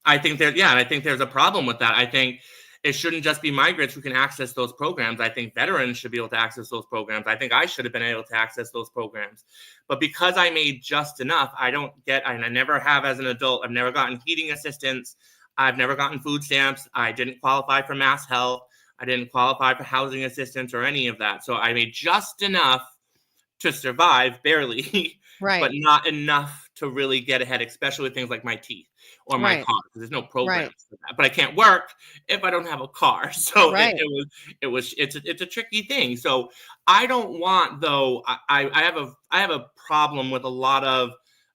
S5: I think I think there's a problem with that. I think it shouldn't just be migrants who can access those programs. I think veterans should be able to access those programs. I think I should have been able to access those programs. But because I made just enough, I don't get, and I never have as an adult, I've never gotten heating assistance. I've never gotten food stamps. I didn't qualify for mass health. I didn't qualify for housing assistance or any of that. So I made just enough to survive, barely,
S1: Right.
S5: but not enough to really get ahead, especially with things like my teeth or my
S1: Right.
S5: car, because there's no programs
S1: Right.
S5: for that. But I can't work if I don't have a car. So
S1: Right.
S5: it's a tricky thing. So I don't want, though, I have a problem with a lot of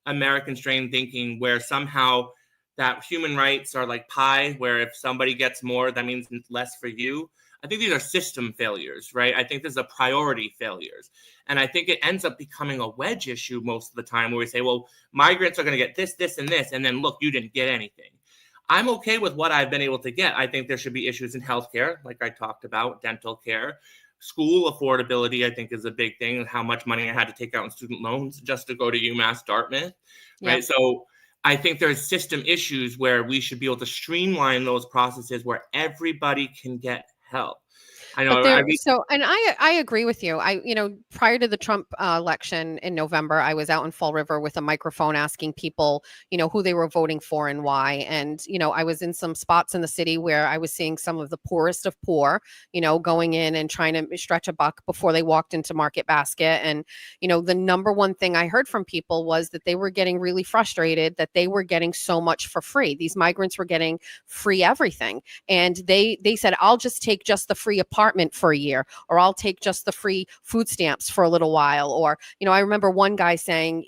S5: American strain thinking where somehow that human rights are like pie, where if somebody gets more, that means less for you. I think these are system failures, right? I think this is a priority failures. And I think it ends up becoming a wedge issue most of the time where we say, well, migrants are going to get this, this, and this. And then look, you didn't get anything. I'm okay with what I've been able to get. I think there should be issues in healthcare, like I talked about, dental care. School affordability, I think, is a big thing. How much money I had to take out in student loans just to go to UMass Dartmouth, right?
S1: Yep.
S5: So I think there's system issues where we should be able to streamline those processes where everybody can get help. I know.
S1: And I agree with you. Prior to the Trump election in November, I was out in Fall River with a microphone asking people, who they were voting for and why. And, I was in some spots in the city where I was seeing some of the poorest of poor, going in and trying to stretch a buck before they walked into Market Basket. And, the number one thing I heard from people was that they were getting really frustrated that they were getting so much for free. These migrants were getting free everything. And they said, I'll just take just the free apartment for a year, or I'll take just the free food stamps for a little while. Or, I remember one guy saying,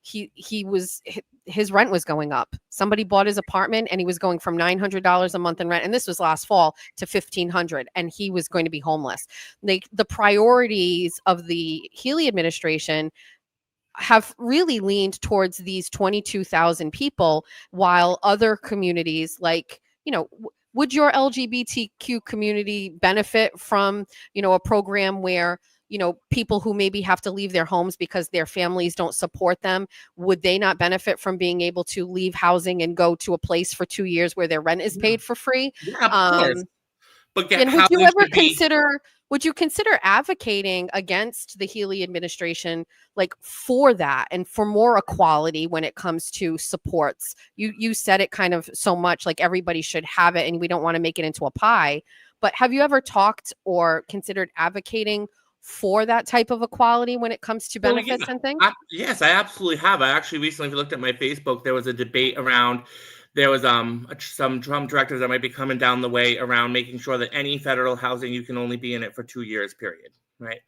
S1: his rent was going up. Somebody bought his apartment and he was going from $900 a month in rent. And this was last fall to $1,500, and he was going to be homeless. The priorities of the Healey administration have really leaned towards these 22,000 people, while other communities like, would your LGBTQ community benefit from, a program where, people who maybe have to leave their homes because their families don't support them, would they not benefit from being able to leave housing and go to a place for 2 years where their rent is paid for free?
S5: Yeah, of course. But
S1: and would you consider advocating against the Healey administration, like for that and for more equality when it comes to supports? You said it kind of so much like everybody should have it and we don't want to make it into a pie. But have you ever talked or considered advocating for that type of equality when it comes to benefits and things?
S5: Yes, I absolutely have. I actually recently, if you looked at my Facebook, there was a debate around. There was some Trump directives that might be coming down the way around making sure that any federal housing, you can only be in it for 2 years, period, right?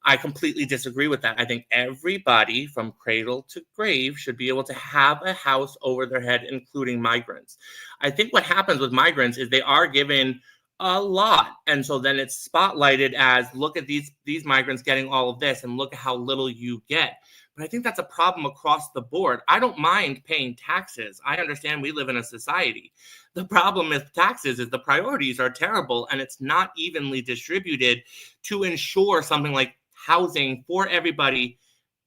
S5: I completely disagree with that. I think everybody from cradle to grave should be able to have a house over their head, including migrants. I think what happens with migrants is they are given a lot. And so then it's spotlighted as, look at these migrants getting all of this and look at how little you get. But I think that's a problem across the board. I don't mind paying taxes. I understand we live in a society. The problem with taxes is the priorities are terrible and it's not evenly distributed to ensure something like housing for everybody,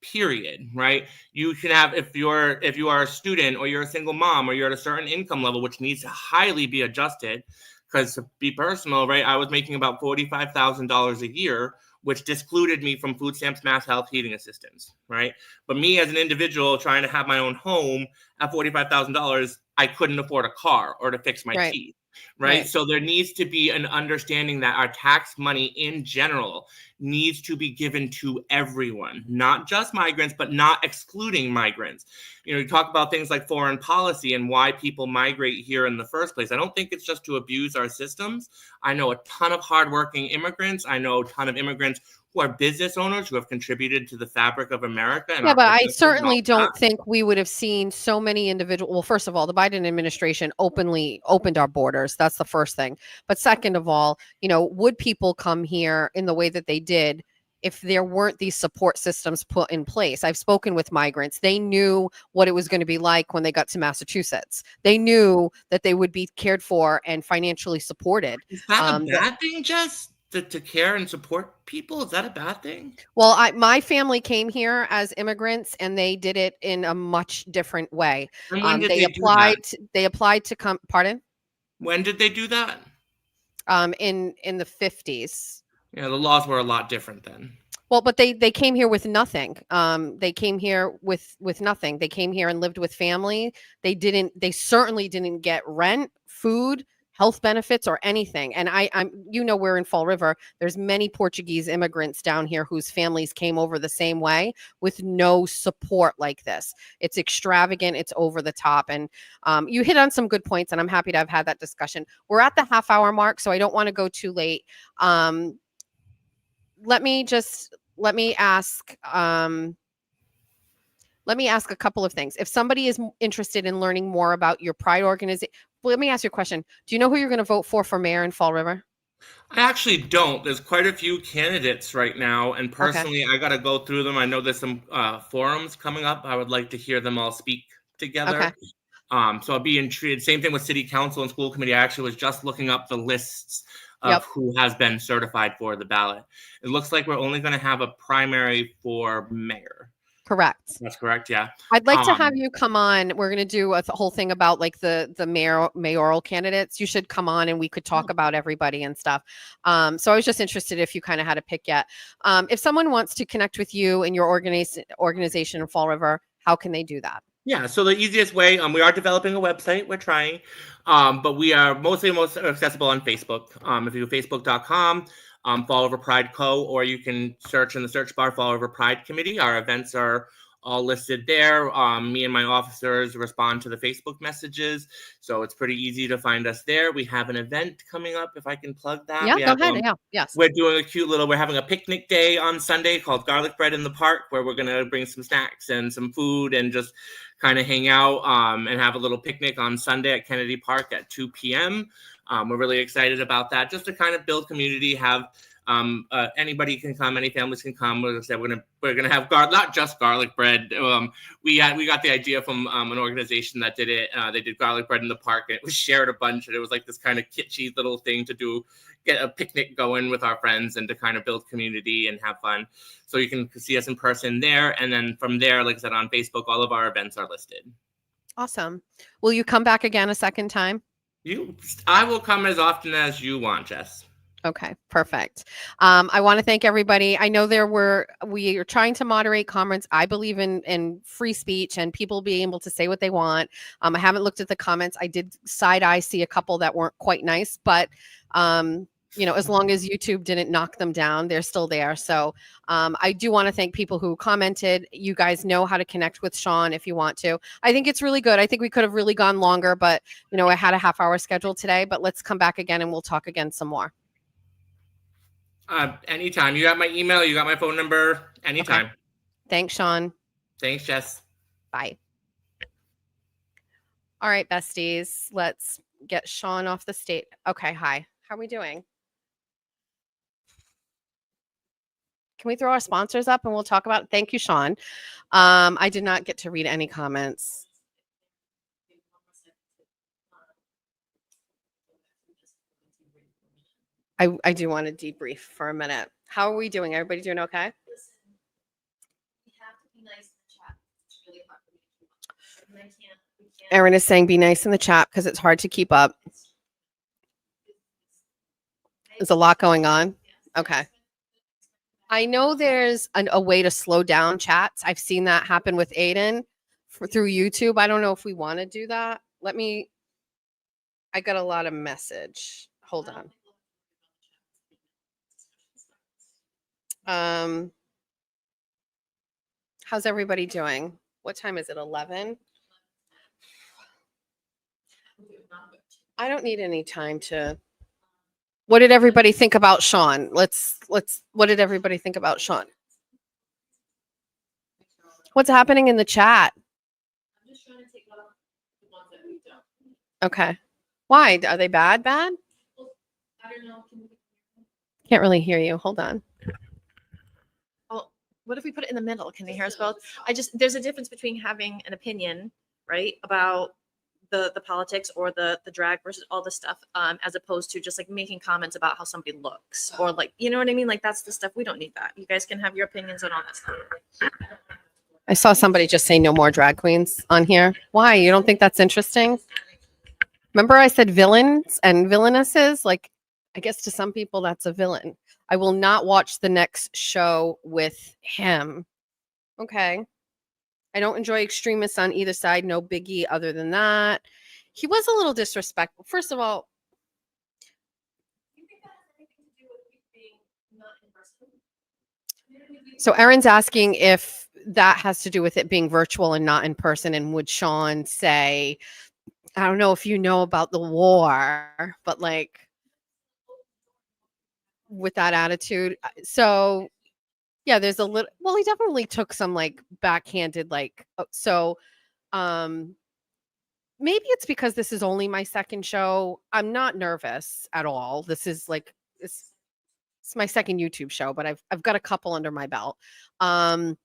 S5: period, right? You can have, if you are a student or you're a single mom or you're at a certain income level, which needs to highly be adjusted, because to be personal, right, I was making about $45,000 a year, which discluded me from food stamps, mass health, heating assistance, right? But me as an individual trying to have my own home at $45,000, I couldn't afford a car or to fix my
S1: Right.
S5: teeth, right? So there needs to be an understanding that our tax money in general needs to be given to everyone, not just migrants, but not excluding migrants. You know, you talk about things like foreign policy and why people migrate here in the first place. I don't think it's just to abuse our systems. I know a ton of hardworking immigrants. I know a ton of immigrants who are business owners who have contributed to the fabric of America. And
S1: Yeah,
S5: our
S1: but I
S5: businesses and all
S1: certainly
S5: that.
S1: don't think we would have seen so many individual. Well, first of all, the Biden administration openly opened our borders. That's the first thing. But second of all, you know, would people come here in the way that they did if there weren't these support systems put in place? I've spoken with migrants. They knew what it was going to be like when they got to Massachusetts. They knew that they would be cared for and financially supported.
S5: Is that a bad thing, Jess? To care and support people? Is that a bad thing?
S1: Well, my family came here as immigrants, and they did it in a much different way.
S5: And when did
S1: They
S5: they do that?
S1: They applied to come. Pardon?
S5: When did they do that?
S1: In the 50s.
S5: Yeah, the laws were a lot different then.
S1: Well, but they came here with nothing. They came here with nothing. They came here and lived with family. They certainly didn't get rent, food, health benefits, or anything. And I'm, you know, we're in Fall River. There's many Portuguese immigrants down here whose families came over the same way with no support like this. It's extravagant. It's over the top. And you hit on some good points, and I'm happy to have had that discussion. We're at the half-hour mark, so I don't want to go too late. Let me ask a couple of things. If somebody is interested in learning more about your Pride organization, well, let me ask you a question. Do you know who you're going to vote for mayor in Fall River?
S5: I actually don't. There's quite a few candidates right now, and personally, I got to go through them. I know there's some forums coming up. I would like to hear them all speak together.
S1: Okay.
S5: So I'll be intrigued. Same thing with city council and school committee. I actually was just looking up the lists of who has been certified for the ballot. It looks like we're only going to have a primary for mayor.
S1: Correct.
S5: That's correct. Yeah.
S1: I'd like to have you come on. We're going to do a whole thing about like the mayoral candidates. You should come on and we could talk about everybody and stuff. So I was just interested if you kind of had a pick yet. If someone wants to connect with you and your organization in Fall River, how can they do that?
S5: Yeah, so the easiest way, we are developing a website. We're trying, but we are most accessible on Facebook. If you go facebook.com, Fall River Pride Co., or you can search in the search bar Fall River Pride Committee. Our events are all listed there. Me and my officers respond to the Facebook messages, so it's pretty easy to find us there. We have an event coming up, if I can plug that.
S1: Yeah, go ahead. Yes.
S5: We're doing we're having a picnic day on Sunday called Garlic Bread in the Park, where we're going to bring some snacks and some food and just kind of hang out and have a little picnic on Sunday at Kennedy Park at 2 p.m. We're really excited about that, just to kind of build community, have anybody can come, any families can come. We're gonna have not just garlic bread. We got the idea from an organization that did it. They did garlic bread in the park, and it was shared a bunch, and it was like this kind of kitschy little thing to get a picnic going with our friends and to kind of build community and have fun. So you can see us in person there, and then from there, like I said, on Facebook, all of our events are listed.
S1: Awesome. Will you come back again a second time?
S5: I will come as often as you want, Jess.
S1: Okay, perfect. I want to thank everybody. I know we are trying to moderate comments. I believe in free speech and people being able to say what they want. I haven't looked at the comments. I did side-eye see a couple that weren't quite nice, but you know, as long as YouTube didn't knock them down, they're still there. So I do want to thank people who commented. You guys know how to connect with Sean if you want to. I think it's really good. I think we could have really gone longer, but you know, I had a half-hour schedule today, but let's come back again and we'll talk again some more.
S5: Anytime. You got my email, you got my phone number, anytime.
S1: Okay. Thanks, Sean.
S5: Thanks, Jess.
S1: Bye. All right, besties, let's get Sean off the stage. Okay, hi. How are we doing? Can we throw our sponsors up and we'll talk about it? Thank you, Sean. I did not get to read any comments. I do want to debrief for a minute. How are we doing? Everybody doing okay?
S3: Listen, we have to be nice in the chat. It's really hard for me to keep up. We can't.
S1: Erin is saying be nice in the chat because it's hard to keep up. There's a lot going on. Okay. I know there's a way to slow down chats. I've seen that happen with Aiden through YouTube. I don't know if we want to do that. I got a lot of message. Hold on. How's everybody doing? What time is it? 11? I don't need any time to. What did everybody think about Sean? What did everybody think about Sean? What's happening in the chat?
S3: I'm just trying to take off the ones that we don't.
S1: Okay. Why? Are they bad? Bad?
S3: I don't know.
S1: Can't really hear you. Hold on.
S2: Well, what if we put it in the middle? Can they hear us both? There's a difference between having an opinion, right, about the politics or the drag versus all this stuff, as opposed to just like making comments about how somebody looks or like, you know what I mean? Like that's the stuff we don't need that. You guys can have your opinions on all that stuff.
S1: I saw somebody just say no more drag queens on here. Why? You don't think that's interesting? Remember I said villains and villainesses? Like, I guess to some people that's a villain. I will not watch the next show with him. Okay. I don't enjoy extremists on either side. No biggie other than that. He was a little disrespectful. First of all,
S3: Do you think that has anything to do with you being not in person?
S1: so Erin's asking if that has to do with it being virtual and not in person. And would Sean say, I don't know if you know about the war, but like with that attitude. So yeah, there's a little, well, he definitely took some like backhanded, like, maybe it's because this is only my second show. I'm not nervous at all. This is like, it's my second YouTube show, but I've got a couple under my belt. Am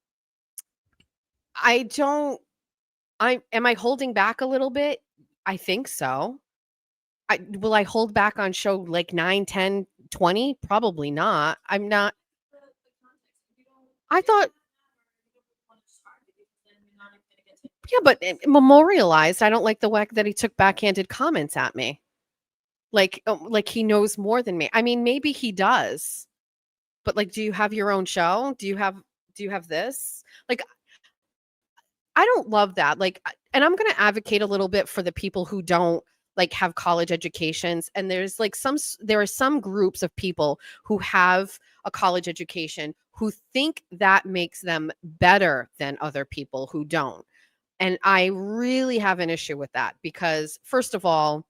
S1: I holding back a little bit? I think so. Will I hold back on show like 9, 10, 20? Probably not. I'm not. I thought, yeah, but memorialized. I don't like the way that he took backhanded comments at me. Like he knows more than me. I mean, maybe he does, but like, do you have your own show? Do you have this? Like, I don't love that. Like, and I'm going to advocate a little bit for the people who don't like have college educations. And there are some groups of people who have a college education who think that makes them better than other people who don't. And I really have an issue with that because first of all,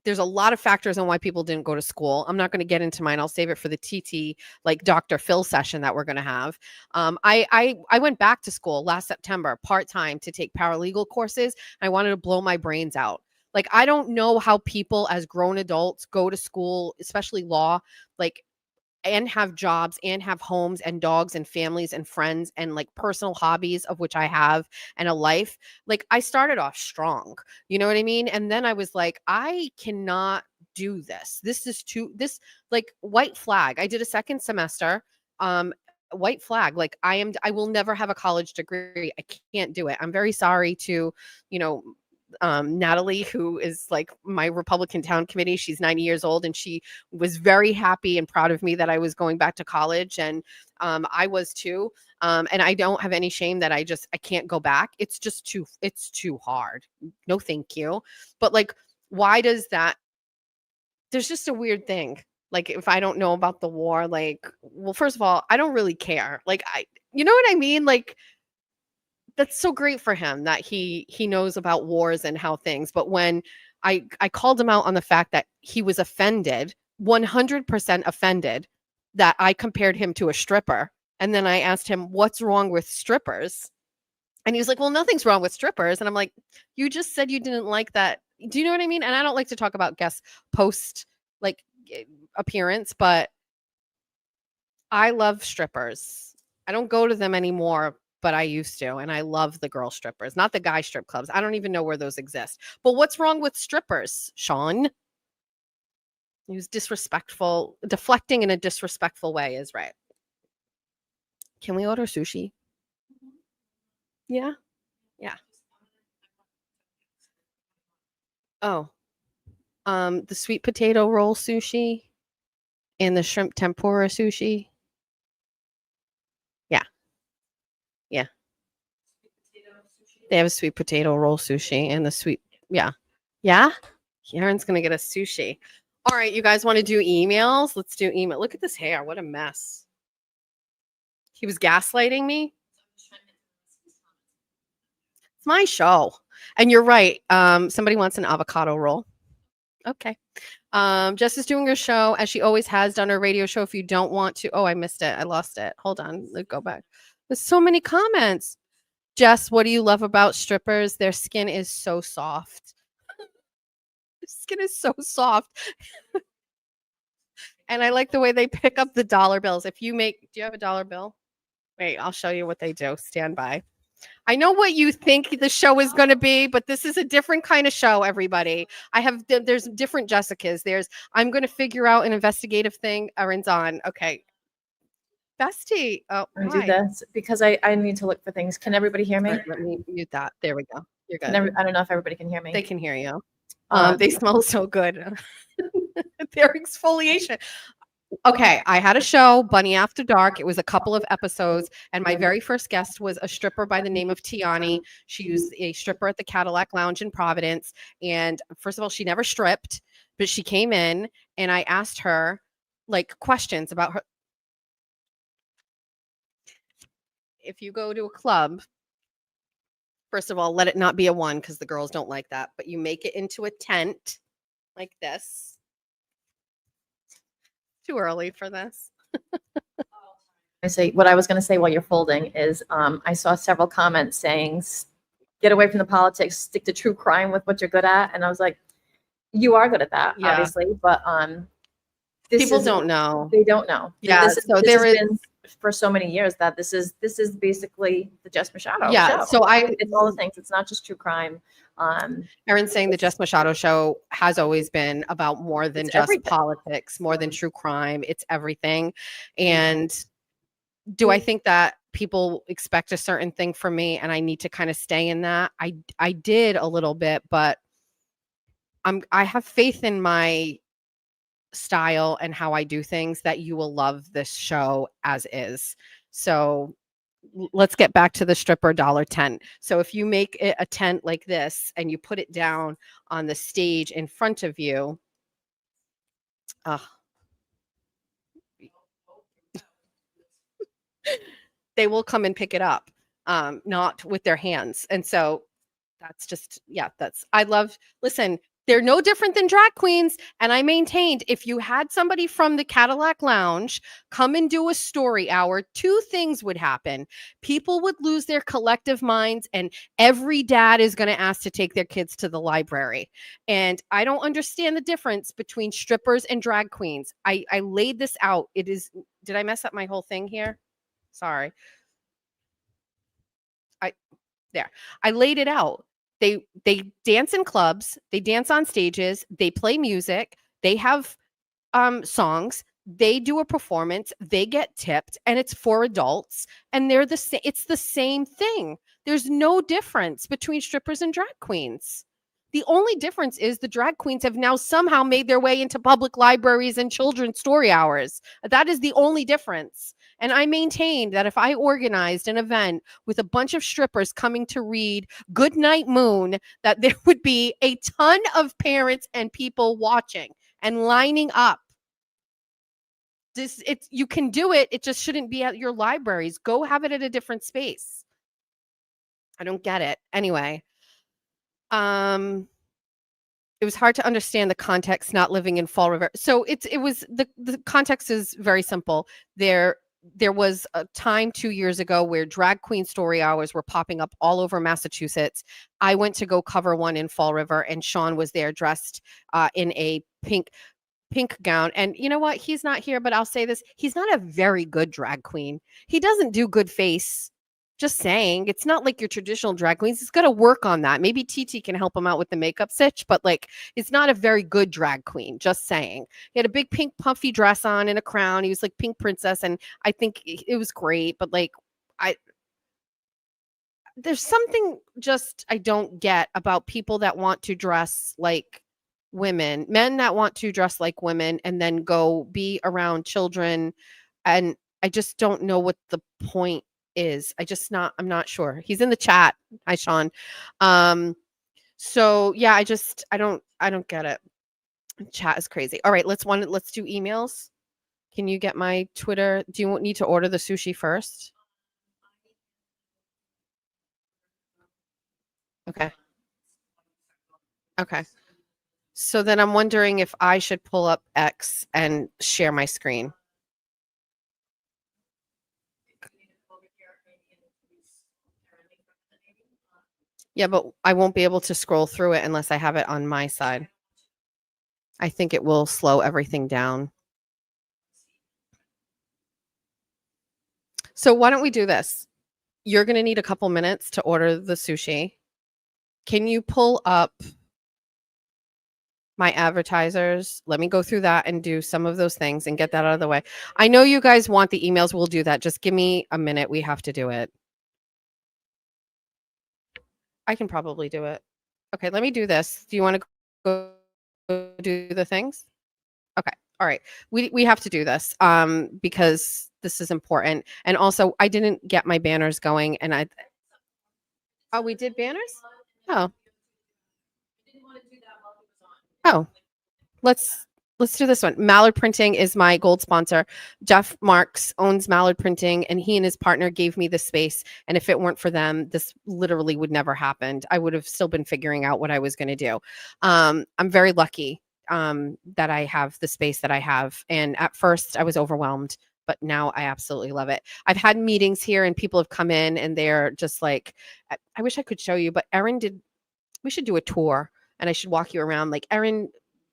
S1: there's a lot of factors on why people didn't go to school. I'm not going to get into mine. I'll save it for the TT, like Dr. Phil session that we're going to have. I went back to school last September, part-time, to take paralegal courses. I wanted to blow my brains out. Like, I don't know how people as grown adults go to school, especially law, like, and have jobs and have homes and dogs and families and friends and like personal hobbies, of which I have, and a life. Like, I started off strong, you know what I mean? And then I was like, I cannot do this. This like white flag. I did a second semester, white flag. Like, I will never have a college degree. I can't do it. I'm very sorry to, Natalie, who is like my Republican town committee. She's 90 years old and she was very happy and proud of me that I was going back to college. And I was too. And I don't have any shame that I can't go back. It's too hard. No, thank you. But like, why does that? There's just a weird thing. Like, if I don't know about the war, like, well, first of all, I don't really care. Like, you know what I mean? Like, that's so great for him that he knows about wars and how things. But when I called him out on the fact that he was offended, 100% offended, that I compared him to a stripper. And then I asked him, what's wrong with strippers? And he was like, well, nothing's wrong with strippers. And I'm like, you just said you didn't like that. Do you know what I mean? And I don't like to talk about guest post like appearance, but I love strippers. I don't go to them anymore, but I used to. And I love the girl strippers, not the guy strip clubs. I don't even know where those exist. But what's wrong with strippers, Sean? He was disrespectful. Deflecting in a disrespectful way is right. Can we order sushi? Yeah. Yeah. Oh. The sweet potato roll sushi and the shrimp tempura sushi. Yeah. Yeah. They have a sweet potato roll sushi and the sweet, yeah. Yeah? Karen's going to get a sushi. All right, you guys want to do emails? Let's do email. Look at this hair. What a mess. He was gaslighting me. It's my show. And you're right. Somebody wants an avocado roll. Okay. Jess is doing her show as she always has done her radio show. If you don't want to, oh, I missed it. I lost it. Hold on. Let's go back. There's so many comments. Jess, what do you love about strippers? Their skin is so soft. Their skin is so soft. And I like the way they pick up the dollar bills. If you make, do you have a dollar bill? Wait, I'll show you what they do. Stand by. I know what you think the show is going to be, but this is a different kind of show, everybody. There's different Jessicas. I'm going to figure out an investigative thing. Erin's on. Okay. Bestie. Oh,
S2: I do this because I need to look for things. Can everybody hear me?
S1: Right, let me mute that. There we go. You're good.
S2: I don't know if everybody can hear me.
S1: They can hear you. They smell so good. Their exfoliation. Okay, I had a show, Bunny After Dark. It was a couple of episodes, and my very first guest was a stripper by the name of Tiani. She was a stripper at the Cadillac Lounge in Providence. And first of all, she never stripped, but she came in, and I asked her like questions about her. If you go to a club, first of all, let it not be a one because the girls don't like that, but you make it into a tent like this. Too early for this.
S2: What I was going to say while you're folding is I saw several comments saying, get away from the politics, stick to true crime with what you're good at. And I was like, you are good at that,
S1: Yeah.
S2: obviously, but
S1: people don't know.
S2: They don't know.
S1: Yeah,
S2: this
S1: so
S2: this
S1: there
S2: has
S1: is
S2: been for so many years that this is basically the Jess Machado
S1: Yeah,
S2: show.
S1: so
S2: it's all the things. It's not just true crime.
S1: Erin's saying the Jess Machado show has always been about more than
S2: It's
S1: just
S2: everything.
S1: politics, more than true crime. It's everything. And do I think that people expect a certain thing from me and I need to kind of stay in that? I did a little bit, but I have faith in my style and how I do things that you will love this show as is. So let's get back to the stripper dollar tent. So if you make it a tent like this and you put it down on the stage in front of you, they will come and pick it up, not with their hands. And so that's just, listen, they're no different than drag queens. And I maintained if you had somebody from the Cadillac Lounge come and do a story hour, two things would happen. People would lose their collective minds, and every dad is going to ask to take their kids to the library. And I don't understand the difference between strippers and drag queens. I laid this out. Did I mess up my whole thing here? Sorry. I laid it out. They dance in clubs, they dance on stages, they play music, they have songs, they do a performance, they get tipped, and it's for adults, and it's the same thing. There's no difference between strippers and drag queens. The only difference is the drag queens have now somehow made their way into public libraries and children's story hours. That is the only difference. And I maintained that if I organized an event with a bunch of strippers coming to read Goodnight Moon, that there would be a ton of parents and people watching and lining up. You can do it. It just shouldn't be at your libraries. Go have it at a different space. I don't get it. Anyway. It was hard to understand the context not living in Fall River. So the context is very simple. There was a time 2 years ago where drag queen story hours were popping up all over Massachusetts. I went to go cover one in Fall River, and Sean was there dressed in a pink gown. And you know what? He's not here, but I'll say this. He's not a very good drag queen. He doesn't do good face. Just saying, it's not like your traditional drag queens. He's got to work on that. Maybe TT can help him out with the makeup stitch, but like, it's not a very good drag queen. Just saying. He had a big pink puffy dress on and a crown. He was like pink princess, and I think it was great. But like, there's something just I don't get about people that want to dress like women, men that want to dress like women and then go be around children. And I just don't know what the point is. I'm not sure. He's in the chat. Hi, Sean. So yeah, I don't get it. Chat is crazy. All right, let's do emails. Can you get my Twitter? Do you need to order the sushi first? Okay. Okay. So then I'm wondering if I should pull up X and share my screen. Yeah, but I won't be able to scroll through it unless I have it on my side. I think it will slow everything down. So why don't we do this? You're going to need a couple minutes to order the sushi. Can you pull up my advertisers? Let me go through that and do some of those things and get that out of the way. I know you guys want the emails. We'll do that. Just give me a minute. We have to do it. I can probably do it. Okay, let me do this. Do you want to go do the things? Okay. All right. We have to do this because this is important. And also I didn't get my banners going and Oh, we did banners? Oh. Oh. Let's do this one. Mallard Printing is my gold sponsor. Jeff Marks owns Mallard Printing, and he and his partner gave me the space. And if it weren't for them, this literally would never happened. I would have still been figuring out what I was going to do. I'm very lucky that I have the space that I have. And at first I was overwhelmed, but now I absolutely love it. I've had meetings here and people have come in and they're just like, I wish I could show you, but we should do a tour and I should walk you around. Like Erin,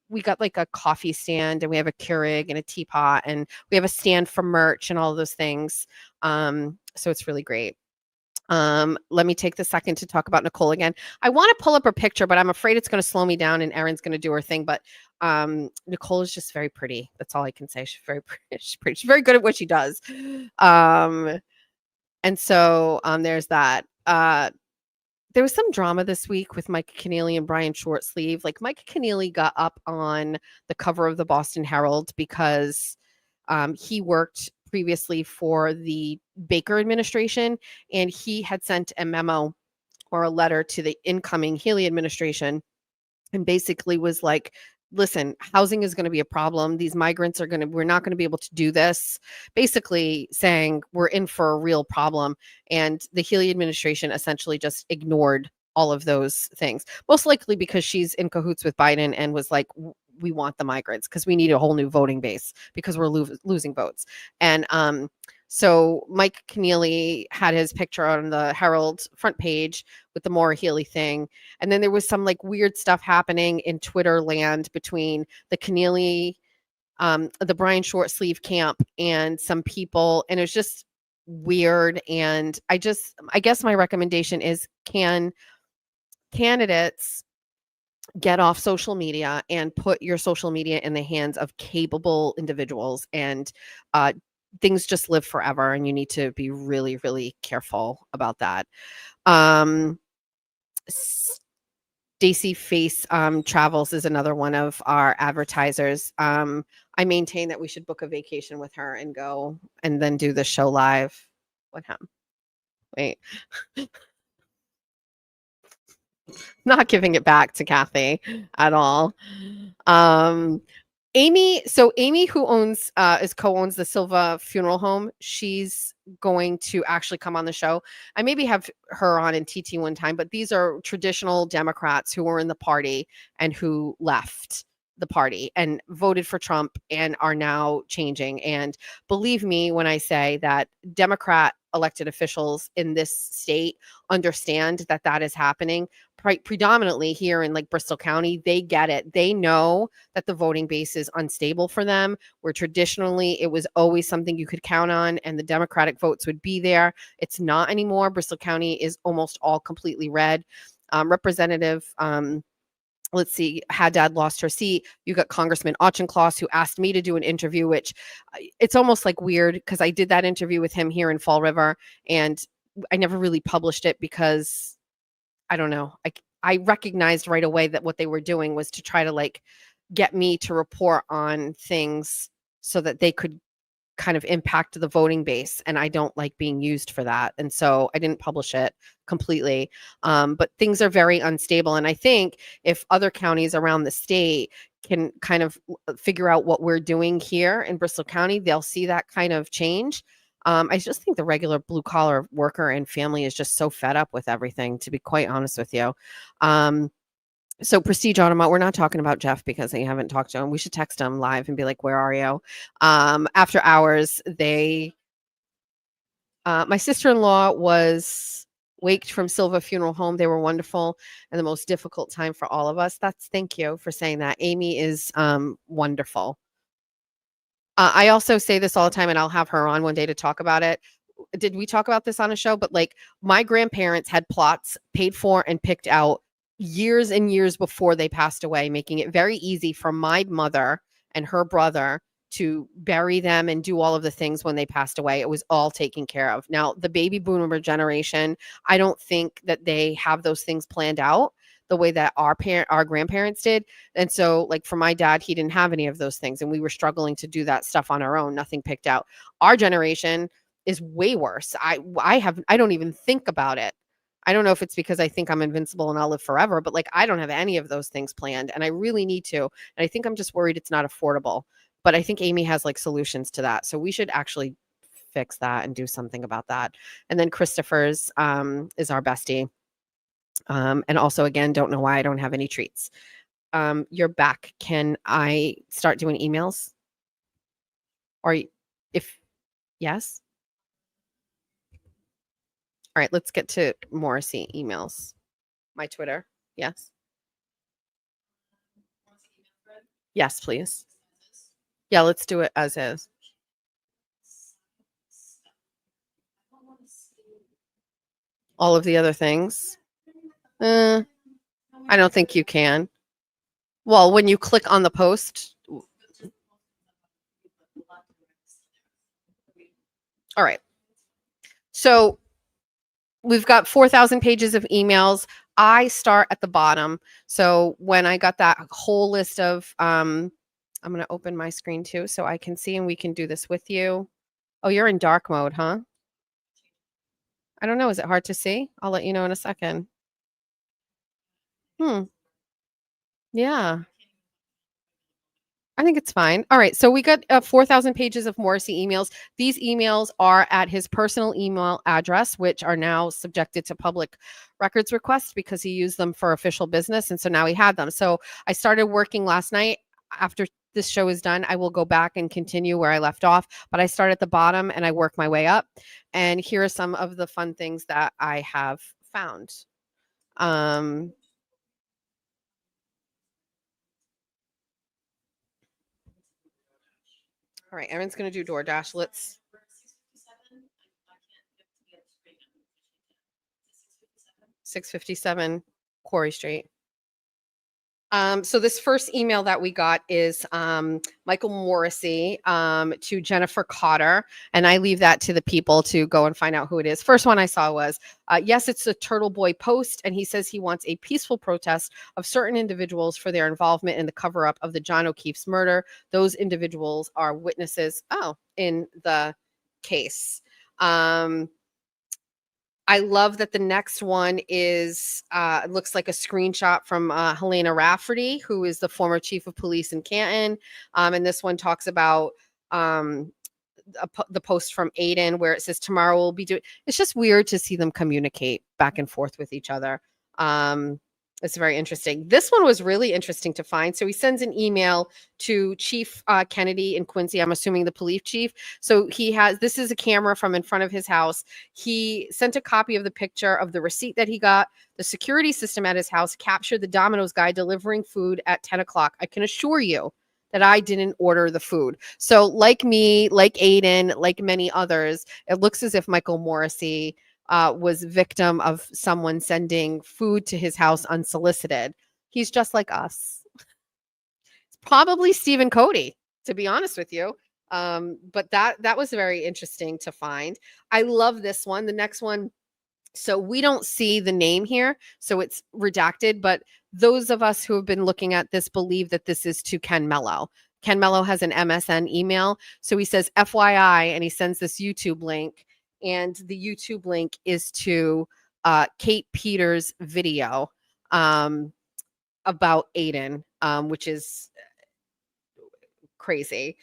S1: we got like a coffee stand and we have a Keurig and a teapot and we have a stand for merch and all those things. So it's really great. Let me take the second to talk about Nicole again. I want to pull up her picture, but I'm afraid it's going to slow me down and Erin's going to do her thing. But Nicole is just very pretty. That's all I can say. She's very pretty. She's very good at what she does. And so there's that. There was some drama this week with Mike Keneally and Brian Shortsleeve. Like Mike Keneally got up on the cover of the Boston Herald because he worked previously for the Baker administration, and he had sent a memo or a letter to the incoming Healy administration and basically was like, listen, housing is going to be a problem. These migrants we're not going to be able to do this. Basically saying we're in for a real problem. And the Healy administration essentially just ignored all of those things, most likely because she's in cahoots with Biden and was like, we want the migrants because we need a whole new voting base because we're losing votes. And so Mike Keneally had his picture on the Herald front page with the Maura Healey thing. And then there was some like weird stuff happening in Twitter land between the Keneally, the Brian Shortsleeve camp and some people. And it was just weird. And I guess my recommendation is, can candidates get off social media and put your social media in the hands of capable individuals, and things just live forever and you need to be really, really careful about that. Stacy Face Travels is another one of our advertisers. I maintain that we should book a vacation with her and go and then do the show live. What happened? Wait. Not giving it back to Kathy at all. Amy who owns co-owns the Silva Funeral Home, she's going to actually come on the show. I maybe have her on in TT one time, but these are traditional Democrats who were in the party and who left the party and voted for Trump and are now changing. And believe me when I say that Democrat elected officials in this state understand that that is happening predominantly here in like Bristol County. They get it. They know that the voting base is unstable for them, where traditionally it was always something you could count on and the Democratic votes would be there. It's not anymore. Bristol County is almost all completely red. Representative let's see, Haddad lost her seat. You got Congressman Auchincloss, who asked me to do an interview, which it's almost like weird because I did that interview with him here in Fall River and I never really published it because I don't know. I recognized right away that what they were doing was to try to like get me to report on things so that they could kind of impact the voting base, and I don't like being used for that, and so I didn't publish it completely. But things are very unstable, and I think if other counties around the state can kind of figure out what we're doing here in Bristol County, they'll see that kind of change. I just think the regular blue collar worker and family is just so fed up with everything, to be quite honest with you. So Prestige Automat, we're not talking about Jeff because they haven't talked to him. We should text him live and be like, where are you? After hours, my sister-in-law was waked from Silva Funeral Home. They were wonderful and the most difficult time for all of us. Thank you for saying that. Amy is wonderful. I also say this all the time, and I'll have her on one day to talk about it. Did we talk about this on a show? But like, my grandparents had plots paid for and picked out years and years before they passed away, making it very easy for my mother and her brother to bury them and do all of the things when they passed away. It was all taken care of. Now, the baby boomer generation, I don't think that they have those things planned out the way that our grandparents did. And so like for my dad, he didn't have any of those things, and we were struggling to do that stuff on our own, nothing picked out. Our generation is way worse. I don't even think about it. I don't know if it's because I think I'm invincible and I'll live forever, but like, I don't have any of those things planned, and I really need to. And I think I'm just worried it's not affordable, but I think Amy has like solutions to that. So we should actually fix that and do something about that. And then Christopher's is our bestie. And also, again, don't know why I don't have any treats. You're back. Can I start doing emails? Or if yes? All right, let's get to Morrissey emails. My Twitter. Yes. Yes, please. Yeah, let's do it as is. All of the other things. I don't think you can. Well, when you click on the post. All right. So we've got 4,000 pages of emails. I start at the bottom. So when I got that whole list of, I'm going to open my screen too so I can see, and we can do this with you. Oh, you're in dark mode, huh? I don't know. Is it hard to see? I'll let you know in a second. Yeah. I think it's fine. All right. So we got 4,000 pages of Morrissey emails. These emails are at his personal email address, which are now subjected to public records requests because he used them for official business. And so now he had them. So I started working last night. After this show is done, I will go back and continue where I left off. But I start at the bottom and I work my way up. And here are some of the fun things that I have found. All right, Erin's going to do DoorDash. Let's. 657 Quarry Street. So this first email that we got is Michael Morrissey to Jennifer Cotter, and I leave that to the people to go and find out who it is. First one I saw was, yes, it's a Turtle Boy post, and he says he wants a peaceful protest of certain individuals for their involvement in the cover-up of the John O'Keefe's murder. Those individuals are witnesses, in the case. I love that the next one is, looks like a screenshot from Helena Rafferty, who is the former chief of police in Canton. And this one talks about the post from Aiden where it says, tomorrow we'll be doing, it's just weird to see them communicate back and forth with each other. It's very interesting. This one was really interesting to find. So he sends an email to Chief Kennedy in Quincy. I'm assuming the police chief. So this is a camera from in front of his house. He sent a copy of the picture of the receipt that he got. The security system at his house captured the Domino's guy delivering food at 10 o'clock. I can assure you that I didn't order the food. So like me, like Aiden, like many others, it looks as if Michael Morrissey was victim of someone sending food to his house unsolicited. He's just like us. It's probably Stephen Cody, to be honest with you. But that was very interesting to find. I love this one. The next one So we don't see the name here, so it's redacted, but those of us who have been looking at this believe that this is to Ken Mello. Ken Mello has an MSN email, so he says FYI, and he sends this YouTube link, and the YouTube link is to Kate Peters' video about Aiden, which is crazy.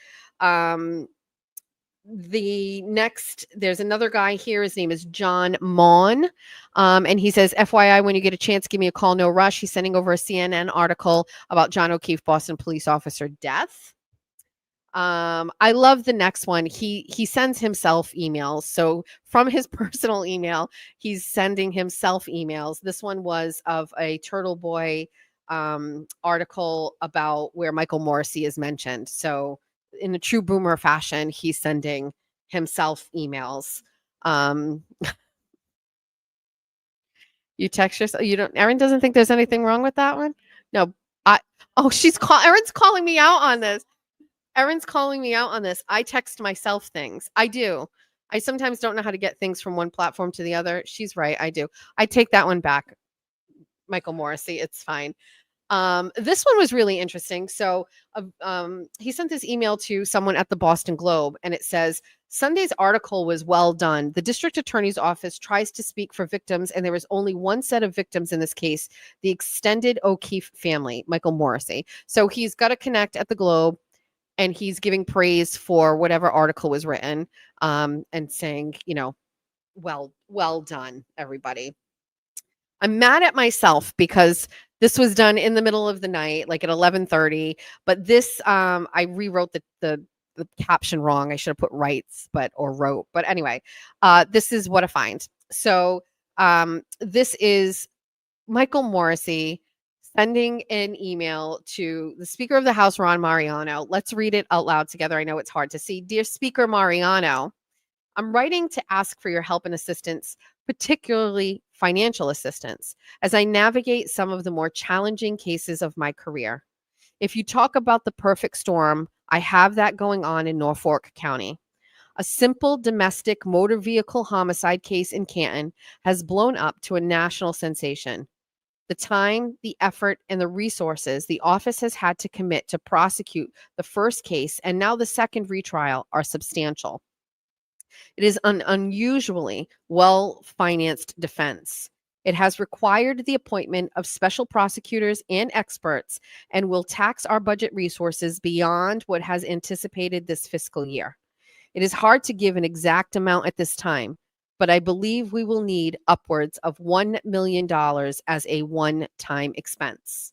S1: There's another guy here. His name is John Maughan. And he says, FYI, when you get a chance, give me a call. No rush. He's sending over a CNN article about John O'Keefe, Boston police officer death. I love the next one. He sends himself emails. So from his personal email, he's sending himself emails. This one was of a Turtle Boy article about where Michael Morrissey is mentioned. So in a true boomer fashion, he's sending himself emails. You text yourself. You don't. Erin doesn't think there's anything wrong with that one. No. Erin's calling me out on this. Erin's calling me out on this. I text myself things. I do. I sometimes don't know how to get things from one platform to the other. She's right. I do. I take that one back. Michael Morrissey. It's fine. This one was really interesting. So he sent this email to someone at the Boston Globe, and it says, Sunday's article was well done. The district attorney's office tries to speak for victims, and there was only one set of victims in this case, the extended O'Keefe family, Michael Morrissey. So he's got to connect at the Globe, and he's giving praise for whatever article was written, and saying, well done, everybody. I'm mad at myself because this was done in the middle of the night, like at 11:30. But this, I rewrote the caption wrong. I should have put writes, or wrote. But anyway, this is what I find. So this is Michael Morrissey sending an email to the Speaker of the House, Ron Mariano. Let's read it out loud together. I know it's hard to see. Dear Speaker Mariano, I'm writing to ask for your help and assistance, particularly financial assistance, as I navigate some of the more challenging cases of my career. If you talk about the perfect storm, I have that going on in Norfolk County. A simple domestic motor vehicle homicide case in Canton has blown up to a national sensation. The time, the effort, and the resources the office has had to commit to prosecute the first case and now the second retrial are substantial. It is an unusually well-financed defense. It has required the appointment of special prosecutors and experts and will tax our budget resources beyond what has anticipated this fiscal year. It is hard to give an exact amount at this time, but I believe we will need upwards of $1 million as a one-time expense.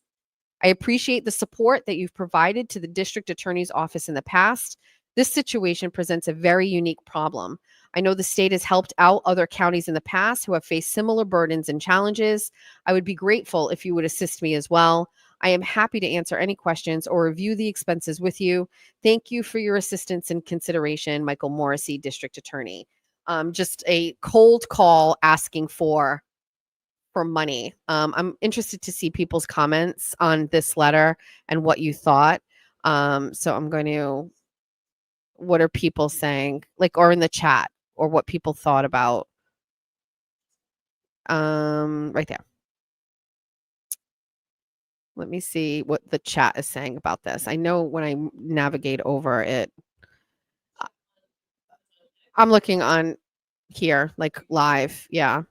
S1: I appreciate the support that you've provided to the district attorney's office in the past. This situation presents a very unique problem. I know the state has helped out other counties in the past who have faced similar burdens and challenges. I would be grateful if you would assist me as well. I am happy to answer any questions or review the expenses with you. Thank you for your assistance and consideration, Michael Morrissey, District Attorney. Just a cold call asking for money. I'm interested to see people's comments on this letter and what you thought. So I'm going to, what are people saying? Or in the chat, or what people thought about. Right there. Let me see what the chat is saying about this. I know when I navigate over it, I'm looking on here, live. Yeah.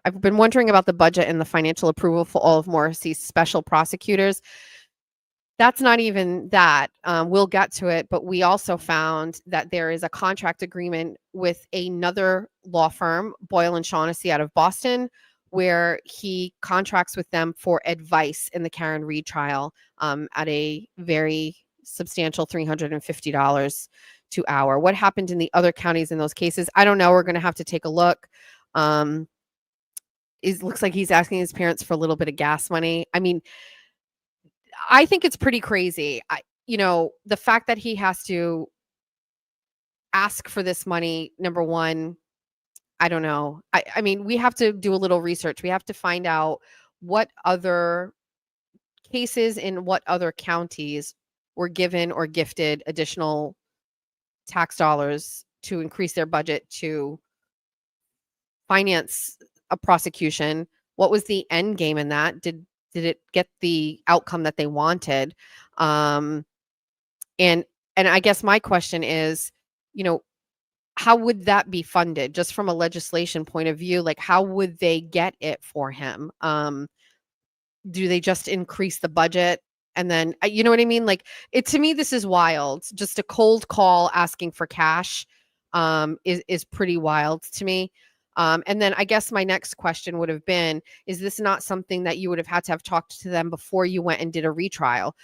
S1: I've been wondering about the budget and the financial approval for all of Morrissey's special prosecutors. That's not even that. We'll get to it, but we also found that there is a contract agreement with another law firm, Boyle and Shaughnessy out of Boston, where he contracts with them for advice in the Karen Reed trial at a very substantial $350 to hour. What happened in the other counties in those cases? I don't know. We're going to have to take a look. It looks like he's asking his parents for a little bit of gas money. I mean, I think it's pretty crazy. The fact that he has to ask for this money, number one, I don't know. I mean, we have to do a little research. We have to find out what other cases in what other counties were given or gifted additional tax dollars to increase their budget to finance a prosecution. What was the end game in that? Did it get the outcome that they wanted? And I guess my question is, how would that be funded just from a legislation point of view? Like, how would they get it for him? Do they just increase the budget? And then, you know what I mean? Like, to me, this is wild. Just a cold call asking for cash is pretty wild to me. And then I guess my next question would have been, is this not something that you would have had to have talked to them before you went and did a retrial?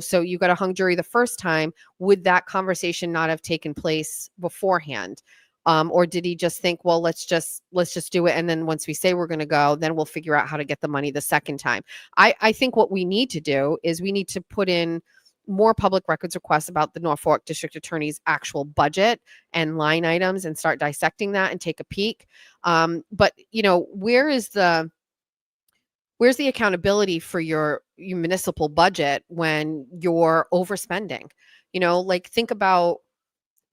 S1: So you got a hung jury the first time. Would that conversation not have taken place beforehand? Or did he just think, well, let's just do it. And then once we say we're going to go, then we'll figure out how to get the money the second time. I think what we need to do is we need to put in more public records requests about the Norfolk District Attorney's actual budget and line items and start dissecting that and take a peek. But where's the accountability for your municipal budget when you're overspending? Like, think about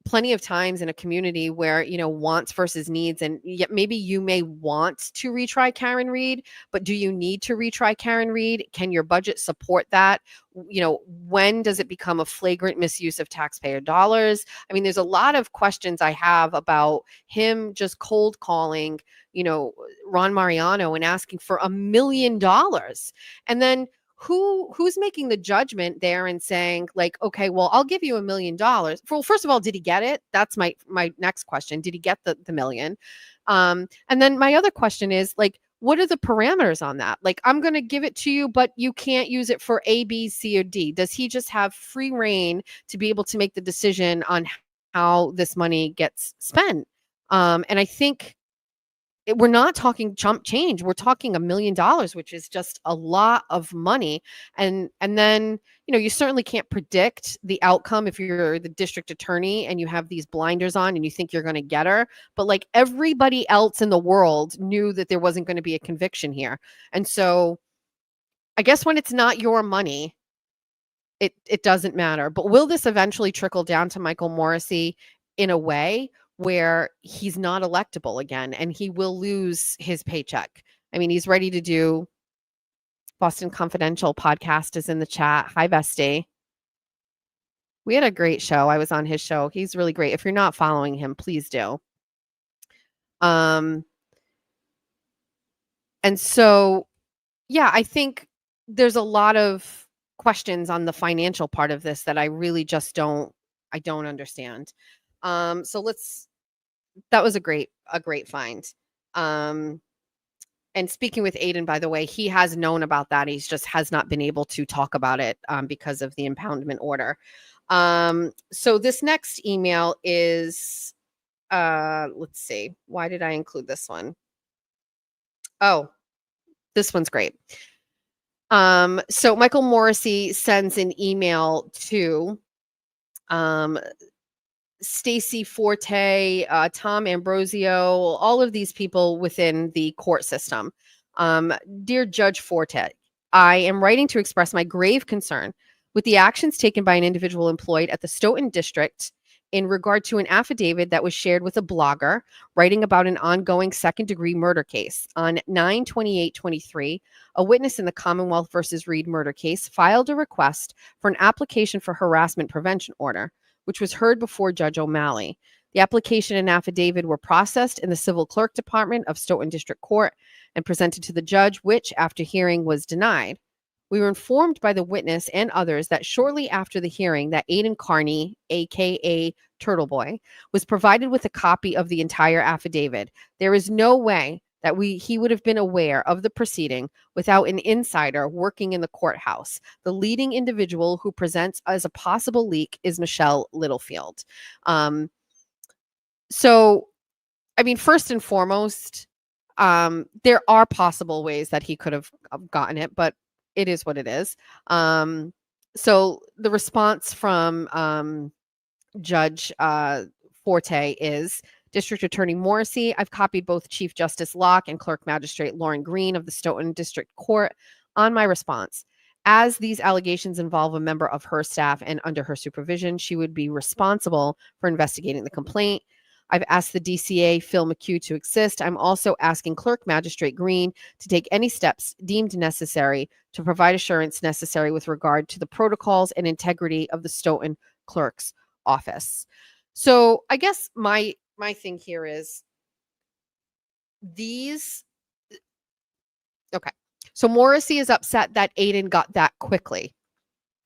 S1: plenty of times in a community where, wants versus needs, and yet maybe you may want to retry Karen Reed, but do you need to retry Karen Reed? Can your budget support that? When does it become a flagrant misuse of taxpayer dollars? I mean, there's a lot of questions I have about him just cold calling, Ron Mariano and asking for $1 million. And then who's making the judgment there and saying, like, okay, well, I'll give you $1 million. Well, first of all, did he get it? That's my next question. Did he get the million? And then my other question is, like, what are the parameters on that? Like, I'm going to give it to you, but you can't use it for A, B, C, or D. Does he just have free reign to be able to make the decision on how this money gets spent? And I think we're not talking chump change. We're talking $1 million, which is just a lot of money. And then, you certainly can't predict the outcome if you're the district attorney and you have these blinders on and you think you're going to get her. But like, everybody else in the world knew that there wasn't going to be a conviction here. And so I guess when it's not your money, it doesn't matter. But will this eventually trickle down to Michael Morrissey in a way where he's not electable again and he will lose his paycheck? I mean, he's ready to do Boston Confidential podcast is in the chat. Hi, Bestie. We had a great show. I was on his show. He's really great. If you're not following him, please do. And so, yeah, I think there's a lot of questions on the financial part of this that I really just don't understand. So that was a great find. And speaking with Aiden, by the way, he has known about that. He's just has not been able to talk about it because of the impoundment order. So this next email is, let's see, why did I include this one? Oh, this one's great. So Michael Morrissey sends an email to Stacy Forte, Tom Ambrosio, all of these people within the court system. Dear Judge Forte, I am writing to express my grave concern with the actions taken by an individual employed at the Stoughton District in regard to an affidavit that was shared with a blogger writing about an ongoing second-degree murder case. On 9/28/23, a witness in the Commonwealth versus Reed murder case filed a request for an application for harassment prevention order, which was heard before Judge O'Malley. The application and affidavit were processed in the Civil Clerk Department of Stoughton District Court and presented to the judge, which, after hearing, was denied. We were informed by the witness and others that shortly after the hearing that Aiden Carney, aka Turtle Boy, was provided with a copy of the entire affidavit. There is no way that he would have been aware of the proceeding without an insider working in the courthouse. The leading individual who presents as a possible leak is Michelle Littlefield. So, I mean, first and foremost, there are possible ways that he could have gotten it, but it is what it is. So the response from Judge Forte is, District Attorney Morrissey, I've copied both Chief Justice Locke and Clerk Magistrate Lauren Green of the Stoughton District Court on my response. As these allegations involve a member of her staff and under her supervision, she would be responsible for investigating the complaint. I've asked the DCA, Phil McHugh, to assist. I'm also asking Clerk Magistrate Green to take any steps deemed necessary to provide assurance necessary with regard to the protocols and integrity of the Stoughton Clerk's office. So I guess my thing here is these. Okay. So Morrissey is upset that Aiden got that quickly,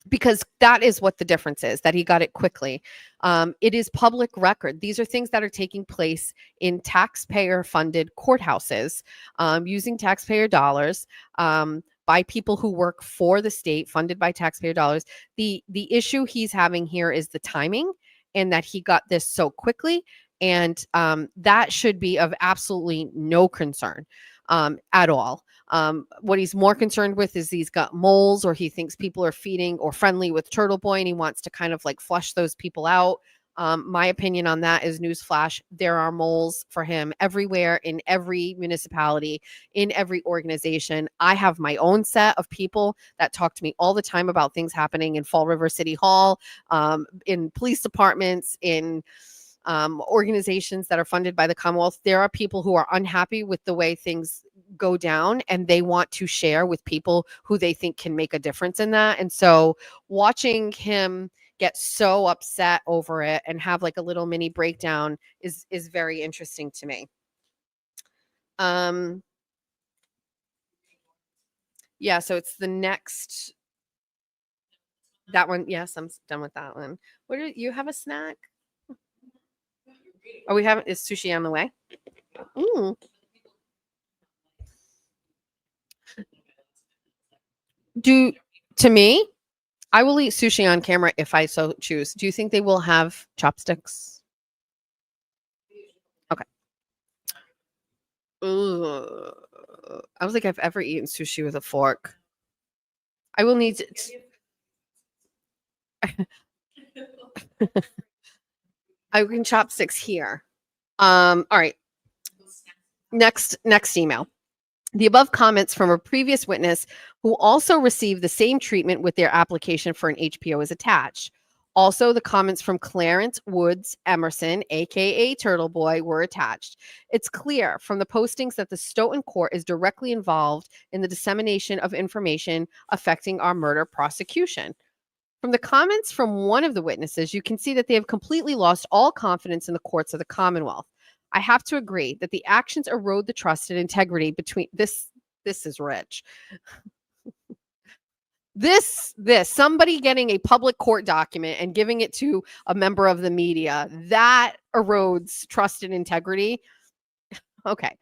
S1: because that is what the difference is, that he got it quickly. It is public record. These are things that are taking place in taxpayer-funded courthouses, using taxpayer dollars, by people who work for the state, funded by taxpayer dollars. The issue he's having here is the timing, and that he got this so quickly, and that should be of absolutely no concern at all. What he's more concerned with is he's got moles, or he thinks people are feeding or friendly with Turtle Boy, and he wants to kind of like flush those people out. My opinion on that is, newsflash, there are moles for him everywhere, in every municipality, in every organization. I have my own set of people that talk to me all the time about things happening in Fall River City Hall, in police departments, in organizations that are funded by the Commonwealth. There are people who are unhappy with the way things go down, and they want to share with people who they think can make a difference in that. And so watching him get so upset over it and have like a little mini breakdown is very interesting to me. Yeah, so it's the next, that one. Yes, I'm done with that one. What do you have, a snack? Oh, we haven't. Is sushi on the way? To me, I will eat sushi on camera if I so choose. Do you think they will have chopsticks? Okay. Ugh. I don't think I've ever eaten sushi with a fork. I will need to. I can chopsticks here. All right. Next email. The above comments from a previous witness who also received the same treatment with their application for an HPO is attached. Also, the comments from Clarence Woods Emerson, aka Turtle Boy, were attached. It's clear from the postings that the Stoughton Court is directly involved in the dissemination of information affecting our murder prosecution. From the comments from one of the witnesses, you can see that they have completely lost all confidence in the courts of the Commonwealth. I have to agree that the actions erode the trust and integrity between this is rich. This somebody getting a public court document and giving it to a member of the media, that erodes trust and integrity. Okay.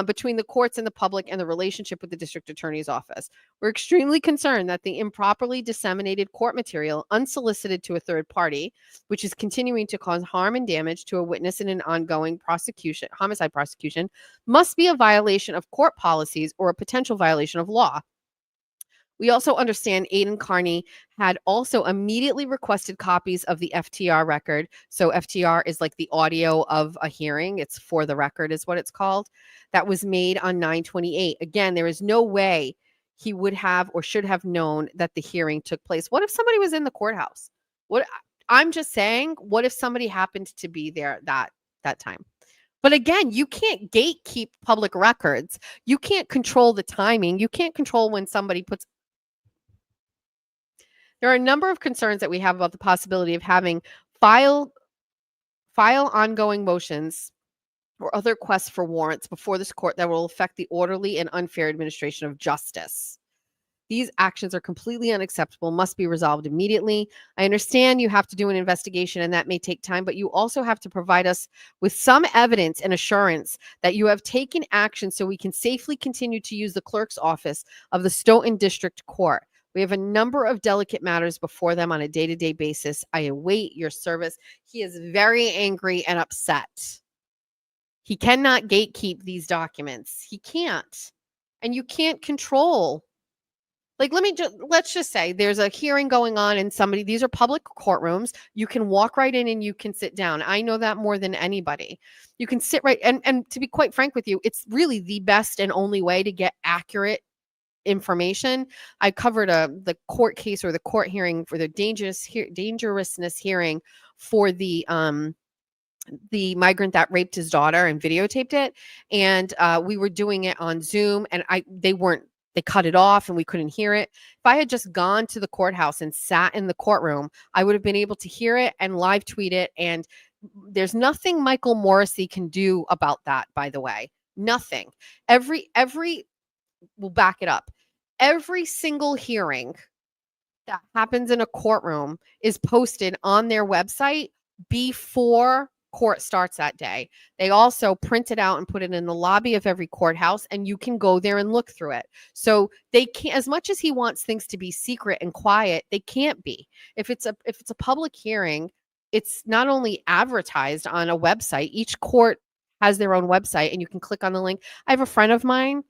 S1: Between the courts and the public, and the relationship with the district attorney's office. We're extremely concerned that the improperly disseminated court material, unsolicited to a third party, which is continuing to cause harm and damage to a witness in an ongoing homicide prosecution, must be a violation of court policies or a potential violation of law. We also understand Aiden Carney had also immediately requested copies of the FTR record. So FTR is like the audio of a hearing. It's for the record is what it's called. That was made on 9/28. Again, there is no way he would have or should have known that the hearing took place. What if somebody was in the courthouse? I'm just saying, what if somebody happened to be there that time? But again, you can't gatekeep public records. You can't control the timing. You can't control when somebody puts. There are a number of concerns that we have about the possibility of having file ongoing motions or other requests for warrants before this court that will affect the orderly and unfair administration of justice. These actions are completely unacceptable, must be resolved immediately. I understand you have to do an investigation and that may take time, but you also have to provide us with some evidence and assurance that you have taken action so we can safely continue to use the clerk's office of the Stoughton District Court. We have a number of delicate matters before them on a day-to-day basis. I await your service. He is very angry and upset. He cannot gatekeep these documents. He can't. And you can't control. Like, let's just say there's a hearing going on and these are public courtrooms. You can walk right in and you can sit down. I know that more than anybody. You can sit right, and to be quite frank with you, it's really the best and only way to get accurate information. I covered the court case or the court hearing for the dangerousness hearing for the the migrant that raped his daughter and videotaped it. And we were doing it on Zoom, and they cut it off and we couldn't hear it. If I had just gone to the courthouse and sat in the courtroom, I would have been able to hear it and live tweet it. And there's nothing Michael Morrissey can do about that, by the way. Nothing. We'll back it up. Every single hearing that happens in a courtroom is posted on their website before court starts that day. They also print it out and put it in the lobby of every courthouse, and you can go there and look through it. So they can't, as much as he wants things to be secret and quiet, they can't be. If it's a public hearing, it's not only advertised on a website. Each court has their own website, and you can click on the link. I have a friend of mine,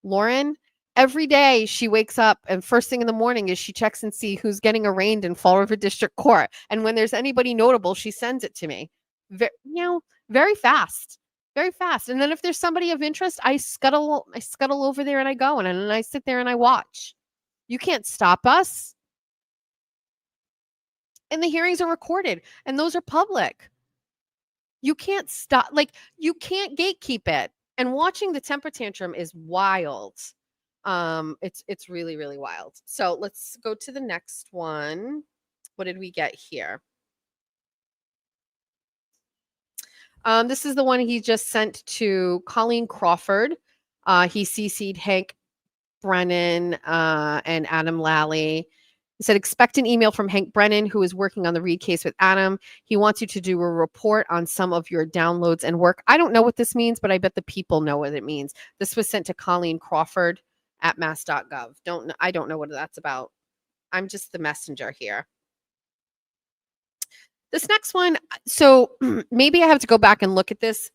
S1: Lauren. Every day she wakes up and first thing in the morning is she checks and see who's getting arraigned in Fall River District Court. And when there's anybody notable, she sends it to me. Very fast, very fast. And then if there's somebody of interest, I scuttle over there and I go and I sit there and I watch. You can't stop us. And the hearings are recorded and those are public. You can't stop, you can't gatekeep it. And watching the temper tantrum is wild. It's really, really wild. So let's go to the next one. What did we get here? This is the one he just sent to Colleen Crawford. He CC'd Hank Brennan and Adam Lally. He said, expect an email from Hank Brennan, who is working on the Reed case with Adam. He wants you to do a report on some of your downloads and work. I don't know what this means, but I bet the people know what it means. This was sent to Colleen Crawford at mass.gov. I don't know what that's about. I'm just the messenger here. This next one, so maybe I have to go back and look at this.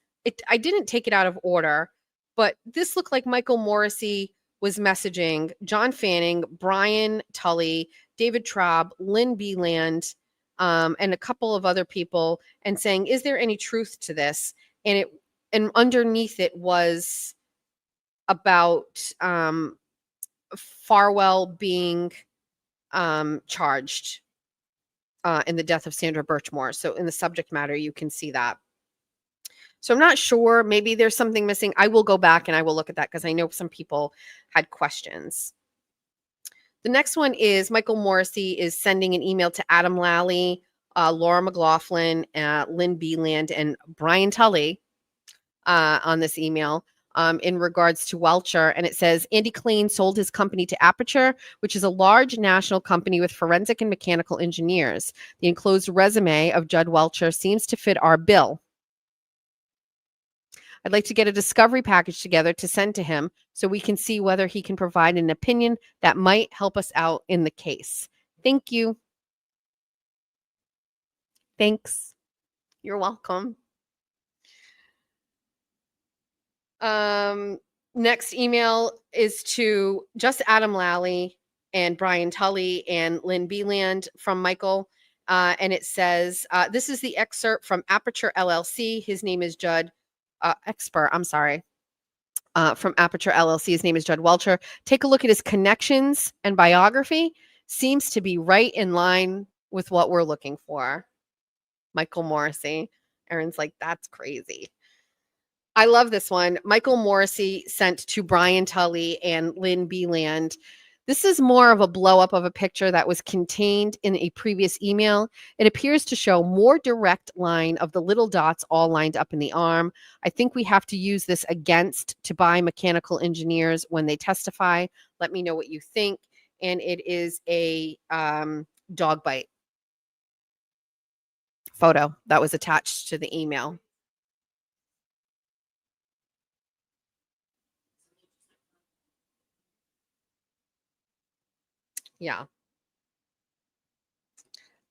S1: I didn't take it out of order, but this looked like Michael Morrissey was messaging John Fanning, Brian Tully, David Traub, Lynn Beeland, and a couple of other people, and saying, is there any truth to this? And underneath it was about Farwell being charged in the death of Sandra Birchmore. So in the subject matter, you can see that. So I'm not sure. Maybe there's something missing. I will go back and I will look at that because I know some people had questions. The next one is Michael Morrissey is sending an email to Adam Lally, Laura McLaughlin, Lynn Beeland, and Brian Tully on this email. In regards to Welcher, and it says Andy Klein sold his company to Aperture, which is a large national company with forensic and mechanical engineers. The enclosed resume of Judd Welcher seems to fit our bill. I'd like to get a discovery package together to send to him so we can see whether he can provide an opinion that might help us out in the case. Thank you. Thanks. You're welcome. Next email is to just Adam Lally and Brian Tully and Lynn Beeland from Michael. And it says, this is the excerpt from Aperture LLC. His name is Judd, from Aperture LLC. His name is Judd Welcher. Take a look at his connections and biography. Seems to be right in line with what we're looking for. Michael Morrissey. Erin's like, that's crazy. I love this one. Michael Morrissey sent to Brian Tully and Lynn Beeland. This is more of a blow up of a picture that was contained in a previous email. It appears to show more direct line of the little dots all lined up in the arm. I think we have to use this against to buy mechanical engineers when they testify. Let me know what you think. And it is a dog bite photo that was attached to the email. Yeah.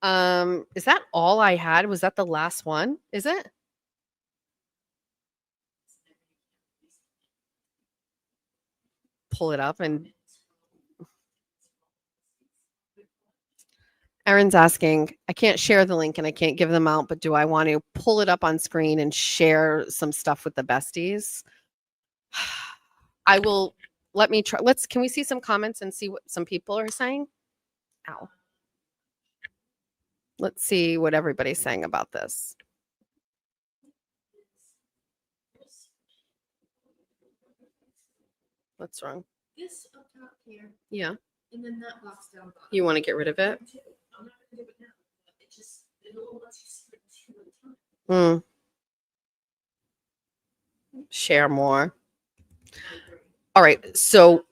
S1: Is that all I had? Was that the last one? Is it? Pull it up and Erin's asking, I can't share the link and I can't give them out, but do I want to pull it up on screen and share some stuff with the besties? I will. Let me try. Can we see some comments and see what some people are saying? Ow. Let's see what everybody's saying about this. What's wrong?
S3: This up top here,
S1: Yeah.
S3: and then that box down bottom.
S1: You want to get rid of it?
S3: I'm not gonna do it now. But it just, it'll let you see it two at a time.
S1: Share more. All right. So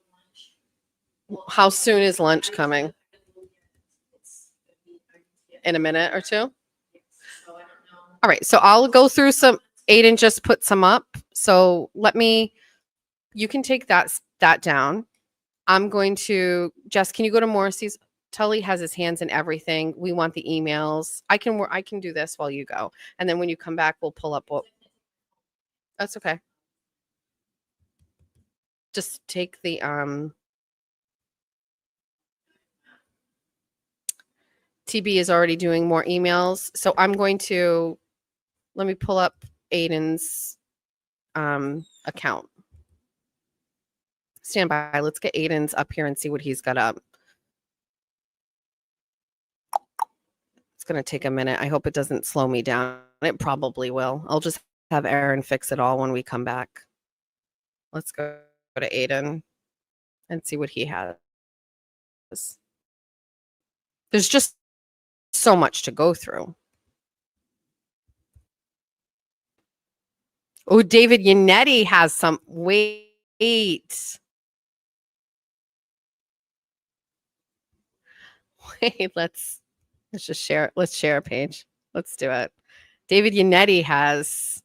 S1: how soon is lunch coming? In a minute or two? All right. So I'll go through some. Aiden just put some up. So you can take that down. I'm going to, Jess, can you go to Morrissey's? Tully has his hands in everything. We want the emails. I can do this while you go. And then when you come back, we'll pull up what. That's okay. Just take the TB is already doing more emails. So I'm going to let me pull up Aiden's account. Stand by. Let's get Aiden's up here and see what he's got up. It's going to take a minute. I hope it doesn't slow me down. It probably will. I'll just have Aaron fix it all when we come back. Let's go to Aiden and see what he has. There's just so much to go through. Oh, David Yannetti has some. Wait. Wait, let's just share. Let's share a page. Let's do it. David Yannetti has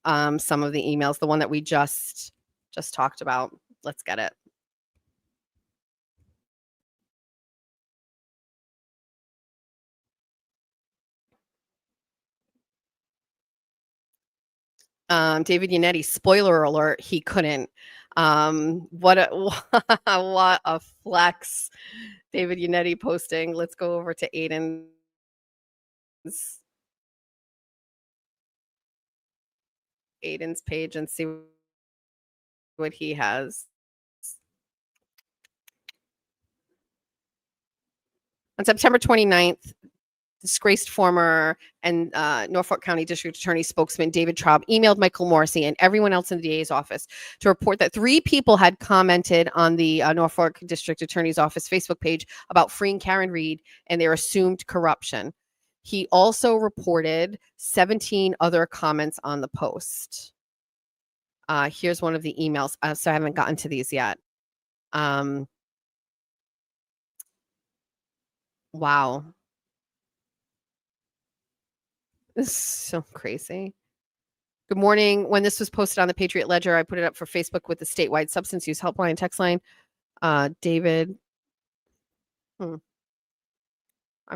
S1: some of the emails, the one that we just talked about. Let's get it. David Yannetti, spoiler alert, he couldn't. What a flex. David Yannetti posting. Let's go over to Aiden's page and see what he has. On September 29th, disgraced former and Norfolk County District Attorney spokesman David Traub emailed Michael Morrissey and everyone else in the DA's office to report that 3 people had commented on the Norfolk District Attorney's Office Facebook page about freeing Karen Reed and their assumed corruption. He also reported 17 other comments on the post. Here's one of the emails. So I haven't gotten to these yet. Wow. This is so crazy. Good morning. When this was posted on the Patriot Ledger, I put it up for Facebook with the statewide substance use helpline text line. David. I'm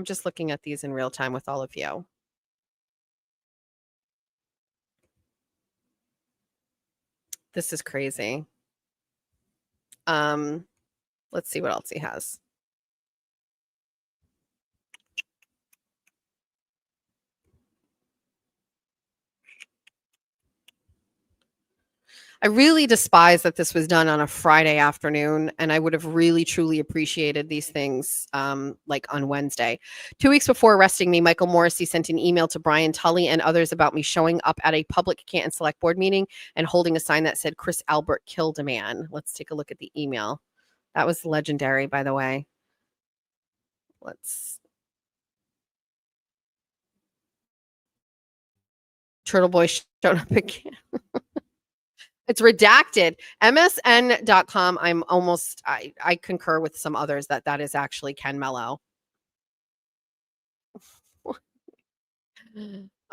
S1: just looking at these in real time with all of you. This is crazy. Let's see what else he has. I really despise that this was done on a Friday afternoon, and I would have really, truly appreciated these things like on Wednesday. 2 weeks before arresting me, Michael Morrissey sent an email to Brian Tully and others about me showing up at a public Canton Select Board meeting and holding a sign that said, Chris Albert killed a man. Let's take a look at the email. That was legendary, by the way. Turtle Boy showed up again. It's redacted. MSN.com. I concur with some others that is actually Ken Mello.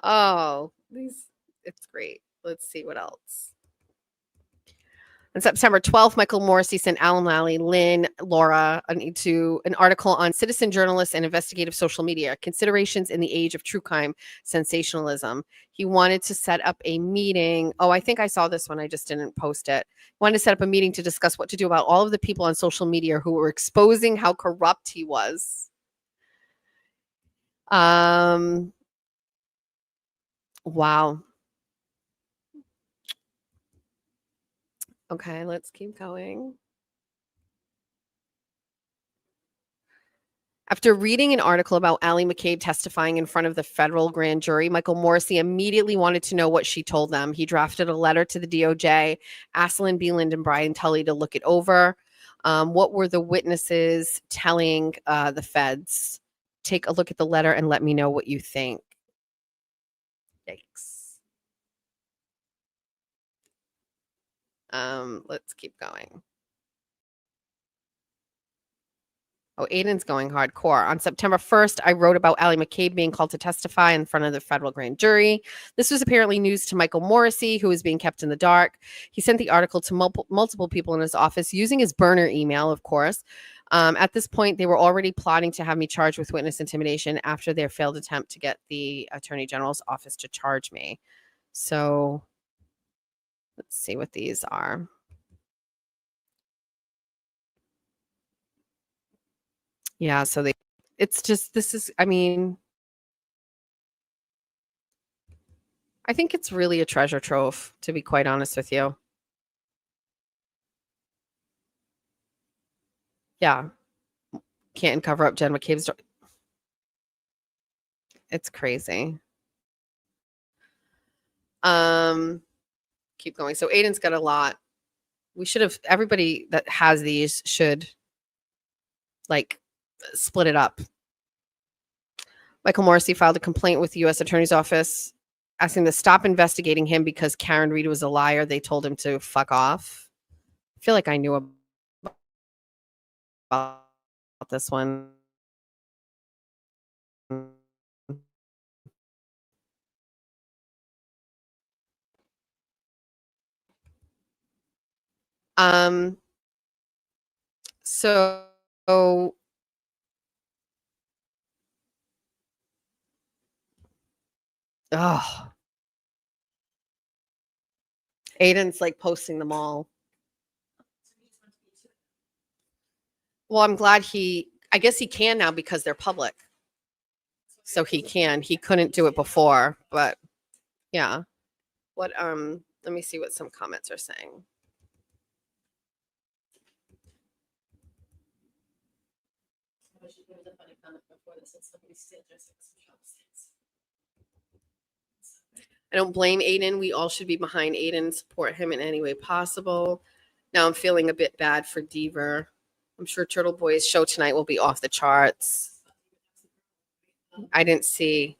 S1: Oh, it's great. Let's see what else. On September 12th, Michael Morrissey sent Alan Lally, Lynn, Laura to an article on citizen journalists and investigative social media, considerations in the age of true crime sensationalism. He wanted to set up a meeting. Oh, I think I saw this one. I just didn't post it. He wanted to set up a meeting to discuss what to do about all of the people on social media who were exposing how corrupt he was. Wow. Okay, let's keep going. After reading an article about Ally McCabe testifying in front of the federal grand jury, Michael Morrissey immediately wanted to know what she told them. He drafted a letter to the DOJ, asked Lynn Beeland and Brian Tully to look it over. What were the witnesses telling the feds? Take a look at the letter and let me know what you think. Yikes. Let's keep going. Oh, Aiden's going hardcore. On September 1st, I wrote about Ally McCabe being called to testify in front of the federal grand jury. This was apparently news to Michael Morrissey, who was being kept in the dark. He sent the article to multiple people in his office using his burner email, of course. At this point, they were already plotting to have me charged with witness intimidation after their failed attempt to get the Attorney General's office to charge me. So let's see what these are. Yeah, so it's just, this is, I mean, I think it's really a treasure trove, to be quite honest with you. Yeah. Can't cover up Jen McCabe's. It's crazy. Keep going. So Aiden's got a lot. We should have, everybody that has these should like split it up. Michael Morrissey filed a complaint with the U.S. Attorney's Office asking to stop investigating him because Karen Reed was a liar. They told him to fuck off. I feel like I knew about this one. So oh, Aiden's like posting them all. Well, I'm glad I guess he can now because they're public. So he can. He couldn't do it before, but yeah. What let me see what some comments are saying. I don't blame Aiden. We all should be behind Aiden, support him in any way possible. Now I'm feeling a bit bad for Deaver. I'm sure Turtle Boy's show tonight will be off the charts. I didn't see.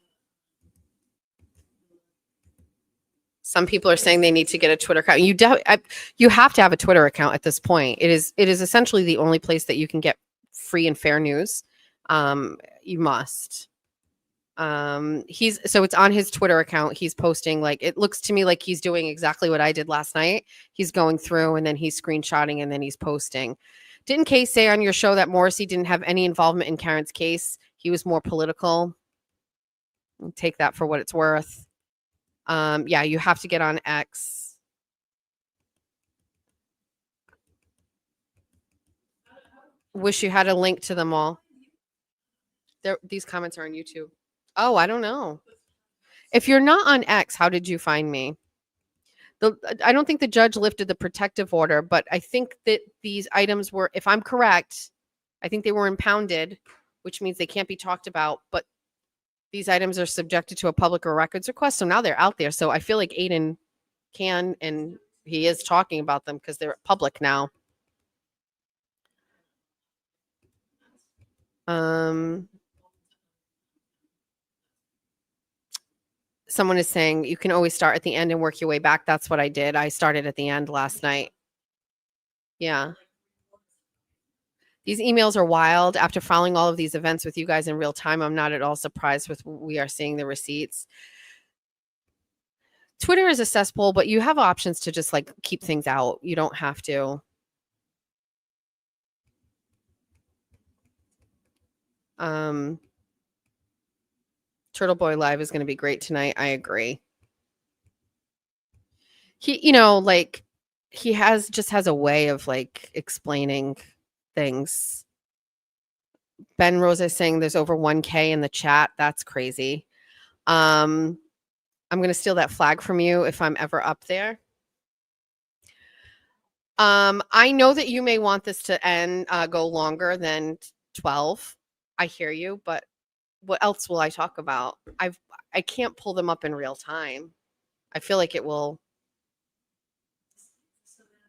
S1: Some people are saying they need to get a Twitter account. You have to have a Twitter account at this point. It is essentially the only place that you can get free and fair news. You must. It's on his Twitter account. He's posting, like, it looks to me like he's doing exactly what I did last night. He's going through and then he's screenshotting and then he's posting. Didn't Kay say on your show that Morrissey didn't have any involvement in Karen's case? He was more political. Take that for what it's worth. Yeah, you have to get on X. Wish you had a link to them all. These comments are on YouTube. Oh, I don't know. If you're not on X, how did you find me? I don't think the judge lifted the protective order, but I think that these items were, if I'm correct, I think they were impounded, which means they can't be talked about, but these items are subjected to a public records request. So now they're out there. So I feel like Aiden can, and he is talking about them because they're public now. Someone is saying you can always start at the end and work your way back. That's what I did. I started at the end last night. Yeah. These emails are wild. After following all of these events with you guys in real time, I'm not at all surprised with we are seeing the receipts. Twitter is a cesspool, but you have options to just like keep things out. You don't have to. Turtle Boy Live is going to be great tonight. I agree. He, like he just has a way of like explaining things. Ben Rosa is saying there's over 1K in the chat. That's crazy. I'm going to steal that flag from you if I'm ever up there. I know that you may want this to go longer than 12. I hear you, but what else will I talk about? I can't pull them up in real time. I feel like it will.
S3: So then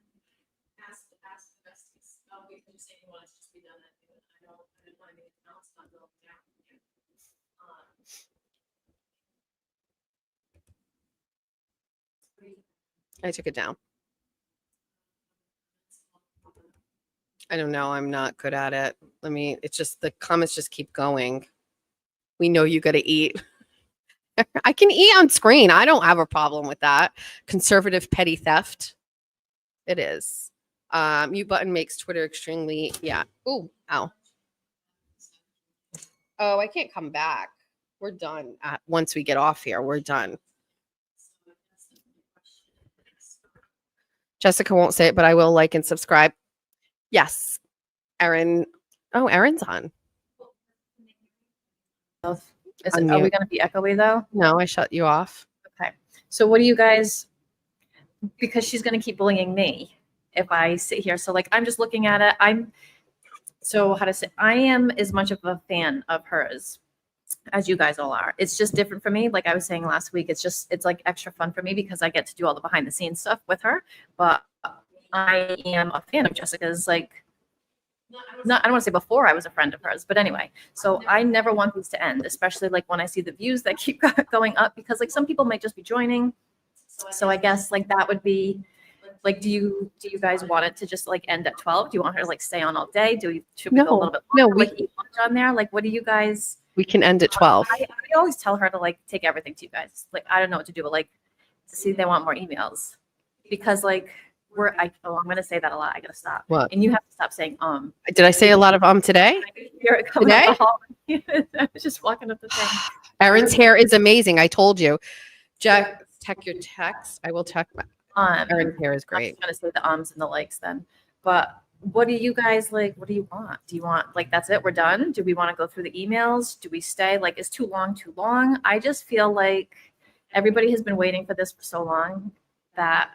S3: ask the besties. Oh, we can just say you want it to just be done at noon. I didn't want anything else, not go down.
S1: I took it down. I don't know. I'm not good at it. It's just the comments just keep going. We know you got to eat. I can eat on screen. I don't have a problem with that. Conservative petty theft. It is. Mute button makes Twitter extremely, yeah. Ooh, ow. Oh, I can't come back. We're done. Once we get off here, we're done. Jessica won't say it, but I will like and subscribe. Yes. Erin. Oh, Erin's on.
S2: Are we going to be echoey though?
S1: No, I shut you off.
S2: Okay. So what do you guys, because she's going to keep bullying me if I sit here. So like, I'm just looking at it. I am as much of a fan of hers as you guys all are. It's just different for me. Like I was saying last week, it's like extra fun for me because I get to do all the behind the scenes stuff with her. But I am a fan of Jessica's, like, I don't want to say before I was a friend of hers, but anyway, so I never want these to end, especially like when I see the views that keep going up, because like some people might just be joining. So I guess like that would be like, do you guys want it to just like end at 12? Do you want her to like stay on all day? Should we go a little bit longer?
S1: No, we
S2: like eat lunch on there. Like, what do you guys?
S1: We can end at 12.
S2: I always tell her to like take everything to you guys. Like, I don't know what to do, but like to see if they want more emails, because like I'm going to say that a lot. I got to stop.
S1: What?
S2: And you have to stop saying,
S1: Did I say a lot of today?
S2: I could hear it coming up the hall. I was just walking up the thing.
S1: Erin's hair is amazing. I told you. Jack, check your text. I will check. Erin's hair is
S2: I'm
S1: great.
S2: just going to say the and the likes then. But what do you guys like? What do you want? Do you want like, that's it? We're done? Do we want to go through the emails? Do we stay? Like, is too long? I just feel like everybody has been waiting for this for so long that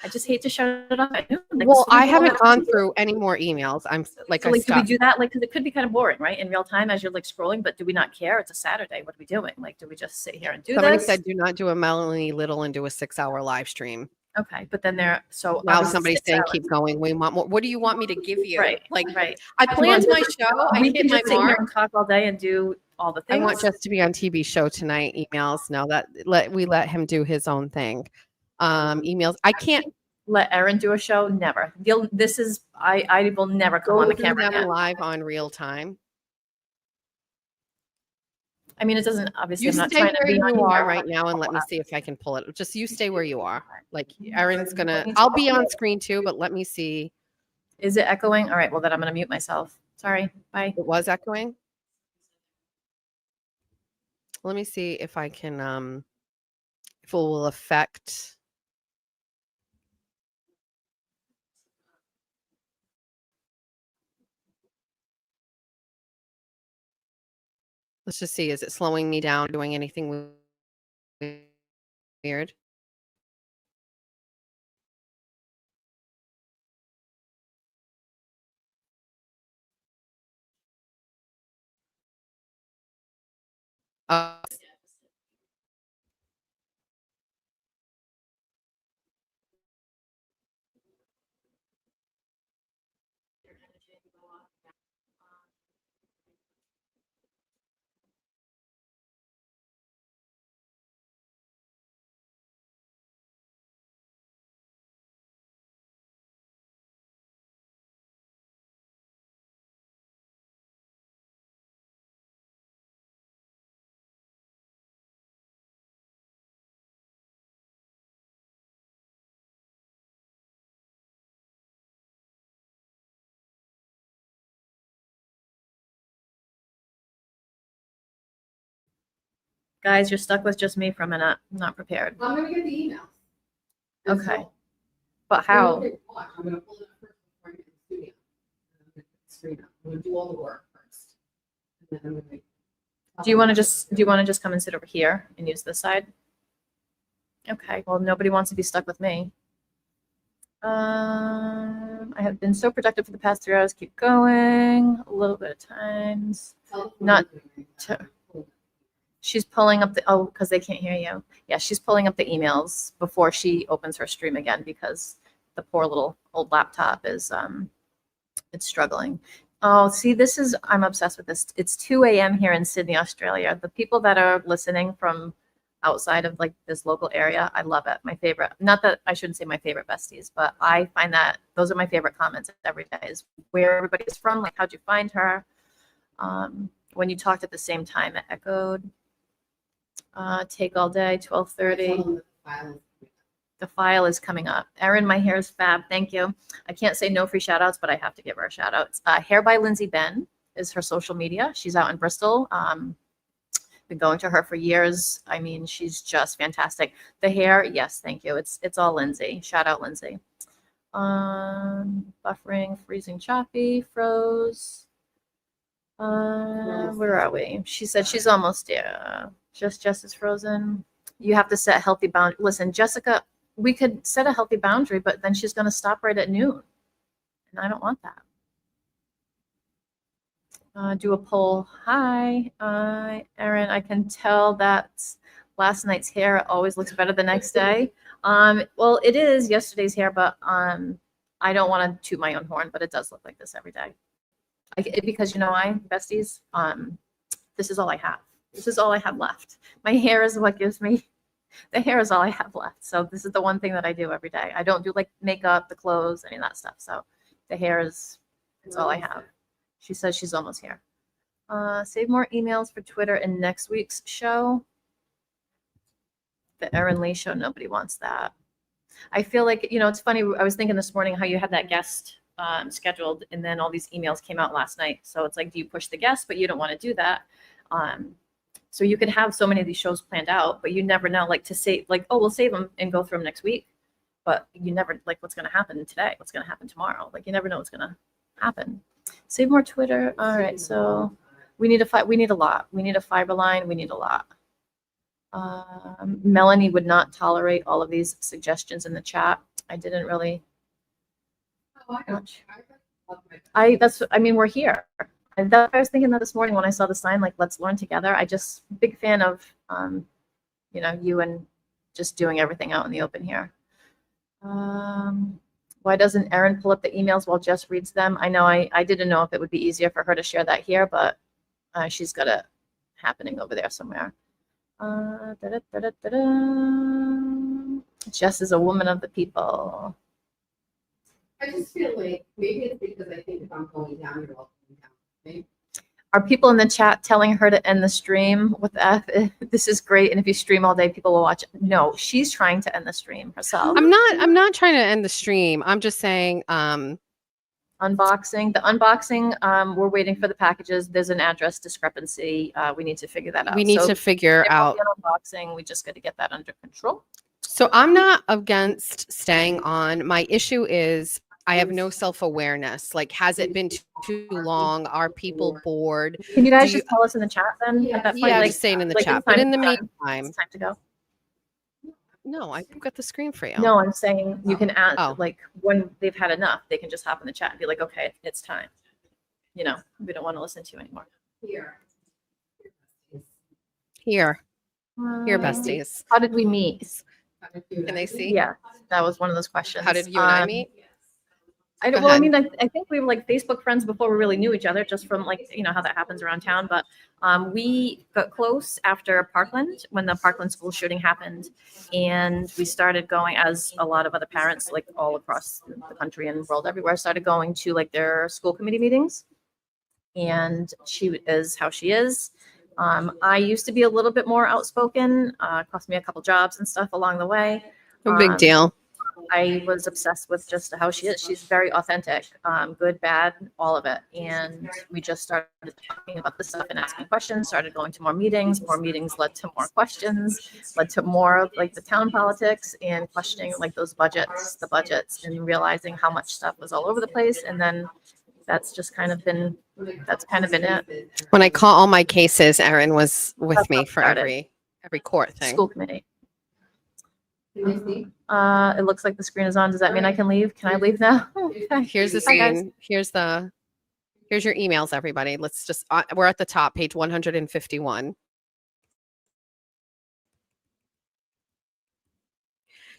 S2: I just hate to shut it off at noon. Like,
S1: Well,
S2: so
S1: I haven't gone through any more emails. I'm like,
S2: so,
S1: I
S2: like, do we
S1: stopped.
S2: do that? Like, because it could be kind of boring, right? In real time as you're like scrolling, but do we not care? It's a Saturday. What are we doing? Like, do we just sit here and do
S1: Somebody
S2: this?
S1: said do not do a Melanie Little and do a 6-hour live stream.
S2: Okay, but then so
S1: Now somebody's saying keep going. We want more. What do you want me to give you?
S2: Right,
S1: Like,
S2: right.
S1: I planned my show. I
S2: We
S1: hit
S2: can
S1: my
S2: just sit here
S1: mark.
S2: and talk all day and do all the
S1: I
S2: things.
S1: want Jess to be on TV show tonight. Emails. No, we let him do his own thing. Emails. I can't
S2: let Erin do a show. Never. I will never come on the camera again.
S1: live on real time.
S2: I mean, it doesn't obviously.
S1: You
S2: I'm not
S1: stay
S2: trying to
S1: where
S2: be on
S1: you are
S2: camera.
S1: right now, and let me see if I can pull it. Just you stay where you are. Like Erin's gonna. I'll be on screen too, but let me see.
S2: Is it echoing? All right. Well, then I'm gonna mute myself. Sorry. Bye.
S1: It was echoing. Let me see if I can. If it will affect. Let's just see. Is it slowing me down? Doing anything weird?
S2: Guys, you're stuck with just me for a minute. I'm not prepared.
S1: I'm gonna get the email.
S2: Okay. But how?
S1: I'm gonna pull it up first before I get the studio. I'm gonna do all the work first. And then I'm gonna
S2: Do you want to just come and sit over here and use this side? Okay. Well, nobody wants to be stuck with me. I have been so productive for the past 3 hours. Keep going. A little bit of times. Not to, she's pulling up the, oh, because they can't hear you. Yeah, she's pulling up the emails before she opens her stream again because the poor little old laptop is, it's struggling. Oh, see, this is, I'm obsessed with this. It's 2 a.m. here in Sydney, Australia. The people that are listening from outside of like this local area, I love it. My favorite, not that I shouldn't say my favorite besties, but I find that those are my favorite comments every day is where everybody is from, like how'd you find her? When you talked at the same time, it echoed. Take all day, 12:30. The file is coming up. Erin, my hair is fab. Thank you. I can't say no free shout outs, but I have to give her a shout out. Hair by Lindsay Ben is her social media. She's out in Bristol. Been going to her for years. I mean, she's just fantastic. The hair, yes, thank you. It's all Lindsay. Shout out Lindsay. Buffering, freezing, choppy, froze. Where are we? She said she's almost there. Jess is frozen. You have to set healthy boundaries. Listen, Jessica, we could set a healthy boundary, but then she's going to stop right at noon. And I don't want that. Do a poll. Hi, Erin. I can tell that last night's hair always looks better the next day. Well, it is yesterday's hair, but I don't want to toot my own horn, but it does look like this every day. Because you know why, besties? This is all I have. This is all I have left. My hair is what gives me. The hair is all I have left. So this is the one thing that I do every day. I don't do like makeup, the clothes, any of that stuff. So the hair is, it's all I have. She says she's almost here. Save more emails for Twitter in next week's show. The Erin Lee show, nobody wants that. I feel like, you know, it's funny. I was thinking this morning how you had that guest scheduled and then all these emails came out last night. So it's like, do you push the guest, but you don't want to do that. So you could have so many of these shows planned out, but you never know, like to save, like, oh, we'll save them and go through them next week. But you never, like, what's going to happen today? What's going to happen tomorrow? Like, you never know what's going to happen. Save more Twitter. All right. So we need a lot. We need a fiber line. We need a lot. Melanie would not tolerate all of these suggestions in the chat. I didn't really. I mean, we're here. And that, I was thinking that this morning when I saw the sign, like, let's learn together. I just, big fan of, you know, you and just doing everything out in the open here. Why doesn't Erin pull up the emails while Jess reads them? I know I didn't know if it would be easier for her to share that here, but she's got it happening over there somewhere. Jess is a woman of the people.
S6: I just feel like maybe it's because I think if I'm going down, you're all going down. Maybe.
S2: Are people in the chat telling her to end the stream with F? This is great. And if you stream all day, people will watch. No, she's trying to end the stream herself.
S1: I'm not trying to end the stream. I'm just saying
S2: unboxing. The unboxing, we're waiting for the packages. There's an address discrepancy. We need to figure that out.
S1: we need to figure out.
S2: Unboxing. We just got to get that under control.
S1: So I'm not against staying on. My issue is I have no self-awareness. Like, has it been too long? Are people bored?
S2: Can you guys just tell us in the chat then?
S1: Yeah,
S2: like,
S1: just saying in the
S2: like
S1: chat. But in the
S2: time-
S1: meantime,
S2: it's time to go.
S1: no, I've got the screen for you.
S2: No, I'm saying you can add,
S1: Oh.
S2: like, when they've had enough, they can just hop in the chat and be like, okay, it's time. You know, we don't want to listen to you anymore.
S6: Here.
S1: Here,
S2: Um,
S1: besties.
S2: How did we meet?
S1: Can they see?
S2: Yeah, that was one of those questions.
S1: How did you and I meet?
S2: I don't,
S1: Go
S2: well, I
S1: ahead.
S2: mean, I think we were like Facebook friends before we really knew each other, just from like, you know, how that happens around town. But we got close after Parkland, when the Parkland school shooting happened. And we started going, as a lot of other parents, like all across the country and world everywhere, started going to like their school committee meetings. And she is how she is. I used to be a little bit more outspoken, cost me a couple jobs and stuff along the way.
S1: No big deal.
S2: I was obsessed with just how she is. She's very authentic, good, bad, all of it. And we just started talking about this stuff and asking questions, started going to more meetings led to more questions, led to more of like the town politics and questioning like the budgets and realizing how much stuff was all over the place. And then that's kind of been it.
S1: When I caught all my cases, Erin was with
S2: That's
S1: me
S2: how it
S1: for
S2: started.
S1: every court thing.
S2: School committee.
S6: Can you see?
S2: It looks like the screen is on. Does that mean I can leave? Can I leave now? Okay.
S1: Here's the
S2: Hi, guys.
S1: screen. Here's Here's your emails, everybody. Let's just, we're at the top, page 151.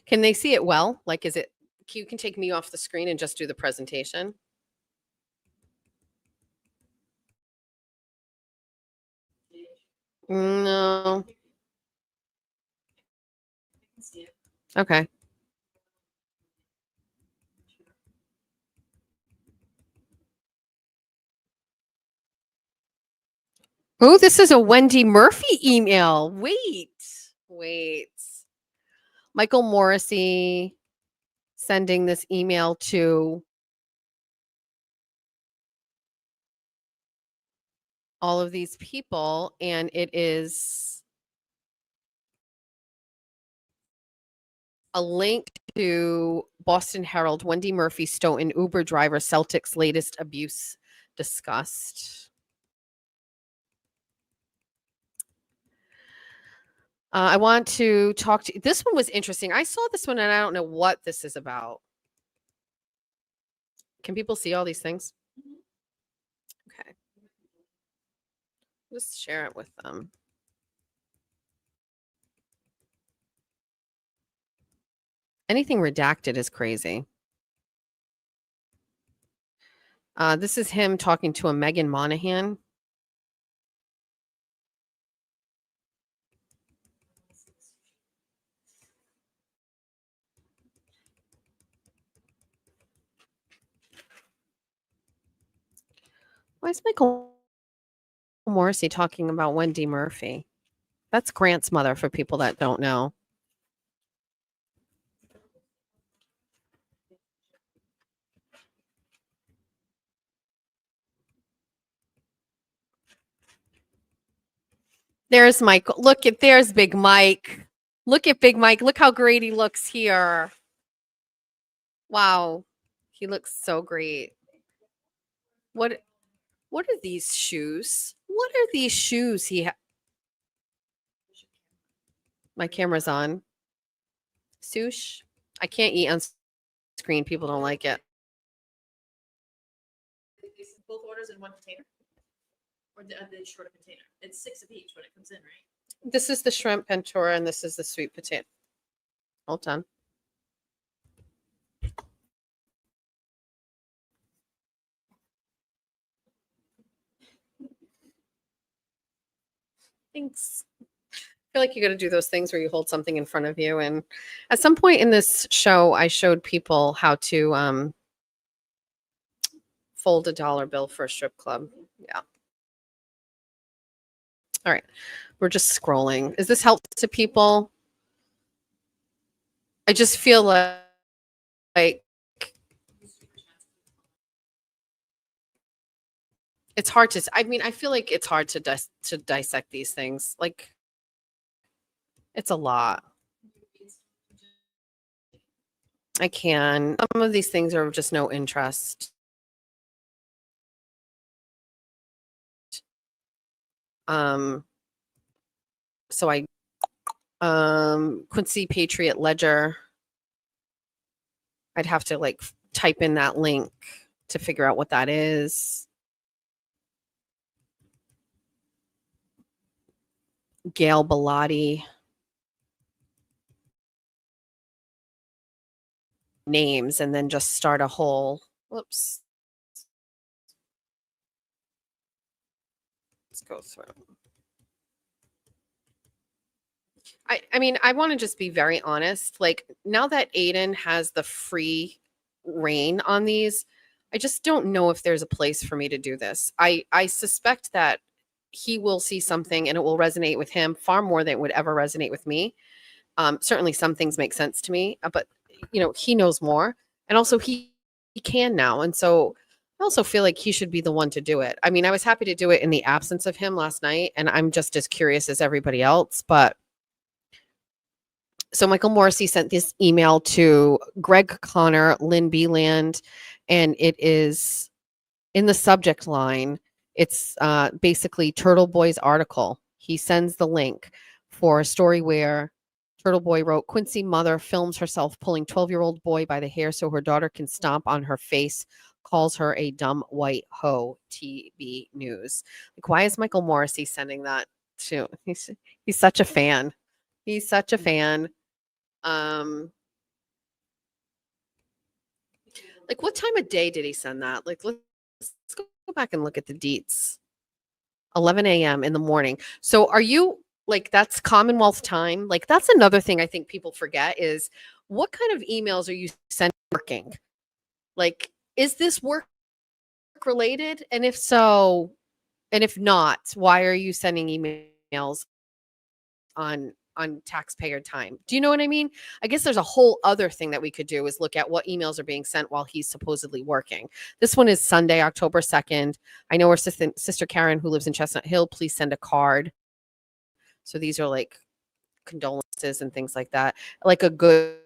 S1: Can they see it well? Like, is it, you can take me off the screen and just do the presentation? No. Okay. Oh, this is a Wendy Murphy email. Wait. Michael Morrissey sending this email to all of these people, and it is a link to Boston Herald, Wendy Murphy Stoughton, Uber driver, Celtics latest abuse discussed. I want to talk to, this one was interesting. I saw this one and I don't know what this is about. Can people see all these things? Okay. Just share it with them. Anything redacted is crazy. This is him talking to a Megan Monahan. Why is Michael Morrissey talking about Wendy Murphy? That's Grant's mother for people that don't know. There's Michael. Look at, there's Big Mike. Look at Big Mike. Look how great he looks here. Wow. He looks so great. What are these shoes? What are these shoes he My camera's on. Sush. I can't eat on screen. People don't like it.
S2: Both orders in one container? Or the shorter container? It's 6 of each when it comes in, right?
S1: This is the shrimp pentura and this is the sweet potato. Hold on. Thanks. I feel like you got to do those things where you hold something in front of you. And at some point in this show, I showed people how to fold a dollar bill for a strip club. Yeah. All right. We're just scrolling. Is this helpful to people? I just feel like it's hard to, I mean, I feel like it's hard to dissect these things. Like, it's a lot. I can. Some of these things are of just no interest. So I, Quincy Patriot Ledger. I'd have to like type in that link to figure out what that is. Gail Bellotti. Names and then just start a whole, whoops. Let's go through. I mean, I want to just be very honest. Like, now that Aiden has the free reign on these, I just don't know if there's a place for me to do this. I suspect that he will see something and it will resonate with him far more than it would ever resonate with me. Certainly some things make sense to me, but you know, he knows more. And also he can now. And so I also feel like he should be the one to do it. I mean, I was happy to do it in the absence of him last night, and I'm just as curious as everybody else. But so Michael Morrissey sent this email to Greg Connor, Lynn Beeland, and it is in the subject line. It's basically Turtle Boy's article. He sends the link for a story where Turtle Boy wrote, Quincy mother films herself pulling 12-year-old boy by the hair so her daughter can stomp on her face calls her a dumb white hoe. TB News. Like, why is Michael Morrissey sending that to? He's such a fan. He's such a fan. Like, what time of day did he send that? Like, let's go back and look at the deets. 11 a.m. in the morning. So are you like, that's Commonwealth time? Like, that's another thing I think people forget is what kind of emails are you sending working? Like, is this work related? And if so, and if not, why are you sending emails on taxpayer time? Do you know what I mean? I guess there's a whole other thing that we could do is look at what emails are being sent while he's supposedly working. This one is Sunday, October 2nd. I know our sister Karen, who lives in Chestnut Hill, please send a card. So these are like condolences and things like that. Like a good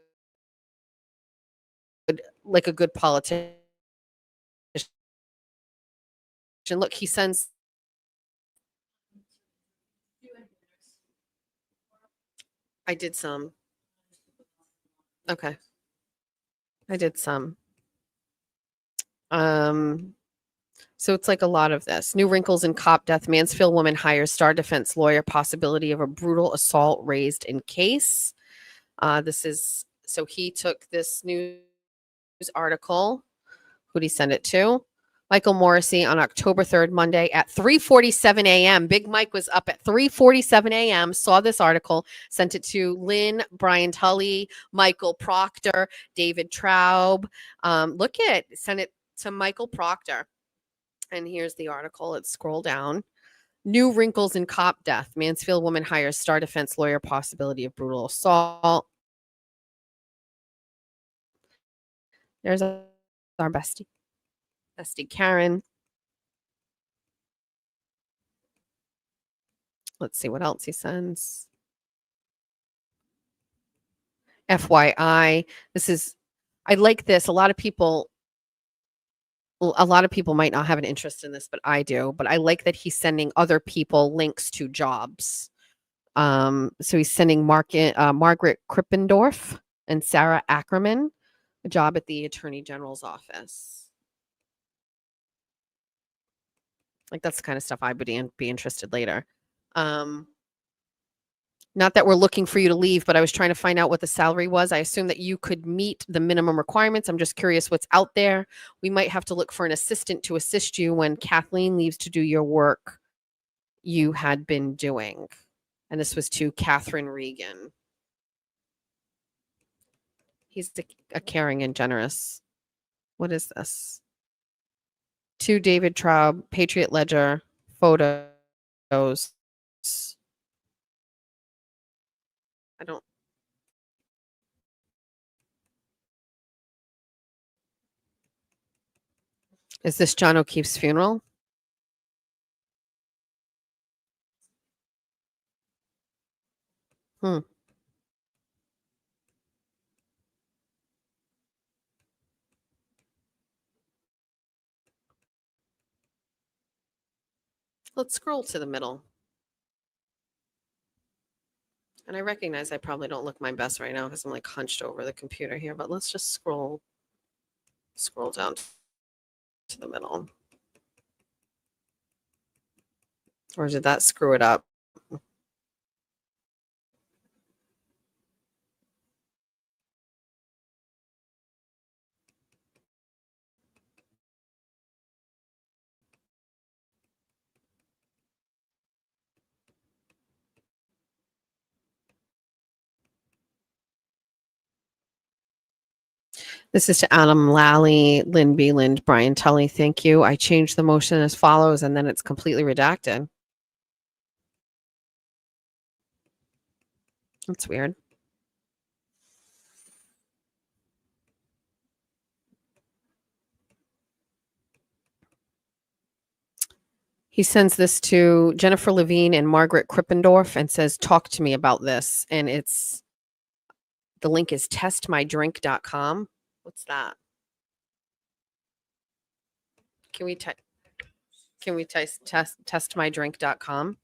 S1: politician. Look, he sends. I did some. Okay. I did some. So it's like a lot of this. New wrinkles in cop death. Mansfield woman hires star defense lawyer. Possibility of a brutal assault raised in case. This is, so he took this news article. Who'd he send it to? Michael Morrissey on October 3rd, Monday at 3:47 a.m. Big Mike was up at 3:47 a.m., saw this article, sent it to Lynn, Brian Tully, Michael Proctor, David Traub. Sent it to Michael Proctor. And here's the article. Let's scroll down. New wrinkles in cop death. Mansfield woman hires star defense lawyer. Possibility of brutal assault. There's our bestie Karen. Let's see what else he sends. FYI, I like this. A lot of people might not have an interest in this, but I do. But I like that he's sending other people links to jobs. So he's sending Margaret Krippendorf and Sarah Ackerman a job at the Attorney General's office. Like, that's the kind of stuff I would be interested later. Not that we're looking for you to leave, but I was trying to find out what the salary was. I assume that you could meet the minimum requirements. I'm just curious what's out there. We might have to look for an assistant to assist you when Kathleen leaves to do your work you had been doing. And this was to Catherine Regan. He's a caring and generous. What is this? To David Traub, Patriot Ledger, photos. I don't. Is this John O'Keefe's funeral? Let's scroll to the middle. And I recognize I probably don't look my best right now because I'm like hunched over the computer here, but let's just scroll down to the middle. Or did that screw it up? This is to Adam Lally, Lynn Beeland, Brian Tully. Thank you. I changed the motion as follows, and then it's completely redacted. That's weird. He sends this to Jennifer Levine and Margaret Krippendorf and says, talk to me about this. And the link is testmydrink.com. What's that? Can we testmydrink.com?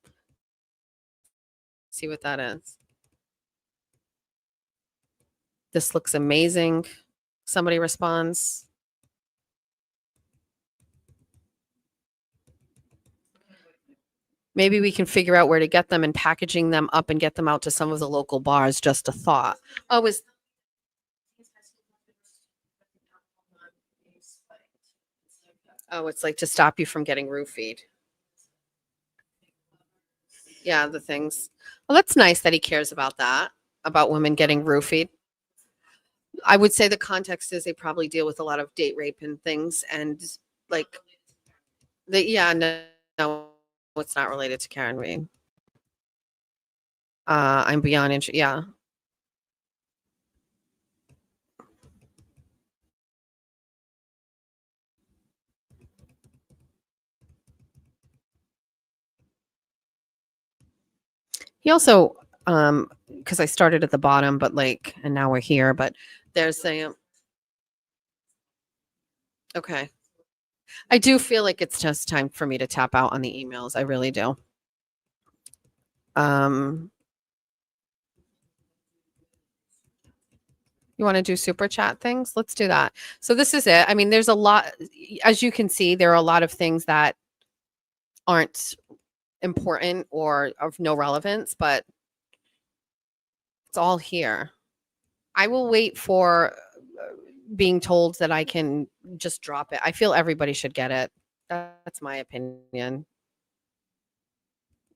S1: See what that is. This looks amazing. Somebody responds. Maybe we can figure out where to get them and packaging them up and get them out to some of the local bars. Just a thought. Oh, it's like to stop you from getting roofied. Yeah, the things. Well, that's nice that he cares about that, about women getting roofied. I would say the context is they probably deal with a lot of date rape and things, and like, no, it's not related to Karen Reed. I'm beyond interested. Yeah. He also, because I started at the bottom, but like, and now we're here, but there's a, okay. I do feel like it's just time for me to tap out on the emails. I really do. You want to do super chat things? Let's do that. So this is it. I mean, there's a lot, as you can see, there are a lot of things that aren't important or of no relevance, but it's all here. I will wait for being told that I can just drop it. I feel everybody should get it. That's my opinion.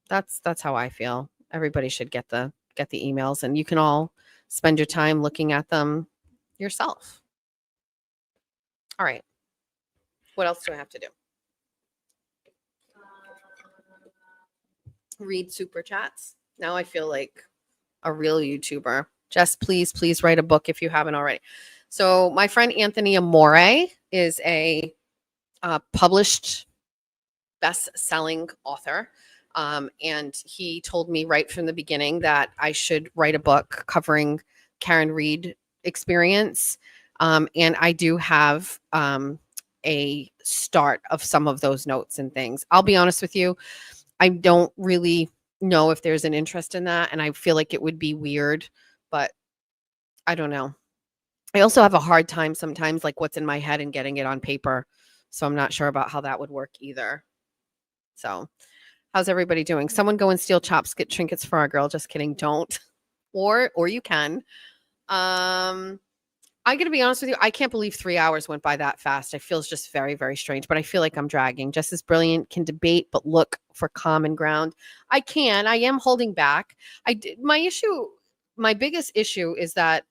S1: That's how I feel. Everybody should get the emails, and you can all spend your time looking at them yourself. All right. What else do I have to do? Read super chats. Now I feel like a real YouTuber. Jess, please write a book if you haven't already. So my friend Anthony Amore is a published best-selling author. And he told me right from the beginning that I should write a book covering Karen Reed experience. And I do have a start of some of those notes and things. I'll be honest with you. I don't really know if there's an interest in that. And I feel like it would be weird, but I don't know. I also have a hard time sometimes, like what's in my head and getting it on paper. So I'm not sure about how that would work either. So how's everybody doing? Someone go and steal chops, get trinkets for our girl. Just kidding. Don't. Or you can. I got to be honest with you. I can't believe 3 hours went by that fast. It feels just very, very strange, but I feel like I'm dragging. Jess is brilliant, can debate, but look for common ground. I am holding back. My biggest issue is that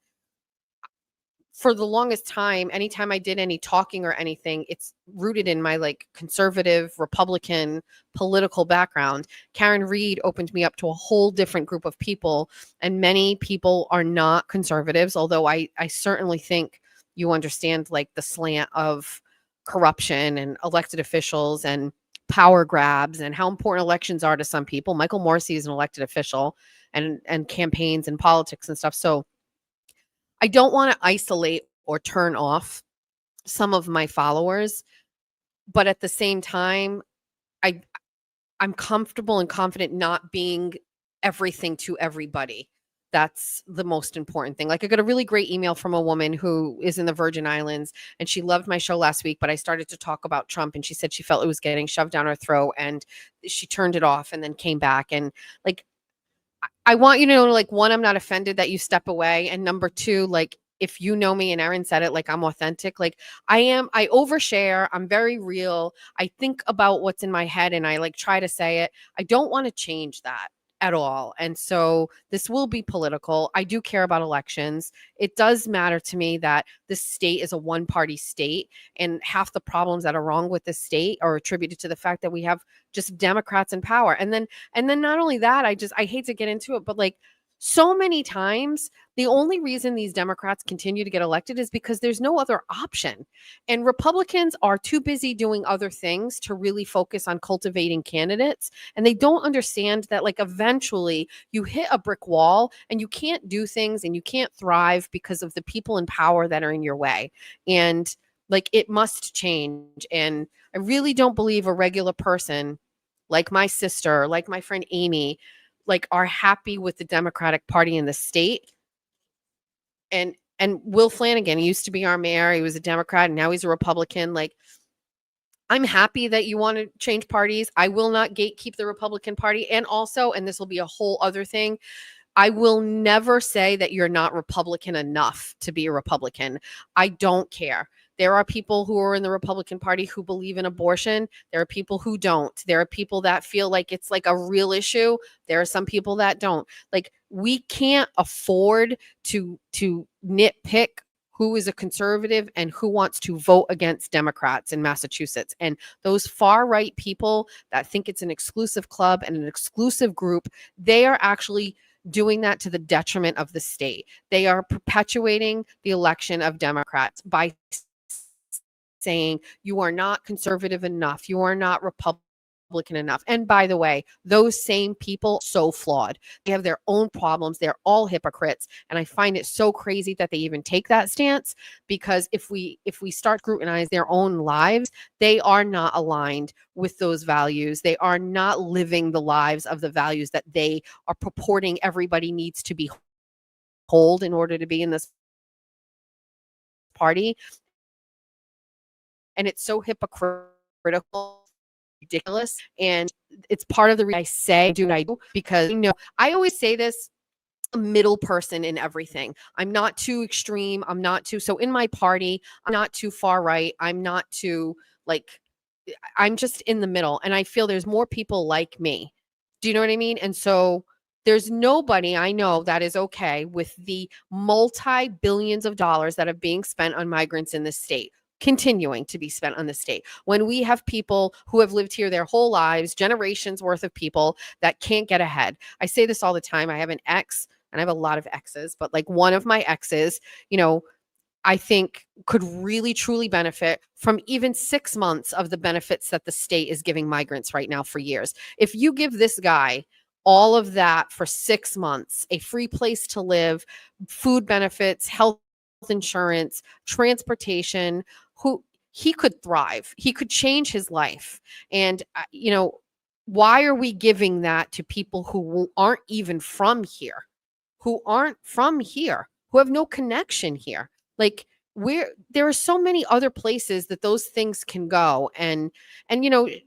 S1: for the longest time, anytime I did any talking or anything, it's rooted in my like conservative Republican political background. Karen Reed opened me up to a whole different group of people, and many people are not conservatives, although I certainly think you understand like the slant of corruption and elected officials and power grabs and how important elections are to some people. Michael Morrissey is an elected official and campaigns and politics and stuff. So I don't want to isolate or turn off some of my followers, but at the same time, I'm comfortable and confident not being everything to everybody. That's the most important thing. Like I got a really great email from a woman who is in the Virgin Islands, and she loved my show last week, but I started to talk about Trump, and she said she felt it was getting shoved down her throat, and she turned it off and then came back. And like, I want you to know, like, one, I'm not offended that you step away. And number two, like, if you know me and Erin said it, like, I'm authentic. Like I overshare. I'm very real. I think about what's in my head and I like try to say it. I don't want to change that at all. And so this will be political. I do care about elections. It does matter to me that this state is a one-party state, and half the problems that are wrong with this state are attributed to the fact that we have just Democrats in power. And then not only that, I hate to get into it, but like so many times, the only reason these Democrats continue to get elected is because there's no other option. And Republicans are too busy doing other things to really focus on cultivating candidates. And they don't understand that, like, eventually you hit a brick wall and you can't do things and you can't thrive because of the people in power that are in your way. And like, it must change. And I really don't believe a regular person like my sister, like my friend Amy, like are happy with the Democratic Party in the state. And Will Flanagan, he used to be our mayor. He was a Democrat and now he's a Republican. Like, I'm happy that you want to change parties. I will not gatekeep the Republican Party. And also, and this will be a whole other thing, I will never say that you're not Republican enough to be a Republican. I don't care. There are people who are in the Republican Party who believe in abortion. There are people who don't. There are people that feel like it's like a real issue. There are some people that don't. Like, we can't afford to nitpick who is a conservative and who wants to vote against Democrats in Massachusetts. And those far right people that think it's an exclusive club and an exclusive group, they are actually doing that to the detriment of the state. They are perpetuating the election of Democrats by saying you are not conservative enough, you are not Republican enough. And by the way, those same people, so flawed. They have their own problems. They're all hypocrites. And I find it so crazy that they even take that stance, because if we start scrutinize their own lives, they are not aligned with those values. They are not living the lives of the values that they are purporting everybody needs to be hold in order to be in this party. And it's so hypocritical, ridiculous. And it's part of the reason I say do what I do, because I always say this, a middle person in everything. I'm not too extreme. I'm not too, so in my party, I'm not too far right. I'm not too I'm just in the middle. And I feel there's more people like me. Do you know what I mean? And so there's nobody I know that is okay with the multi-billions of dollars that are being spent on migrants in this state, continuing to be spent on the state, when we have people who have lived here their whole lives, generations worth of people that can't get ahead. I say this all the time. I have an ex, and I have a lot of exes, but like one of my exes, I think could really truly benefit from even 6 months of the benefits that the state is giving migrants right now for years. If you give this guy all of that for 6 months, a free place to live, food benefits, health insurance, transportation, he could thrive. He could change his life. And, why are we giving that to people who aren't even from here, who have no connection here? Like, there are so many other places that those things can go. And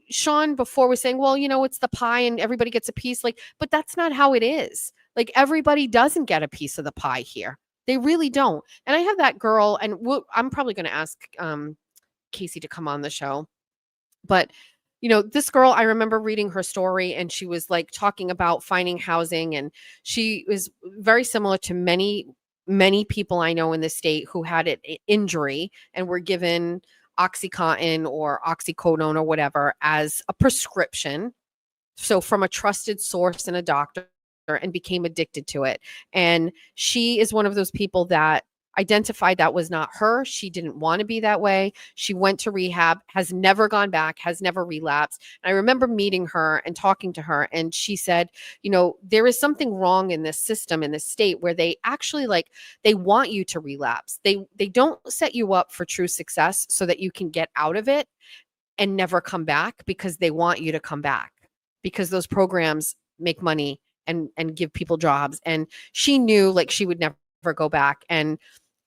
S1: Sean before was saying, well, it's the pie and everybody gets a piece, but that's not how it is. Like, everybody doesn't get a piece of the pie here. They really don't. And I have that girl, and I'm probably going to ask Casey to come on the show. But, this girl, I remember reading her story, and she was like talking about finding housing. And she was very similar to many, many people I know in the state who had an injury and were given OxyContin or oxycodone or whatever as a prescription. So from a trusted source and a doctor, and became addicted to it. And she is one of those people that identified that was not her. She didn't want to be that way. She went to rehab, has never gone back, has never relapsed. And I remember meeting her and talking to her, and she said, there is something wrong in this system, in this state, where they actually they want you to relapse. They don't set you up for true success so that you can get out of it and never come back, because they want you to come back, because those programs make money and give people jobs. And she knew she would never go back. And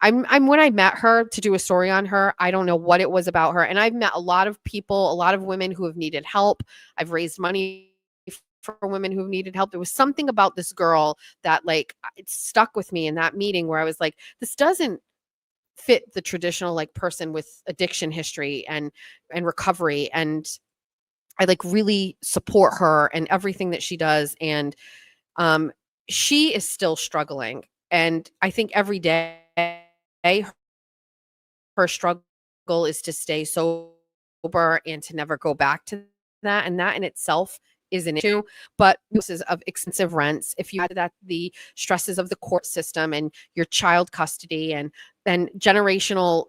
S1: I'm when I met her to do a story on her, I don't know what it was about her. And I've met a lot of people, a lot of women who have needed help. I've raised money for women who have needed help. There was something about this girl that it stuck with me in that meeting, where I was like, this doesn't fit the traditional person with addiction history and recovery. And I really support her and everything that she does. And she is still struggling. And I think every day her struggle is to stay sober and to never go back to that. And that in itself is an issue. But this is of expensive rents. If you add that the stresses of the court system and your child custody and then generational,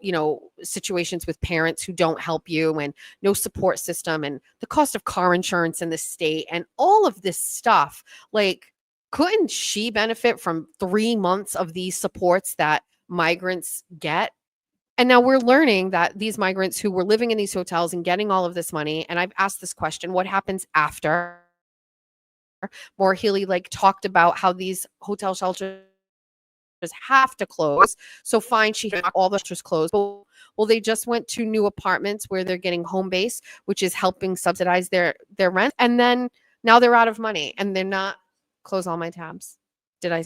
S1: situations with parents who don't help you and no support system and the cost of car insurance in the state and all of this stuff, couldn't she benefit from 3 months of these supports that migrants get? And now we're learning that these migrants who were living in these hotels and getting all of this money, and I've asked this question, what happens after? Maura Healey talked about how these hotel shelters have to close. So fine, she had all the shelters closed. Well, they just went to new apartments where they're getting home base, which is helping subsidize their rent. And then now they're out of money and they're not close all my tabs. Did I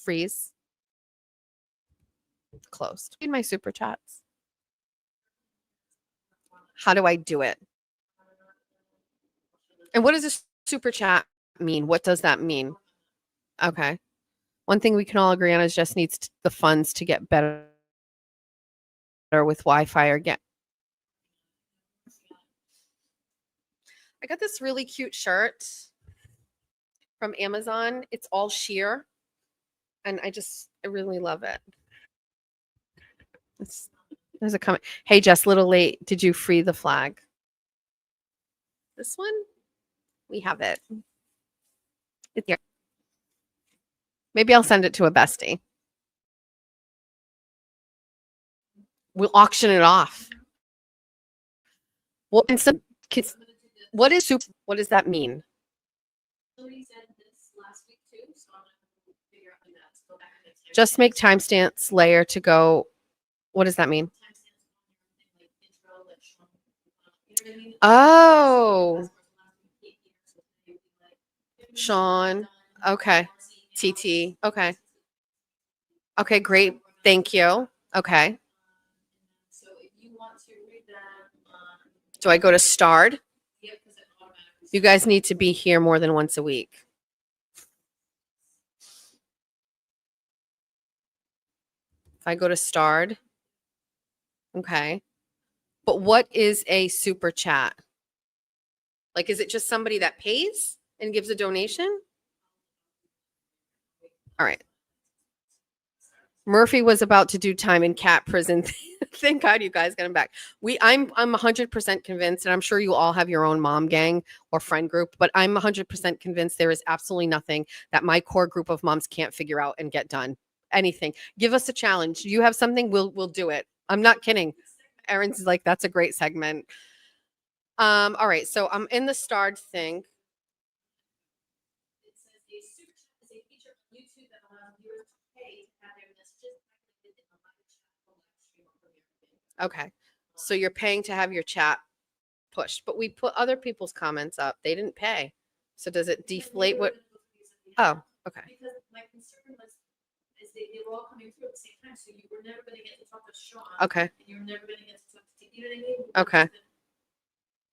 S1: freeze? Closed. In my super chats. How do I do it? And what does a super chat mean? What does that mean? Okay. One thing we can all agree on is Jess needs the funds to get better with Wi-Fi or get. I got this really cute shirt from Amazon. It's all sheer. And I really love it. There's a comment. Hey, Jess, little late. Did you free the flag? This one? We have it. It's here. Maybe I'll send it to a bestie. We'll auction it off. Well, and some kids, what is super? What does that mean?
S3: Somebody said this last week too, so I'm gonna figure out who that is. Go back and make
S1: Just make timestamps layer to go. What does that mean? Oh, Sean. Okay. TT. Okay. Okay, great. Thank you. Okay.
S3: So if you want to read that,
S1: Do I go to Starred?
S3: yeah, because it automatically.
S1: You guys need to be here more than once a week. If I go to Starred. Okay. But what is a super chat? Like, is it just somebody that pays and gives a donation? All right. Murphy was about to do time in cat prison. Thank God you guys got him back. I'm 100% convinced, and I'm sure you all have your own mom gang or friend group, but I'm 100% convinced there is absolutely nothing that my core group of moms can't figure out and get done. Anything. Give us a challenge. You have something, we'll do it. I'm not kidding. Erin's like, that's a great segment. All right, so I'm in the starred thing.
S3: It says a super chat is a feature on YouTube that allows viewers to pay to have their messages activated in the live chat or live stream or premiere.
S1: Okay. So you're paying to have your chat pushed, but we put other people's comments up. They didn't pay. So does it deflate what? Oh, okay.
S3: Because my concern was is they were all coming through at the same time, so you were never going to get to talk to Sean.
S1: Okay.
S3: And you were never going to get to talk to you know what I mean?
S1: Okay.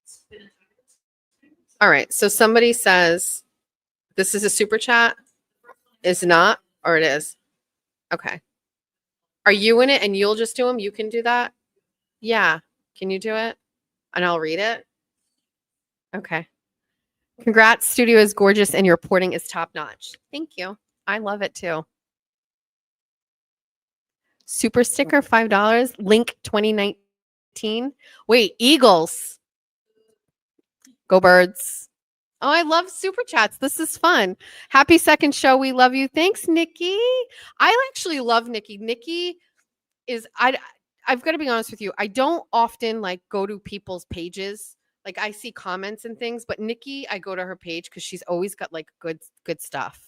S3: It's been a
S1: All right. So somebody says this is a super chat. Is not, or it is? Okay. Are you in it and you'll just do them? You can do that? Yeah. Can you do it? And I'll read it. Okay. Congrats. Studio is gorgeous and your reporting is top notch. Thank you. I love it too. Super sticker, $5. Link 2019. Wait, Eagles. Go Birds. Oh, I love super chats. This is fun. Happy second show. We love you. Thanks, Nikki. I actually love Nikki. Nikki is I've got to be honest with you. I don't often like go to people's pages. Like I see comments and things, but Nikki, I go to her page because she's always got like good stuff.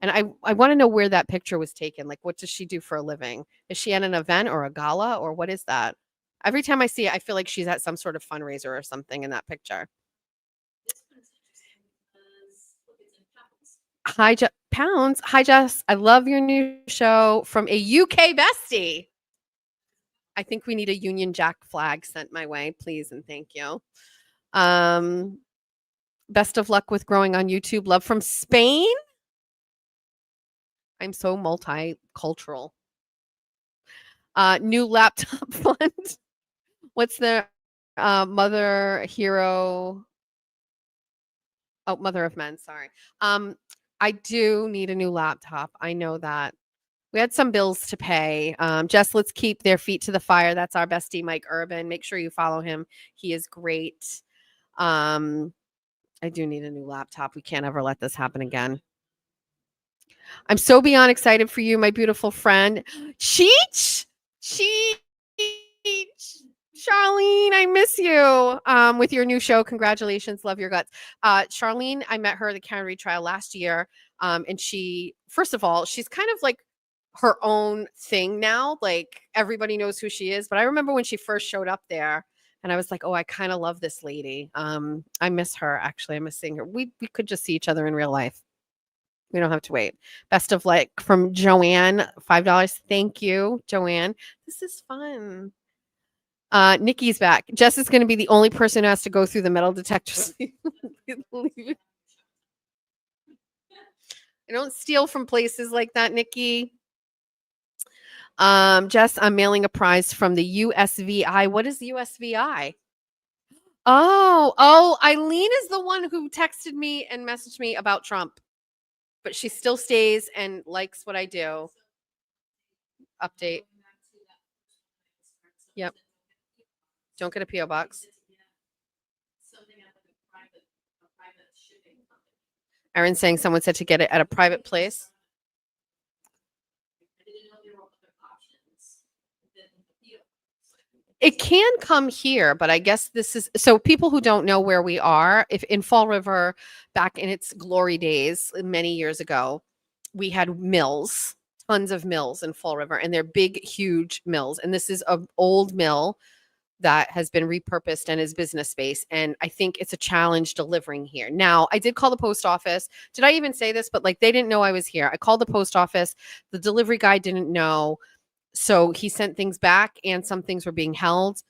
S1: And I want to know where that picture was taken. Like, what does she do for a living? Is she at an event or a gala or what is that? Every time I see it, I feel like she's at some sort of fundraiser or something in that picture.
S3: This one's interesting because look, it's in pounds.
S1: Hi, Pounds. Hi, Jess. I love your new show from a UK bestie. I think we need a Union Jack flag sent my way, please and thank you. Best of luck with growing on YouTube. Love from Spain. I'm so multicultural. New laptop fund. What's the mother hero? Oh, Mother of Men. Sorry. I do need a new laptop. I know that. We had some bills to pay. Jess, let's keep their feet to the fire. That's our bestie, Mike Urban. Make sure you follow him. He is great. I do need a new laptop. We can't ever let this happen again. I'm so beyond excited for you, my beautiful friend. Cheech. Charlene, I miss you. With your new show, congratulations, love your guts. Charlene, I met her at the Karen Reed trial last year, and she, first of all, she's kind of like her own thing now. Like everybody knows who she is. But I remember when she first showed up there, and I was like, oh, I kind of love this lady. I miss her actually. I miss seeing her. We could just see each other in real life. We don't have to wait. Best of luck from Joanne, $5. Thank you, Joanne. This is fun. Nikki's back. Jess is going to be the only person who has to go through the metal detectors. I don't steal from places like that, Nikki. Jess, I'm mailing a prize from the USVI. What is the USVI? Oh, Eileen is the one who texted me and messaged me about Trump. But she still stays and likes what I do. Update. Yep. Don't get a PO box. Erin's saying someone said to get it at a private place. It can come here, but I guess this is so people who don't know where we are. If in Fall River, back in its glory days, many years ago, we had mills, tons of mills in Fall River, and they're big, huge mills. And this is an old mill that has been repurposed and is business space. And I think it's a challenge delivering here. Now, I did call the post office. Did I even say this? But like they didn't know I was here. I called the post office. The delivery guy didn't know. So he sent things back and some things were being held.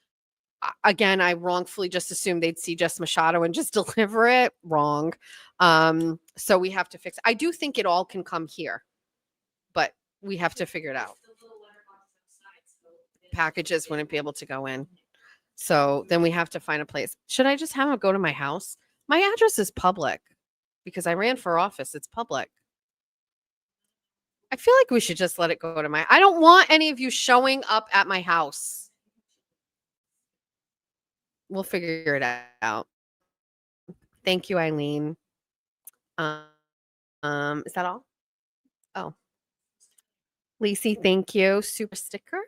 S1: Again, I wrongfully just assumed they'd see Jess Machado and just deliver it. Wrong. So we have to fix it. I do think it all can come here, but we have to figure it out. Packages wouldn't be able to go in. So then we have to find a place. Should I just have them go to my house? My address is public because I ran for office. It's public. I feel like we should just let it go to I don't want any of you showing up at my house. We'll figure it out. Thank you, Eileen. Is that all? Oh. Lacey, thank you. Super sticker.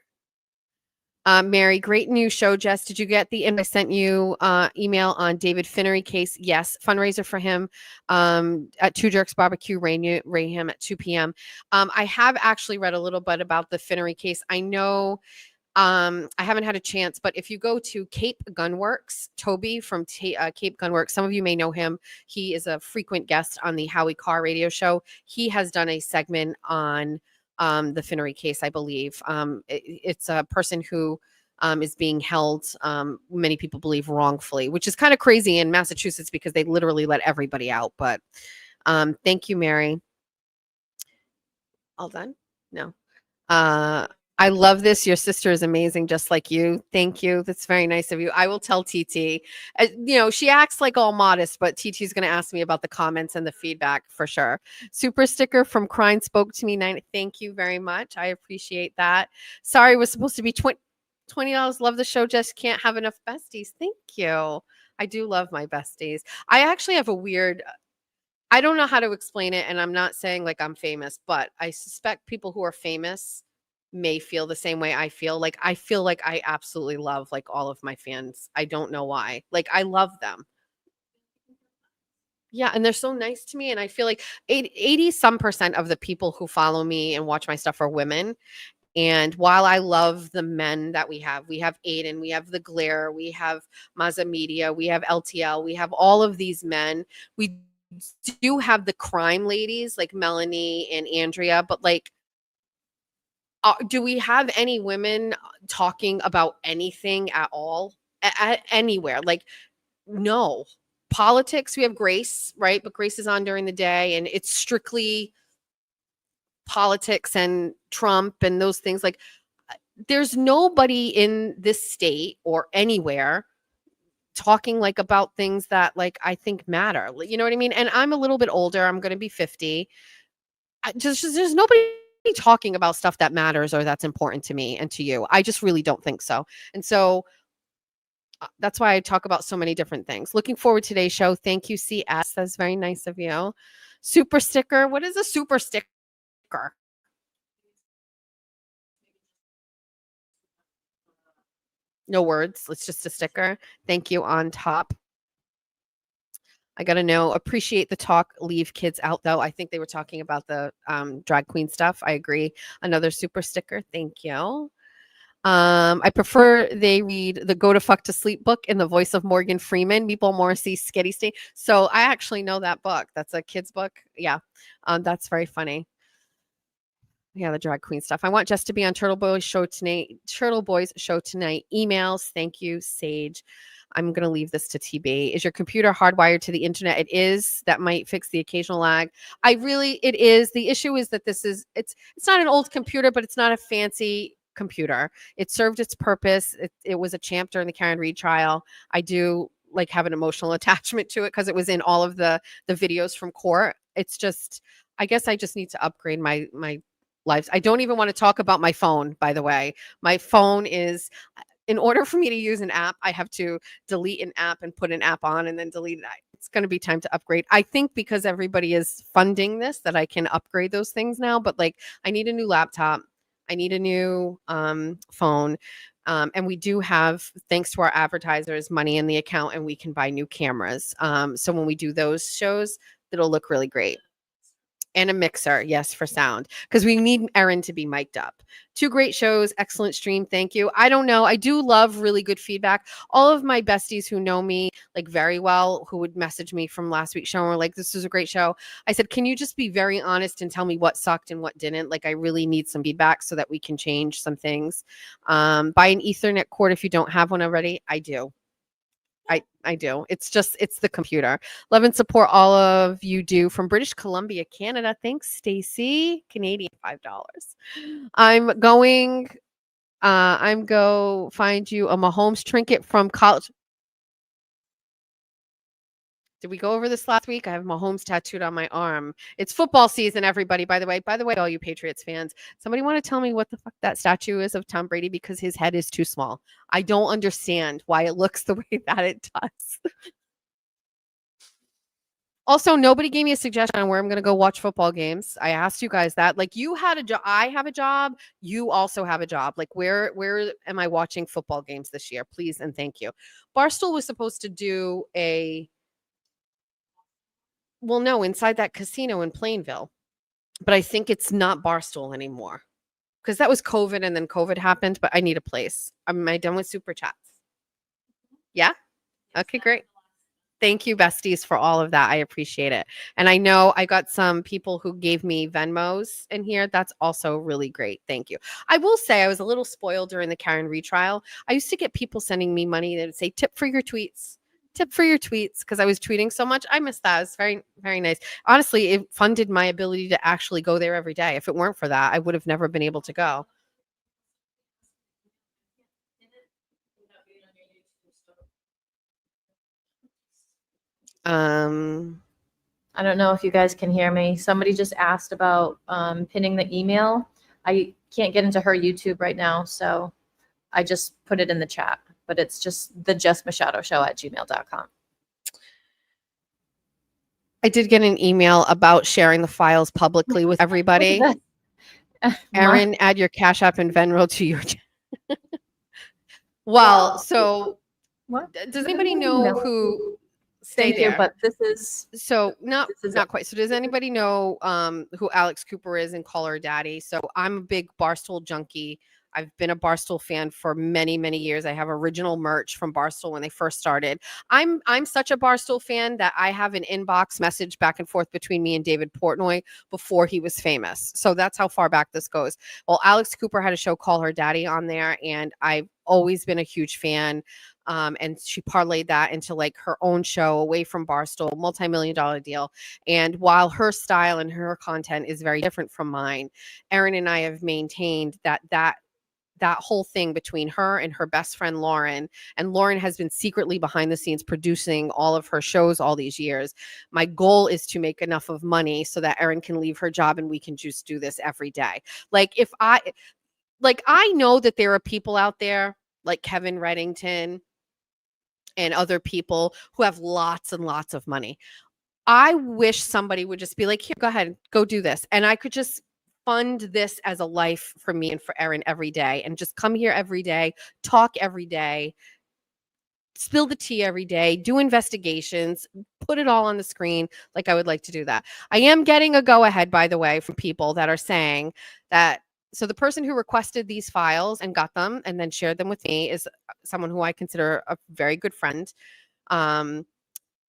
S1: Mary, great new show, Jess. Did you get the I sent you email on David Finnery case? Yes. Fundraiser for him at Two Jerks Barbecue, Rayham at 2 p.m. I have actually read a little bit about the Finnery case. I know I haven't had a chance, but if you go to Cape Gunworks, Toby from Cape Gunworks, some of you may know him. He is a frequent guest on the Howie Carr radio show. He has done a segment on the Finnery case, I believe. It's a person who is being held, many people believe wrongfully, which is kind of crazy in Massachusetts because they literally let everybody out. But thank you, Mary. All done? No. I love this. Your sister is amazing, just like you. Thank you. That's very nice of you. I will tell TT. She acts like all modest, but TT's going to ask me about the comments and the feedback for sure. Super sticker from Crying Spoke to Me 9. Thank you very much. I appreciate that. Sorry, it was supposed to be $20. Love the show. Just can't have enough besties. Thank you. I do love my besties. I actually have a weird. I don't know how to explain it, and I'm not saying like I'm famous, but I suspect people who are famous may feel the same way I feel. Like I feel like I absolutely love like all of my fans. I don't know why. Like I love them. Yeah, and they're so nice to me, and I feel like 80 some percent of the people who follow me and watch my stuff are women. And while I love the men that we have Aiden, we have the Glare, we have Mazza Media, we have LTL, we have all of these men. We do have the crime ladies like Melanie and Andrea, but like do we have any women talking about anything at all anywhere? Like, no. Politics, we have Grace, right? But Grace is on during the day and it's strictly politics and Trump and those things. Like, there's nobody in this state or anywhere talking like about things that like I think matter. You know what I mean? And I'm a little bit older. I'm going to be 50. There's nobody talking about stuff that matters or that's important to me and to you. I just really don't think so. And so that's why I talk about so many different things. Looking forward to today's show. Thank you, CS. That's very nice of you. Super sticker. What is a super sticker? No words. It's just a sticker. Thank you on top. I got to know, appreciate the talk, leave kids out though. I think they were talking about the drag queen stuff. I agree. Another super sticker. Thank you. I prefer they read the Go to Fuck to Sleep book in the voice of Morgan Freeman, Meatball Morrissey, Sketty State. So I actually know that book. That's a kid's book. Yeah. That's very funny. Yeah, the drag queen stuff. I want Jess to be on Turtle Boys show tonight. Turtle Boys show tonight. Emails. Thank you, Sage. I'm going to leave this to TB. Is your computer hardwired to the internet? It is. That might fix the occasional lag. It is. The issue is that it's not an old computer, but it's not a fancy computer. It served its purpose. It was a champ during the Karen Reed trial. I do like have an emotional attachment to it because it was in all of the videos from court. It's just, I guess I just need to upgrade my lives. I don't even want to talk about my phone, by the way. My phone is, in order for me to use an app, I have to delete an app and put an app on and then delete it. It's going to be time to upgrade. I think because everybody is funding this that I can upgrade those things now, but like I need a new laptop. I need a new phone. And we do have, thanks to our advertisers, money in the account and we can buy new cameras. So when we do those shows, it'll look really great. And a mixer, yes, for sound, because we need Erin to be mic'd up. 2 great shows, excellent stream, thank you. I don't know, I do love really good feedback. All of my besties who know me like very well, who would message me from last week's show and were like, this was a great show. I said, can you just be very honest and tell me what sucked and what didn't? Like, I really need some feedback so that we can change some things. Buy an Ethernet cord if you don't have one already. I do. I do. It's the computer. Love and support all of you do from British Columbia, Canada. Thanks, Stacy. Canadian $5. I'm go find you a Mahomes trinket from college. Did we go over this last week? I have Mahomes tattooed on my arm. It's football season, everybody, by the way. By the way, all you Patriots fans, somebody want to tell me what the fuck that statue is of Tom Brady because his head is too small. I don't understand why it looks the way that it does. Also, nobody gave me a suggestion on where I'm going to go watch football games. I asked you guys that. Like, you had a job. I have a job. You also have a job. Like, where am I watching football games this year? Please and thank you. Barstool was supposed to do no, inside that casino in Plainville. But I think it's not Barstool anymore because that was COVID and then COVID happened. But I need a place. Am I done with super chats? Yeah? Okay, great. Thank you, besties, for all of that. I appreciate it. And I know I got some people who gave me Venmos in here. That's also really great. Thank you. I will say I was a little spoiled during the Karen retrial. I used to get people sending me money that would say, tip for your tweets. Tip for your tweets, because I was tweeting so much. I missed that. It's very, very nice. Honestly, it funded my ability to actually go there every day. If it weren't for that, I would have never been able to go.
S2: I don't know if you guys can hear me. Somebody just asked about pinning the email. I can't get into her YouTube right now, so I just put it in the chat. But it's just the Jess Machado show at gmail.com.
S1: I did get an email about sharing the files publicly with everybody. Erin, add your Cash App and Venmo to your. Well, so
S2: What?
S1: Does anybody know who?
S2: Thank you, but this is
S1: so not
S2: this is
S1: not quite. So does anybody know who Alex Cooper is and Call Her Daddy? So I'm a big Barstool junkie. I've been a Barstool fan for many, many years. I have original merch from Barstool when they first started. I'm such a Barstool fan that I have an inbox message back and forth between me and David Portnoy before he was famous. So that's how far back this goes. Well, Alex Cooper had a show Call Her Daddy on there, and I've always been a huge fan. And she parlayed that into like her own show away from Barstool, multi-million-dollar deal. And while her style and her content is very different from mine, Erin and I have maintained that whole thing between her and her best friend Lauren, and Lauren has been secretly behind the scenes producing all of her shows all these years. My goal is to make enough of money so that Erin can leave her job and we can just do this every day. I know that there are people out there like Kevin Reddington and other people who have lots and lots of money. I wish somebody would just be like, here, go ahead, go do this. And I could just fund this as a life for me and for Erin every day, and just come here every day, talk every day, spill the tea every day, do investigations, put it all on the screen. Like, I would like to do that. I am getting a go ahead, by the way, from people that are saying that. So the person who requested these files and got them and then shared them with me is someone who I consider a very good friend.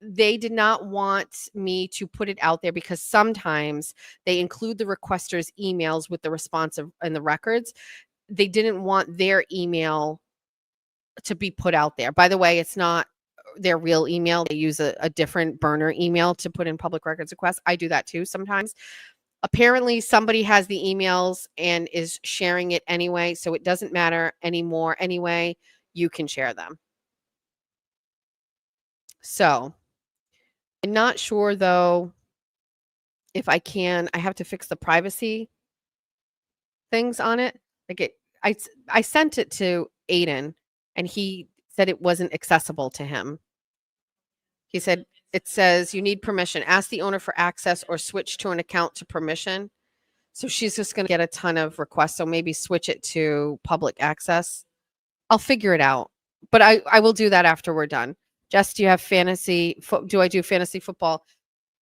S1: They did not want me to put it out there because sometimes they include the requester's emails with the response and the records. They didn't want their email to be put out there. By the way, it's not their real email. They use a different burner email to put in public records requests. I do that too sometimes. Apparently, somebody has the emails and is sharing it anyway, so it doesn't matter anymore anyway. You can share them. So, I'm not sure, though, if I can. I have to fix the privacy things on it. Like, I sent it to Aiden, and he said it wasn't accessible to him. He said, it says you need permission. Ask the owner for access or switch to an account to permission. So she's just going to get a ton of requests. So maybe switch it to public access. I'll figure it out. But I will do that after we're done. Jess, do you have fantasy? Do I do fantasy football?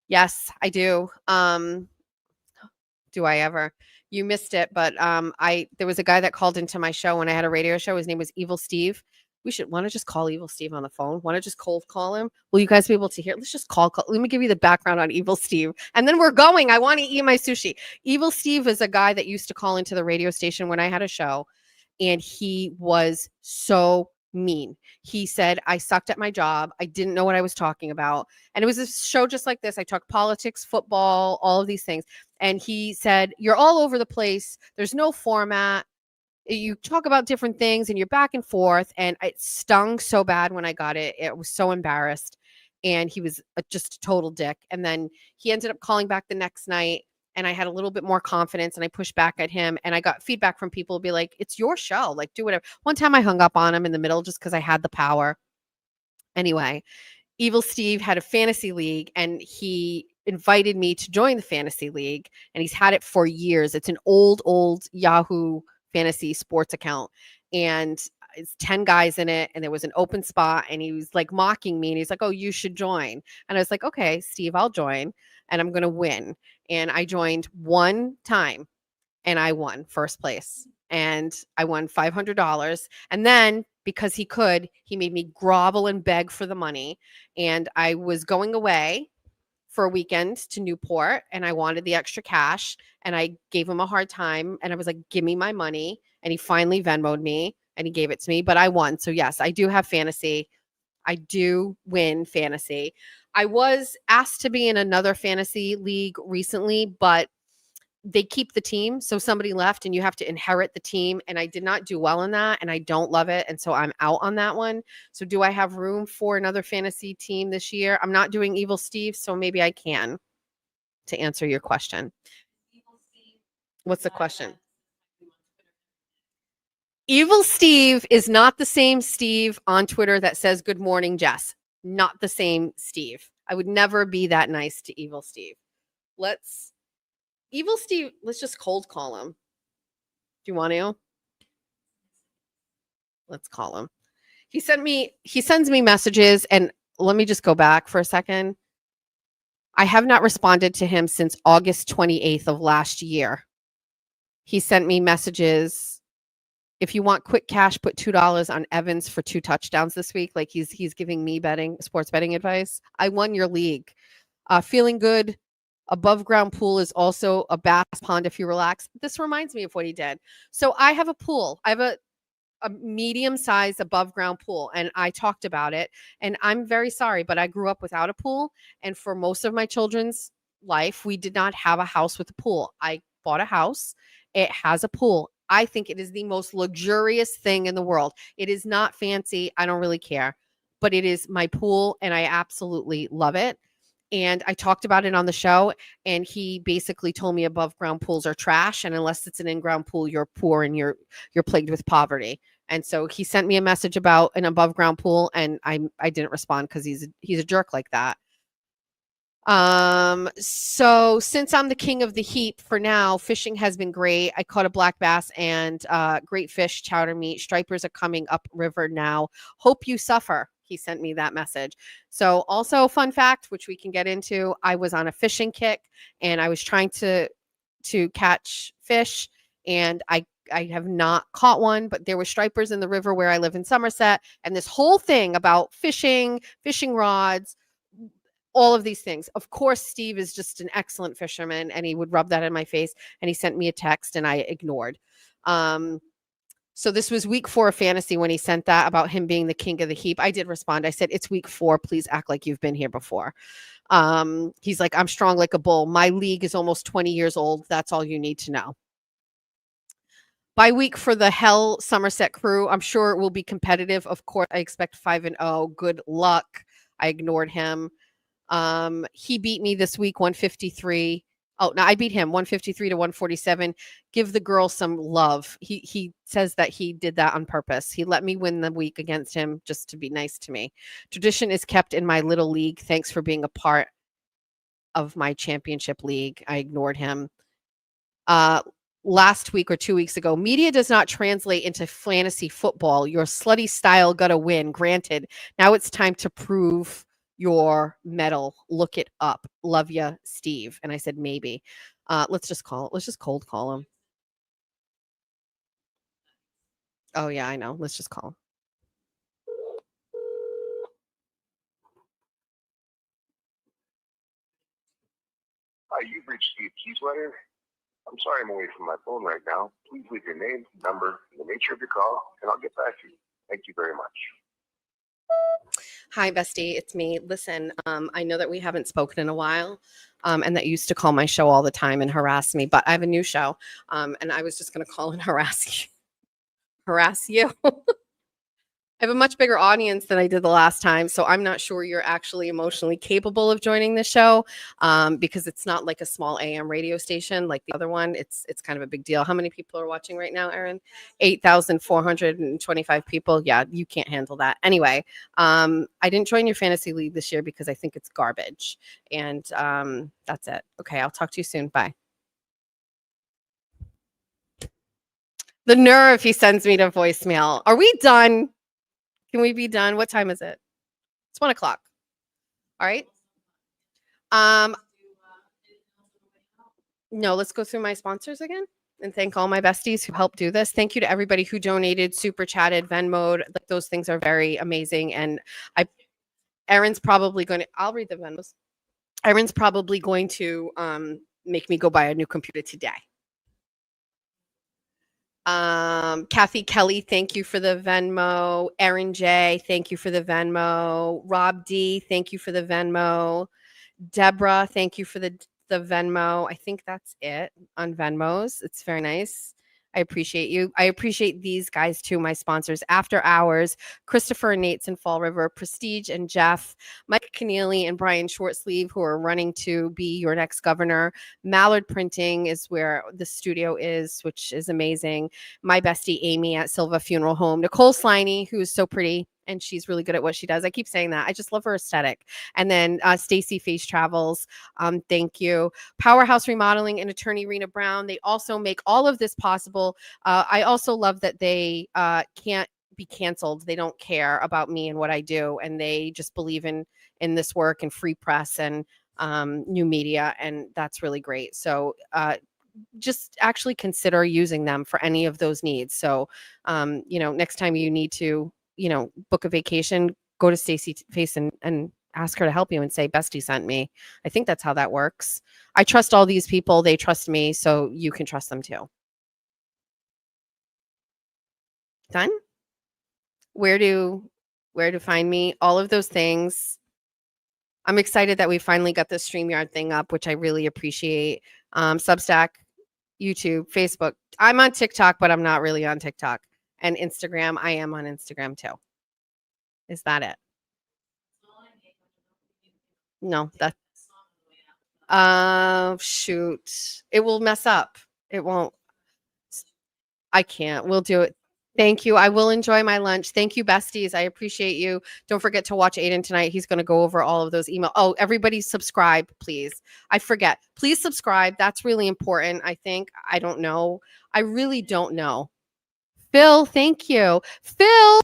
S1: Yes, I do. Do I ever? You missed it, but there was a guy that called into my show when I had a radio show. His name was Evil Steve. We should want to just call Evil Steve on the phone. Want to just cold call him? Will you guys be able to hear? Let's just call. Let me give you the background on Evil Steve. And then we're going. I want to eat my sushi. Evil Steve is a guy that used to call into the radio station when I had a show. And he was so mean. He said, I sucked at my job. I didn't know what I was talking about. And it was a show just like this. I talked politics, football, all of these things. And he said, you're all over the place. There's no format. You talk about different things and you're back and forth. And it stung so bad when I got it. It was so embarrassed. And he was just a total dick. And then he ended up calling back the next night. And I had a little bit more confidence and I pushed back at him. And I got feedback from people be like, it's your show. Like, do whatever. One time I hung up on him in the middle just because I had the power. Anyway, Evil Steve had a fantasy league and he invited me to join the fantasy league. And he's had it for years. It's an old Yahoo fantasy sports account. And it's 10 guys in it. And there was an open spot. And he was like mocking me. And he's like, oh, you should join. And I was like, okay, Steve, I'll join. And I'm going to win. And I joined one time and I won first place. And I won $500. And then because he made me grovel and beg for the money. And I was going away for a weekend to Newport and I wanted the extra cash and I gave him a hard time and I was like, give me my money. And he finally Venmo'd me and he gave it to me, but I won. So yes, I do have fantasy. I do win fantasy. I was asked to be in another fantasy league recently, but they keep the team. So somebody left and you have to inherit the team. And I did not do well in that. And I don't love it. And so I'm out on that one. So do I have room for another fantasy team this year? I'm not doing Evil Steve. So maybe I can, to answer your question. What's the question? Evil Steve is not the same Steve on Twitter that says, good morning, Jess. Not the same Steve. I would never be that nice to Evil Steve. Evil Steve, let's just cold call him. Do you want to? Let's call him. He sends me messages, and let me just go back for a second. I have not responded to him since August 28th of last year. He sent me messages. If you want quick cash, put $2 on Evans for 2 touchdowns this week. Like he's giving me sports betting advice. I won your league. Feeling good. Above ground pool is also a bass pond if you relax. This reminds me of what he did. So I have a pool. I have a medium sized above ground pool and I talked about it and I'm very sorry, but I grew up without a pool. And for most of my children's life, we did not have a house with a pool. I bought a house. It has a pool. I think it is the most luxurious thing in the world. It is not fancy. I don't really care, but it is my pool and I absolutely love it. And I talked about it on the show and he basically told me above ground pools are trash. And unless it's an in-ground pool, you're poor and you're plagued with poverty. And so he sent me a message about an above ground pool and I didn't respond because he's a jerk like that. So since I'm the king of the heap for now, fishing has been great. I caught a black bass and great fish, chowder meat. Stripers are coming up river now. Hope you suffer. He sent me that message. So also fun fact, which we can get into, I was on a fishing kick and I was trying to catch fish, and I have not caught one, but there were stripers in the river where I live in Somerset, and this whole thing about fishing rods, all of these things. Of course, Steve is just an excellent fisherman, and he would rub that in my face, and he sent me a text and I ignored. So this was week 4 of fantasy when he sent that about him being the king of the heap. I did respond. I said, it's week 4. Please act like you've been here before. He's like, I'm strong like a bull. My league is almost 20 years old. That's all you need to know. Bye week for the Hell Somerset crew. I'm sure it will be competitive. Of course, I expect 5-0. Good luck. I ignored him. He beat me this week, 153. Oh, no, I beat him 153 to 147. Give the girl some love. He says that he did that on purpose. He let me win the week against him just to be nice to me. Tradition is kept in my little league. Thanks for being a part of my championship league. I ignored him. Last week or 2 weeks ago, media does not translate into fantasy football. Your slutty style got to win. Granted, now it's time to prove your medal. Look it up. Love ya, Steve. And I said, maybe. Let's just cold call him. Oh yeah, I know. Let's just call him.
S7: Hi, you've reached Steve Keyswetter. I'm sorry I'm away from my phone right now. Please leave your name, number, and the nature of your call, and I'll get back to you. Thank you very much.
S1: Hi, bestie. It's me. Listen, I know that we haven't spoken in a while, and that you used to call my show all the time and harass me, but I have a new show, and I was just going to call and harass you. I have a much bigger audience than I did the last time, so I'm not sure you're actually emotionally capable of joining the show, because it's not like a small AM radio station like the other one. It's kind of a big deal. How many people are watching right now, Erin? 8,425 people. Yeah, you can't handle that. Anyway, I didn't join your fantasy league this year because I think it's garbage, and that's it. Okay, I'll talk to you soon. Bye. The nerve he sends me to voicemail. Are we done? Can we be done? What time is it? It's 1 o'clock. All right. No, let's go through my sponsors again and thank all my besties who helped do this. Thank you to everybody who donated, super chatted, Venmoed. Like, those things are very amazing. And Erin's probably going to, I'll read the Venmos. Erin's probably going to make me go buy a new computer today. Kathy Kelly, thank you for the Venmo. Erin J, thank you for the Venmo. Rob D, thank you for the Venmo. Deborah, thank you for the Venmo. I think that's it on Venmos. It's very nice. I appreciate you. I appreciate these guys too, my sponsors. After Hours, Christopher and Nate's in Fall River, Prestige and Jeff, Mike Keneally and Brian Shortsleeve, who are running to be your next governor. Mallard Printing is where the studio is, which is amazing. My bestie Amy at Silva Funeral Home. Nicole Sliney, who is so pretty, and she's really good at what she does. I keep saying that. I just love her aesthetic. And then Stacy Face Travels. Thank you. Powerhouse Remodeling and attorney Rena Brown. They also make all of this possible. I also love that they can't be canceled. They don't care about me and what I do, and they just believe in this work and free press and new media, and that's really great. So just actually consider using them for any of those needs. So next time you need to book a vacation, go to Stacy Face and ask her to help you and say, bestie sent me. I think that's how that works. I trust all these people. They trust me. So you can trust them too. Done? Where to find me? All of those things. I'm excited that we finally got the StreamYard thing up, which I really appreciate. Substack, YouTube, Facebook. I'm on TikTok, but I'm not really on TikTok. And Instagram, I am on Instagram too. Is that it? No, that. Shoot. It will mess up. It won't. I can't. We'll do it. Thank you. I will enjoy my lunch. Thank you, besties. I appreciate you. Don't forget to watch Aiden tonight. He's going to go over all of those emails. Oh, everybody subscribe, please. I forget. Please subscribe. That's really important, I think. I don't know. I really don't know. Phil, thank you. Phil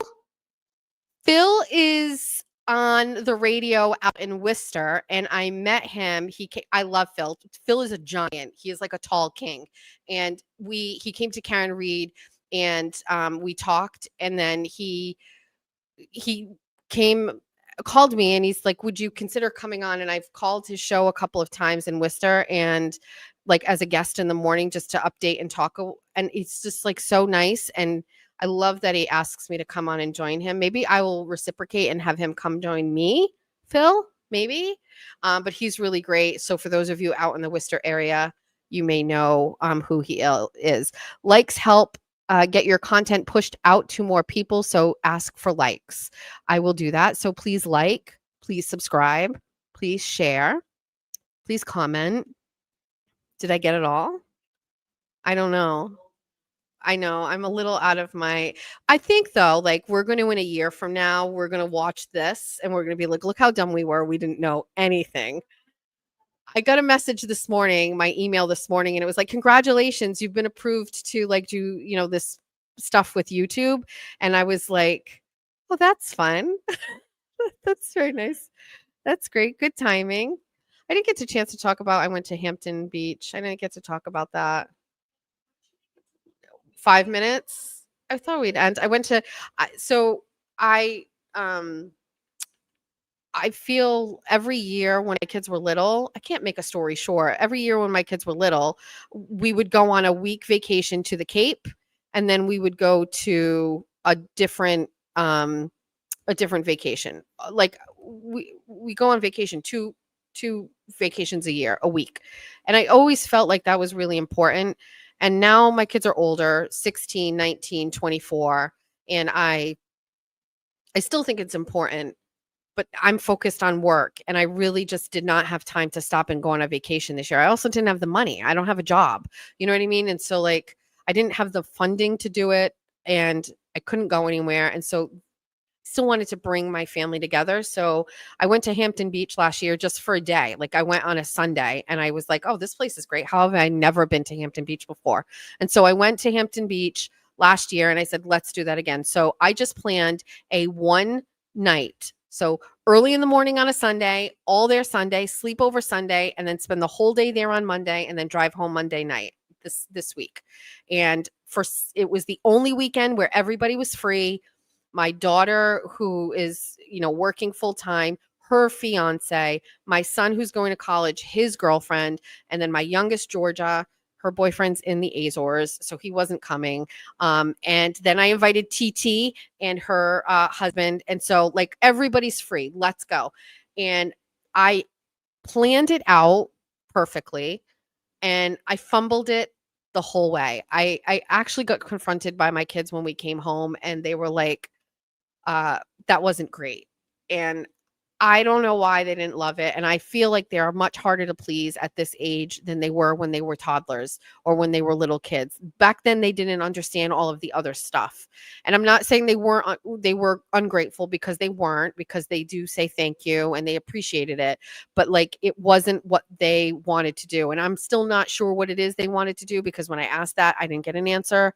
S1: is on the radio out in Worcester, and I met him. I love Phil. Phil is a giant. He is like a tall king, and he came to Karen Reed, and we talked, and then he called me, and he's like, "Would you consider coming on?" And I've called his show a couple of times in Worcester, and like as a guest in the morning just to update and talk. And it's just like so nice, and I love that he asks me to come on and join him. Maybe I will reciprocate and have him come join me, Phil, maybe. But he's really great. So for those of you out in the Worcester area, you may know who he is. Likes help get your content pushed out to more people. So ask for likes. I will do that. So please like, please subscribe, please share, please comment. Did I get it all? I don't know. I know I'm a little out of I think though, like we're going to in a year from now, we're going to watch this and we're going to be like, look how dumb we were. We didn't know anything. I got a message this morning, my email this morning, and it was like, congratulations, you've been approved to like do, this stuff with YouTube. And I was like, oh, that's fun. That's very nice. That's great. Good timing. I didn't get a chance to talk about, I went to Hampton Beach. I didn't get to talk about that. 5 minutes. I thought we'd end. I feel every year when my kids were little, I can't make a story short. Every year when my kids were little, we would go on a week vacation to the Cape, and then we would go to a different vacation. Like we go on vacation two vacations a year, a week. And I always felt like that was really important. And now my kids are older, 16, 19, 24, and I still think it's important, but I'm focused on work, and I really just did not have time to stop and go on a vacation this year. I also didn't have the money. I don't have a job. You know what I mean? And so like I didn't have the funding to do it, and I couldn't go anywhere. And so still wanted to bring my family together. So I went to Hampton Beach last year just for a day. Like I went on a Sunday and I was like, oh, this place is great. How have I never been to Hampton Beach before? And so I went to Hampton Beach last year and I said, let's do that again. So I just planned a one night. So early in the morning on a Sunday, all there Sunday, sleep over Sunday, and then spend the whole day there on Monday and then drive home Monday night this week. And it was the only weekend where everybody was free. My daughter, who is, working full time, her fiance, my son, who's going to college, his girlfriend, and then my youngest, Georgia, her boyfriend's in the Azores, so he wasn't coming. And then I invited TT and her husband. And so like everybody's free. Let's go. And I planned it out perfectly and I fumbled it the whole way. I actually got confronted by my kids when we came home and they were like, that wasn't great. And I don't know why they didn't love it. And I feel like they are much harder to please at this age than they were when they were toddlers or when they were little kids. Back then, they didn't understand all of the other stuff. And I'm not saying they were ungrateful, because they weren't, because they do say thank you and they appreciated it. But like, it wasn't what they wanted to do. And I'm still not sure what it is they wanted to do, because when I asked that, I didn't get an answer.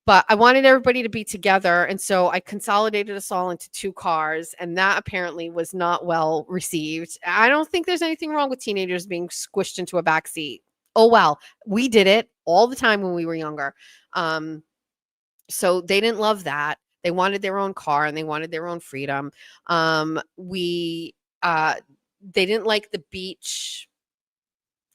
S1: But I wanted everybody to be together. And so I consolidated us all into 2 cars. And that apparently was not well received. I don't think there's anything wrong with teenagers being squished into a back seat. Oh, well, we did it all the time when we were younger. So they didn't love that. They wanted their own car and they wanted their own freedom. They didn't like the beach.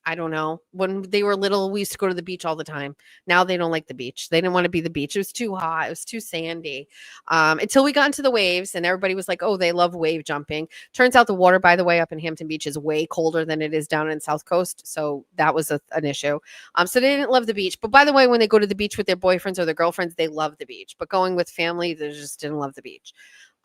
S1: I don't know. When they were little, we used to go to the beach all the time. Now they don't like the beach. They didn't want to be the beach. It was too hot. It was too sandy. Until we got into the waves and everybody was like, oh, they love wave jumping. Turns out the water, by the way, up in Hampton Beach is way colder than it is down in South Coast. So that was an issue. So they didn't love the beach. But by the way, when they go to the beach with their boyfriends or their girlfriends, they love the beach. But going with family, they just didn't love the beach.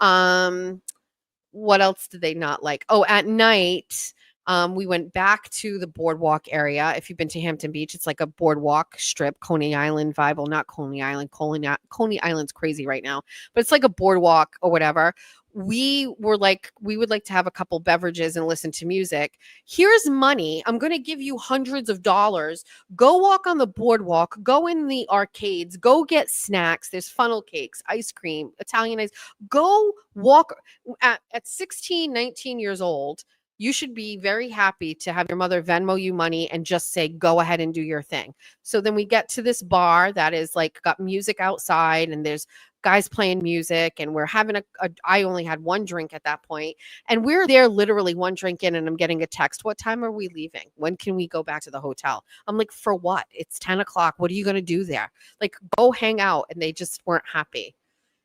S1: What else did they not like? Oh, at night, We went back to the boardwalk area. If you've been to Hampton Beach, it's like a boardwalk strip, Coney Island vibe. Well, not Coney Island. Coney Island's crazy right now, but it's like a boardwalk or whatever. We were like, we would like to have a couple beverages and listen to music. Here's money. I'm going to give you hundreds of dollars. Go walk on the boardwalk. Go in the arcades. Go get snacks. There's funnel cakes, ice cream, Italian ice. Go walk at 16, 19 years old. You should be very happy to have your mother Venmo you money and just say, go ahead and do your thing. So then we get to this bar that is like got music outside and there's guys playing music and we're having I only had one drink at that point. And we're there literally one drink in and I'm getting a text. What time are we leaving? When can we go back to the hotel? I'm like, for what? It's 10 o'clock. What are you going to do there? Like, go hang out. And they just weren't happy.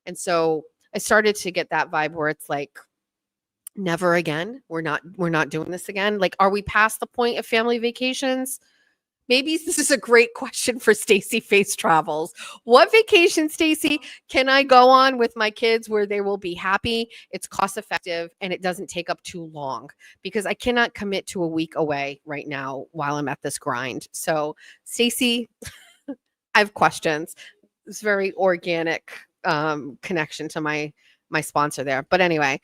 S1: And so I started to get that vibe where it's like, never again. We're not doing this again. Like, are we past the point of family vacations? Maybe this is a great question for Stacy Face Travels. What vacation, Stacy, can I go on with my kids where they will be happy, it's cost effective, and it doesn't take up too long? Because I cannot commit to a week away right now while I'm at this grind. So, Stacy, I have questions. It's very organic connection to my sponsor there. But anyway,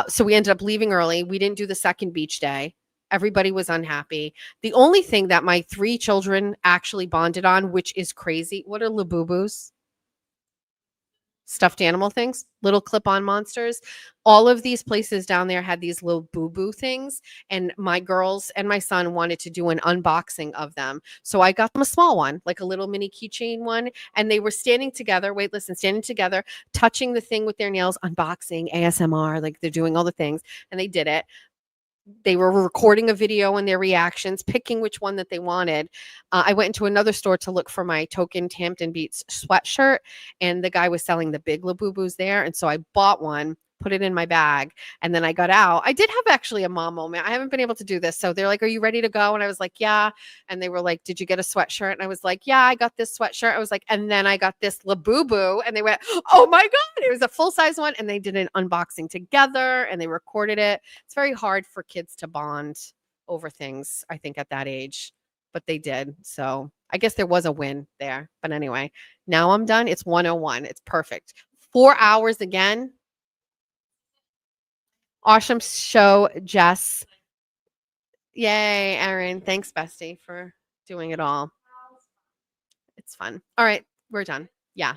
S1: so we ended up leaving early. We didn't do the second beach day. Everybody was unhappy. The only thing that my 3 children actually bonded on, which is crazy. What are Labubus? Stuffed animal things, little clip-on monsters. All of these places down there had these little boo-boo things, and my girls and my son wanted to do an unboxing of them. So I got them a small one, like a little mini keychain one, and they were standing together, standing together, touching the thing with their nails, unboxing, ASMR, like they're doing all the things, and they did it. They were recording a video and their reactions, picking which one that they wanted. I went into another store to look for my token Hampton Beach sweatshirt, and the guy was selling the big Labubus there. And so I bought one, put it in my bag, and then I got out. I did have actually a mom moment. I haven't been able to do this. So they're like, are you ready to go? And I was like, yeah. And they were like, did you get a sweatshirt? And I was like, yeah, I got this sweatshirt. I was like, and then I got this Labubu. And they went, oh my God, it was a full-size one. And they did an unboxing together and they recorded it. It's very hard for kids to bond over things, I think, at that age, but they did. So I guess there was a win there. But anyway, now I'm done. It's 1:01. It's perfect. 4 hours again. Awesome show, Jess. Yay, Erin. Thanks, bestie, for doing it all. It's fun. All right, we're done. Yeah.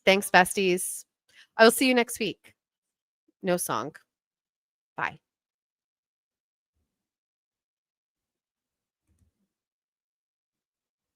S1: Thanks, besties. I will see you next week. No song. Bye.